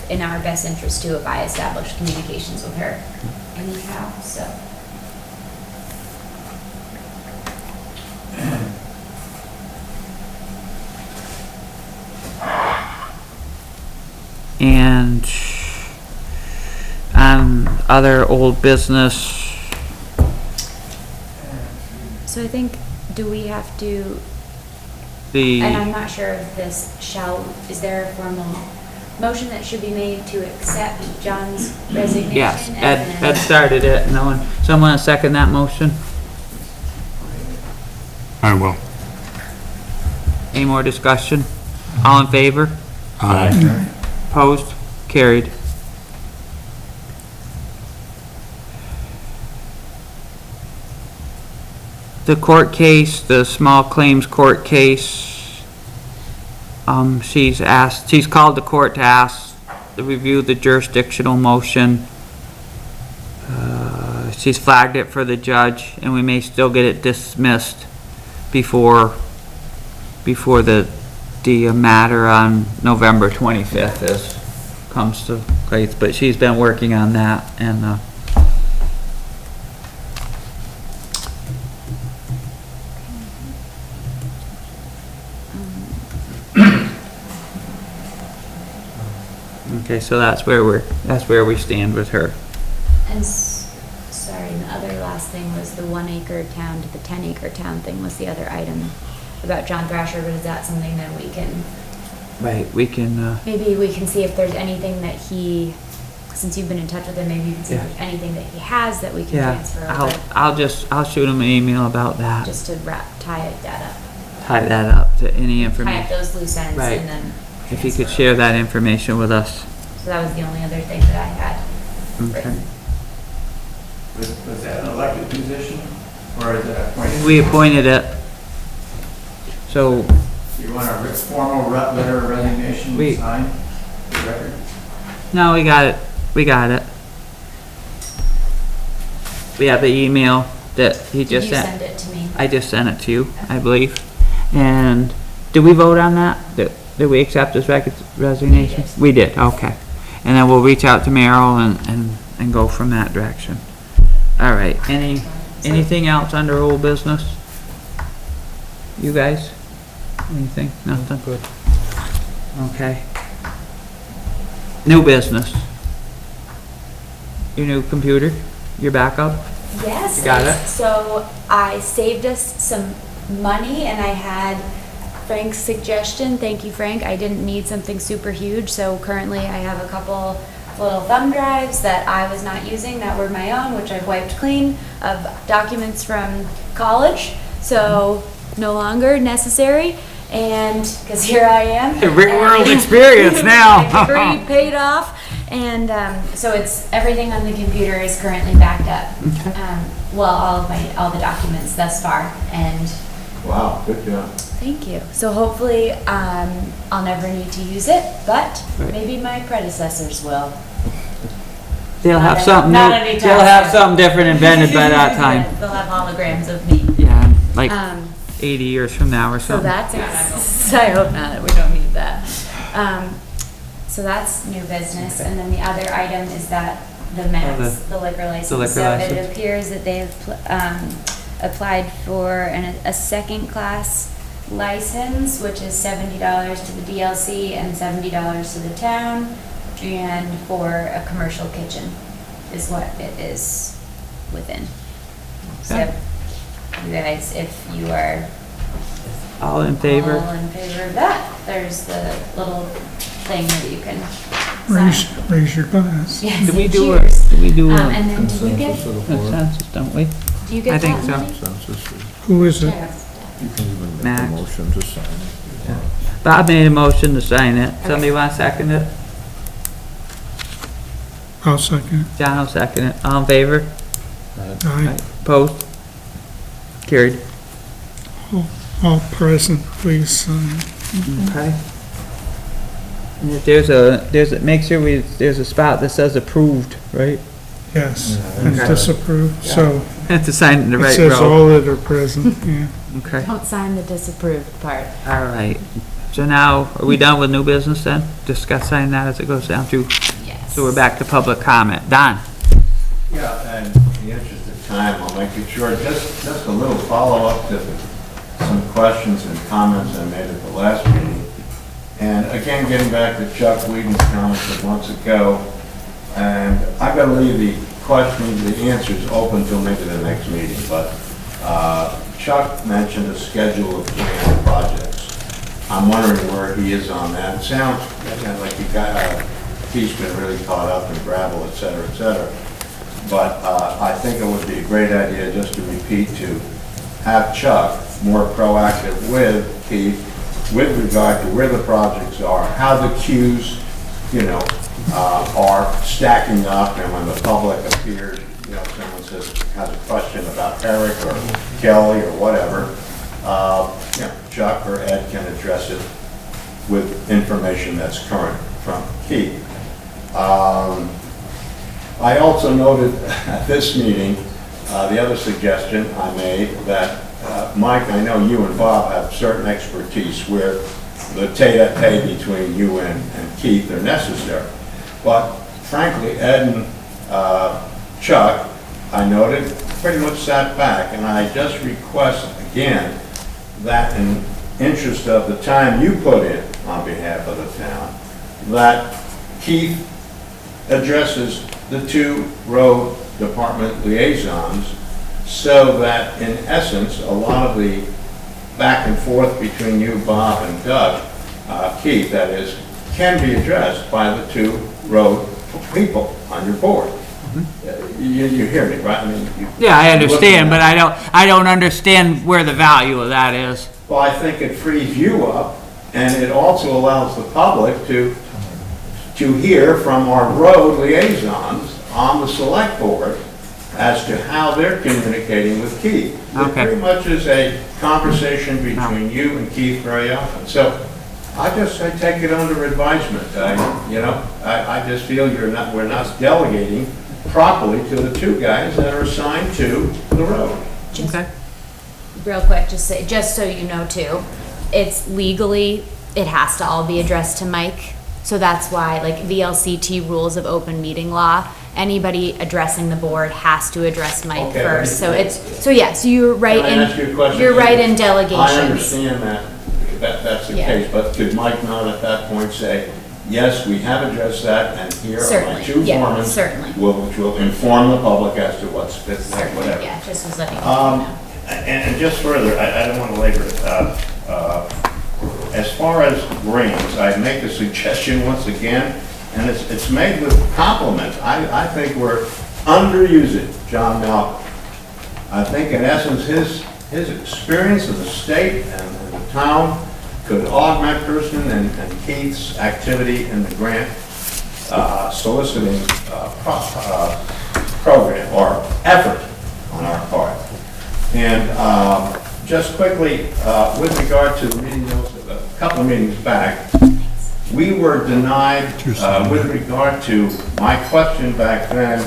in our best interest too if I established communications with her anyhow, so. And other old business. So I think, do we have to, The, and I'm not sure if this is there a formal motion that should be made to accept John's resignation? yes, as Ed started it. No one, someone second that motion? I will. Any more discussion? All in favor? Aye. Opposed? Carried. The court case, the small claims court case, she's called the court to ask to review the jurisdictional motion. She's flagged it for the judge, and we may still get it dismissed before the matter on November 25th comes to place, but she's been working on that, and okay, so that's where we stand with her. And sorry, and the other last thing was the 1 acre town to the 10 acre town thing was the other item about John Thrasher, but is that something that we can, Right, we can, maybe we can see if there's anything that he, since you've been in touch with him, maybe you can see if Yeah. there's anything that he has that we can yeah, transfer over, I'll shoot him an email about that. just to tie that up. Tie that up to any Tie up information. those loose ends Right. and then. If you could share that information with us. So that was the only other thing that I had Okay. written. Was that an elected position, or is that appointed? We appointed it. So, You want a formal letter of resignation We- signed, for the record? no, we got it. We have the email that he Did just you sent. send it to me? I just sent it to you, I believe. And did we vote on that? Did we accept his resignation? We did, okay. And then we'll reach out to Merrill and go from that direction. All right, anything else under old business? You guys? Anything? Nothing? Good. Okay. New business. Your new computer, your backup? Yes. You got it? So I saved us some money and I had Frank's suggestion. Thank you, Frank. I didn't need something super huge, so currently I have a couple little thumb drives that I was not using that were my own, which I've wiped clean, of documents from college, so no longer necessary. And because here I am. Real world experience now. My degree paid off, and so it's everything on the computer is currently backed up. Well, all the documents thus far, and Wow, good job. thank you. So hopefully, I'll never need to use it, but maybe my predecessors will. They'll have Not something not new, anytime they'll have soon. something different invented by that time. They'll have holograms of me. Yeah, like Um, 80 years from now or So something. that's, I hope not, we don't need that. So that's new business, and then the other item is that the max, the liquor license. liquor So license. it appears that they've applied for a second class license, which is $70 to the DLC and $70 to the town, and for a commercial kitchen is what it is within. So Okay. you guys, if you are All in favor? all in favor of that, there's the little thing that you can sign. Raise your glass. Yes, Did we and do cheers. a, did we do a And then do you get, Consensus of the board. consensus, don't we? do you get I that think so. money? Consensus is, Who is it? Yeah. you can even make Max. a motion to sign it if you want. Bob made a motion to sign it. Somebody want to second it? I'll second it. John will second it. All in favor? Aye. Opposed? Carried. All present, please sign. Okay. And if make sure there's a spot that says approved, right? Yes, and Okay. disapproved, so Have to sign in the it right says row. all that are present, yeah. Okay. Don't sign the disapproved part. All right. So now, are we done with new business then? Discuss signing that as it goes down through. Yes. So we're back to public comment. Don? Yeah, and in the interest of time, I'll make it short. Just a little follow-up to some questions and comments I made at the last meeting. And again, getting back to Chuck Whedon's comments of months ago, and I've got to leave the question, the answer's open till maybe the next meeting, but Chuck mentioned a schedule of planned projects. I'm wondering where he is on that. It sounds like he's been really caught up in gravel, et cetera, but I think it would be a great idea, just to repeat, to have Chuck more proactive with Keith with regard to where the projects are, how the queues, are stacking up, and when the public appears, someone has a question about Eric or Kelly or whatever, Chuck or Ed can address it with information that's current from Keith. I also noted at this meeting, the other suggestion I made, that Mike, I know you and Bob have certain expertise where the tete-a-tete between you and Keith are necessary. But frankly, Ed and Chuck, I noted, pretty much sat back, and I just request again that in interest of the time you put in on behalf of the town, that Keith addresses the two road department liaisons, so that in essence, a lot of the back and forth between you, Bob, and Doug, Keith, that is, can be addressed by the two road people on your board. You hear me, right? Yeah, I understand, but I don't understand where the value of that is. Well, I think it frees you up, and it also allows the public to hear from our road liaisons on the select board as to how they're communicating with Keith. It pretty much is a conversation between you and Keith very often. So I take it under advisement. I just feel we're not delegating properly to the two guys that are assigned to the road. Real quick, just so you know too, it's legally, it has to all be addressed to Mike. So that's why, like, VLCT rules of open meeting law, anybody addressing the board has to address Mike first. So you're right in delegations. I understand that's the case, but could Mike not at that point say, yes, we have addressed that, and here are my two foremen, which will inform the public as to what's whatever. Yeah, just was letting you know. And just further, I don't want to labor it. As far as grains, I make a suggestion once again, and it's made with compliment. I think we're underusing John Malcolm. I think in essence his experience in the state and the town could augment Kirsten and Keith's activity in the grant soliciting program or effort on our part. And just quickly, with regard to the meeting notes, a couple of meetings back, we were denied with regard to my question back then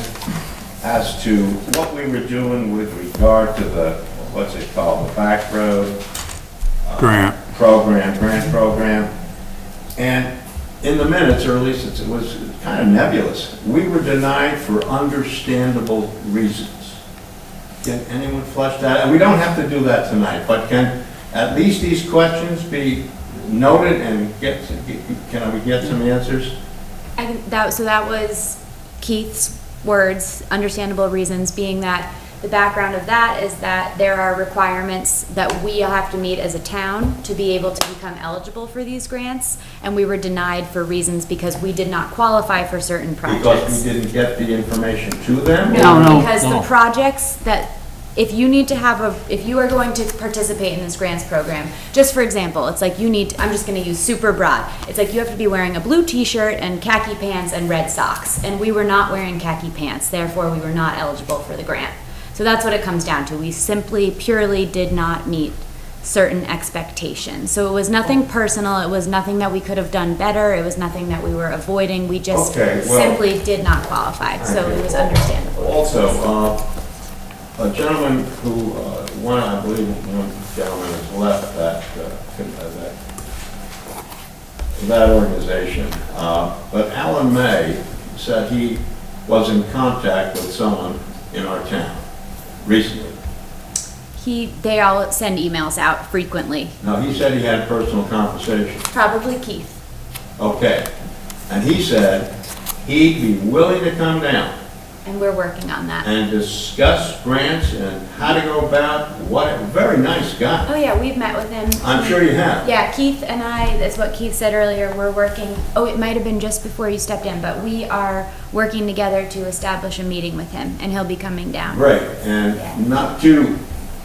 as to what we were doing with regard to the, what's it called, the back road grant program. And in the minutes, or at least it was kind of nebulous, we were denied for understandable reasons. Can anyone flesh that? And we don't have to do that tonight, but can at least these questions be noted and can we get some answers? I think that was Keith's words, understandable reasons, being that the background of that is that there are requirements that we have to meet as a town to be able to become eligible for these grants, and we were denied for reasons because we did not qualify for certain projects. Because we didn't get the information to them? No, because the projects that, if you are going to participate in this grants program, just for example, it's like I'm just gonna use super broad. It's like you have to be wearing a blue t-shirt and khaki pants and red socks, and we were not wearing khaki pants, therefore we were not eligible for the grant. So that's what it comes down to. We simply, purely did not meet certain expectations. So it was nothing personal, it was nothing that we could have done better, it was nothing that we were avoiding, we just simply did not qualify, so it was understandable. Also, a gentleman who, I believe one gentleman has left that organization, but Alan May said he was in contact with someone in our town recently. They all send emails out frequently. No, he said he had a personal conversation. Probably Keith. Okay. And he said he'd be willing to come down And we're working on that. and discuss grants and how to go about what, very nice guy. Oh yeah, we've met with him. I'm sure you have. Yeah, Keith and I, that's what Keith said earlier, we're working, oh, it might have been just before you stepped in, but we are working together to establish a meeting with him, and he'll be coming down. Great, and not to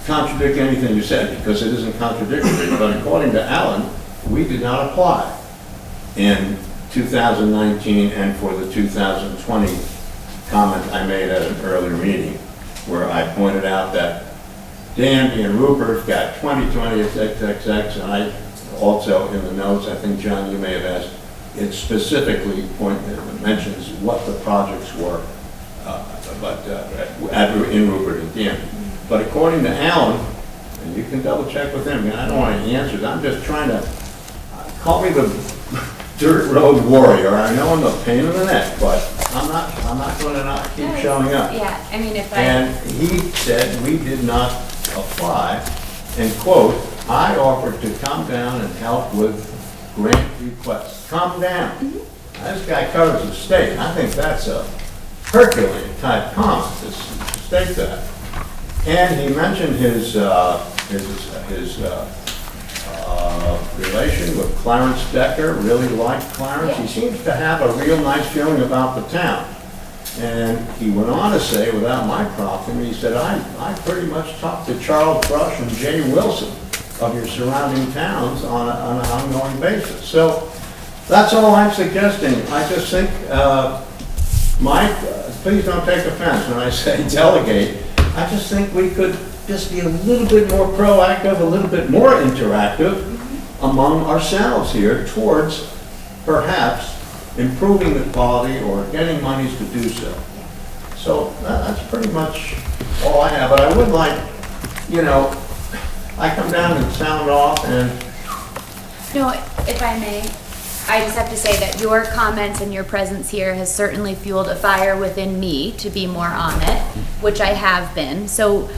contradict anything you said, because it isn't contradictory, but according to Alan, we did not apply in 2019 and for the 2020 comment I made at an earlier meeting, where I pointed out that Danby and Rupert got 2020 XXX, and I also in the notes, I think, John, you may have asked, it specifically mentions what the projects were, in Rupert and Danby. But according to Alan, and you can double check with him, I don't want any answers, I'm just trying to, call me the dirt road warrior, I know I'm a pain in the neck, but I'm not going to not keep showing up. Yeah, I mean, if And he said we did not apply, and quote, I offered to come down and help with grant requests. Come down. This guy covers the state. I think that's a Herculean type comment to state that. And he mentioned his relation with Clarence Decker, really liked Clarence. He seems to have a real nice feeling about the town. And he went on to say, without my prompting, he said, I pretty much talked to Charles Brush and Jay Wilson of your surrounding towns on an ongoing basis. So that's all I'm suggesting. I just think, Mike, please don't take offense when I say delegate. I just think we could just be a little bit more proactive, a little bit more interactive among ourselves here towards perhaps improving the quality or getting monies to do so. So that's pretty much all I have. But I would like, I come down and sound off and... No, if I may, I just have to say that your comments and your presence here has certainly fueled a fire within me to be more on it, which I have been. So,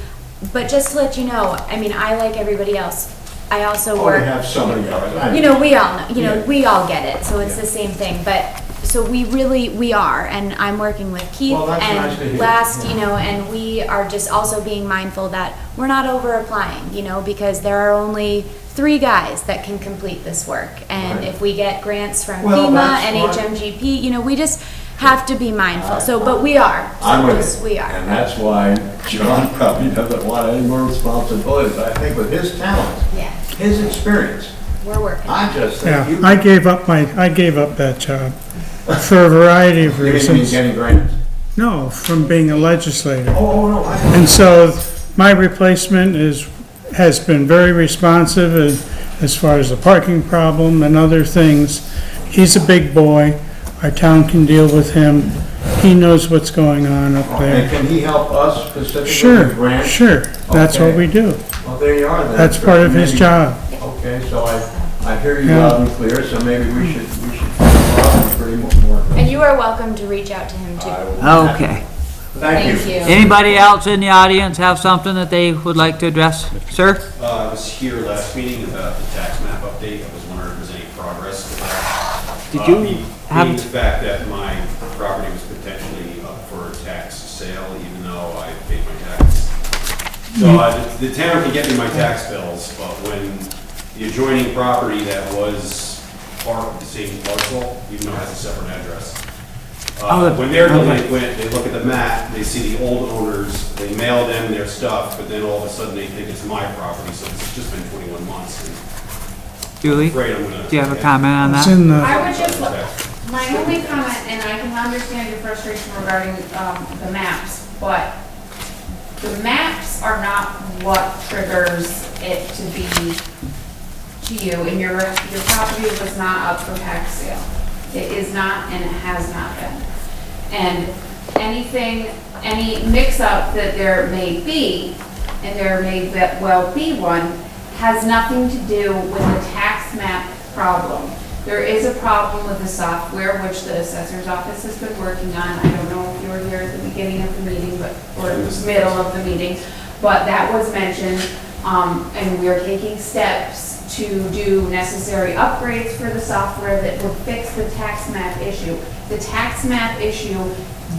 but just to let you know, I mean, I, like everybody else, I also work... we have so many hours. we all know, we all get it, so it's the same thing, but, so we are, and I'm working with Keith, Well, that's nice to and hear. and we are just also being mindful that we're not over applying, because there are only 3 guys that can complete this work, and if we get grants from FEMA and HMGP, we just have to be mindful, but we are. I'm with you. We are. And that's why John probably doesn't want any more responsibility, but I think with his talent, his experience, we're working. I just think Yeah, I gave up that job for a variety of You mean reasons. getting grants? No, from being a legislator. Oh, no, I... And so my replacement has been very responsive as far as the parking problem and other things. He's a big boy. Our town can deal with him. He knows what's going on up And there. can he help us specifically Sure, with grants? sure. That's what Okay. we do. Well, there you are then. That's part of his Maybe- job. Okay, so I hear you Yeah. loud and clear, so maybe we should probably more. And you are welcome to reach out to him too. Okay. Thank you. Anybody else in the audience have something that they would like to address? Sir? I was here last meeting about the tax map update. I was wondering if there's any progress with that. Did you have- Being the fact that my property was potentially up for tax sale, even though I paid my taxes. So the town can get me my tax bills, but when the adjoining property that was part of the same parcel, even though it has a separate address, when they're delinquent, they look at the map, they see the old owners, they mail them their stuff, but then all of a sudden they think it's my property, so it's just been 21 months. and Julie, afraid I'm gonna- do you have a comment on It's that? in the, I would just, my only comment, and I can understand your frustration regarding the maps, but the maps are not what triggers it to be to you, and your property was not up for tax sale. It is not, and it has not been. And any mix-up that there may be, and there may well be one, has nothing to do with the tax map problem. There is a problem with the software, which the assessor's office has been working on. I don't know if you were here at the beginning of the meeting, or in the middle of the meeting, but that was mentioned, and we are taking steps to do necessary upgrades for the software that will fix the tax map issue. The tax map issue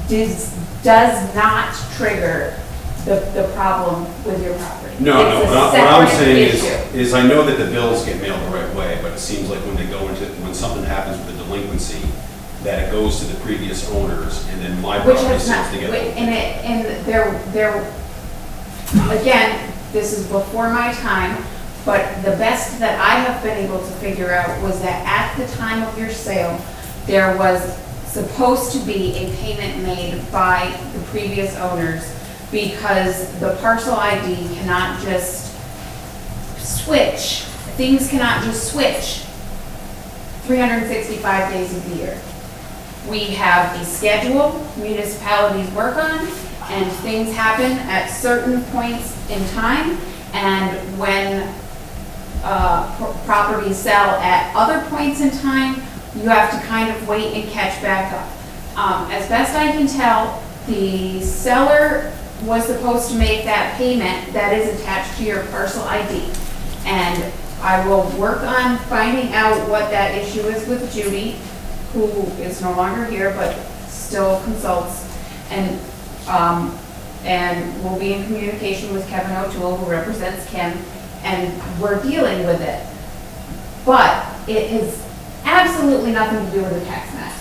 does not trigger the problem with your property. No, It's a what I'm separate saying issue. is I know that the bills get mailed the right way, but it seems like when they go into, when something happens with a delinquency, that it goes to the previous owners, and then my Which property has seems not, to get. and there, again, this is before my time, but the best that I have been able to figure out was that at the time of your sale, there was supposed to be a payment made by the previous owners because the parcel ID cannot just switch, things cannot just switch 365 days of the year. We have a schedule municipalities work on, and things happen at certain points in time, and when properties sell at other points in time, you have to kind of wait and catch back up. As best I can tell, the seller was supposed to make that payment that is attached to your parcel ID. And I will work on finding out what that issue is with Judy, who is no longer here, but still consults, and we'll be in communication with Kevin O'Toole, who represents Kim, and we're dealing with it. But it has absolutely nothing to do with the tax mess.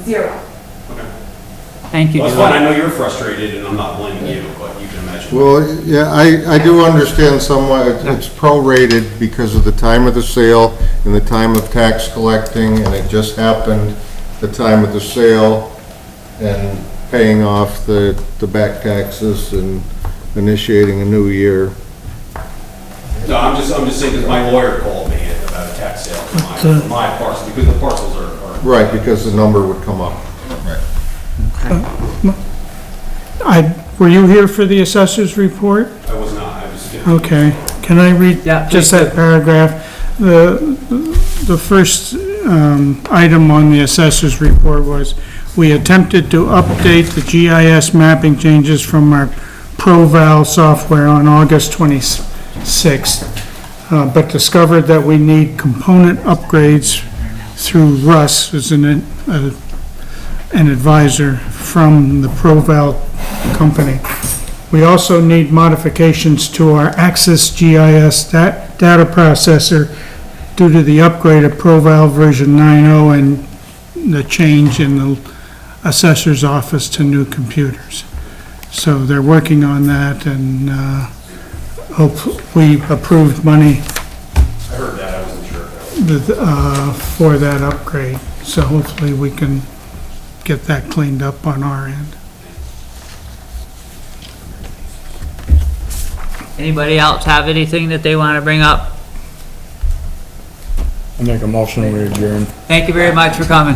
Zero. Okay. Thank you. Well, it's fine, I know you're frustrated, and I'm not blaming you, but you can imagine. Well, yeah, I do understand somewhat, it's prorated because of the time of the sale and the time of tax collecting, and it just happened the time of the sale and paying off the back taxes and initiating a new year. No, I'm just saying, because my lawyer called me about a tax sale for my parcel, because the parcels are. Right, because the number would come up. Were you here for the assessor's report? I was not, I was. Okay, can I read Yeah, just please that paragraph? The first item on the assessor's report was, we attempted to update the GIS mapping changes from our ProVal software on August 26th, but discovered that we need component upgrades through Russ, who's an advisor from the ProVal company. We also need modifications to our Access GIS data processor due to the upgrade of ProVal version 9.0 and the change in the assessor's office to new computers. So they're working on that, and we approved money I heard that, I wasn't sure. for that upgrade. So hopefully we can get that cleaned up on our end. Anybody else have anything that they want to bring up? I make a motion, we adjourn. Thank you very much for coming.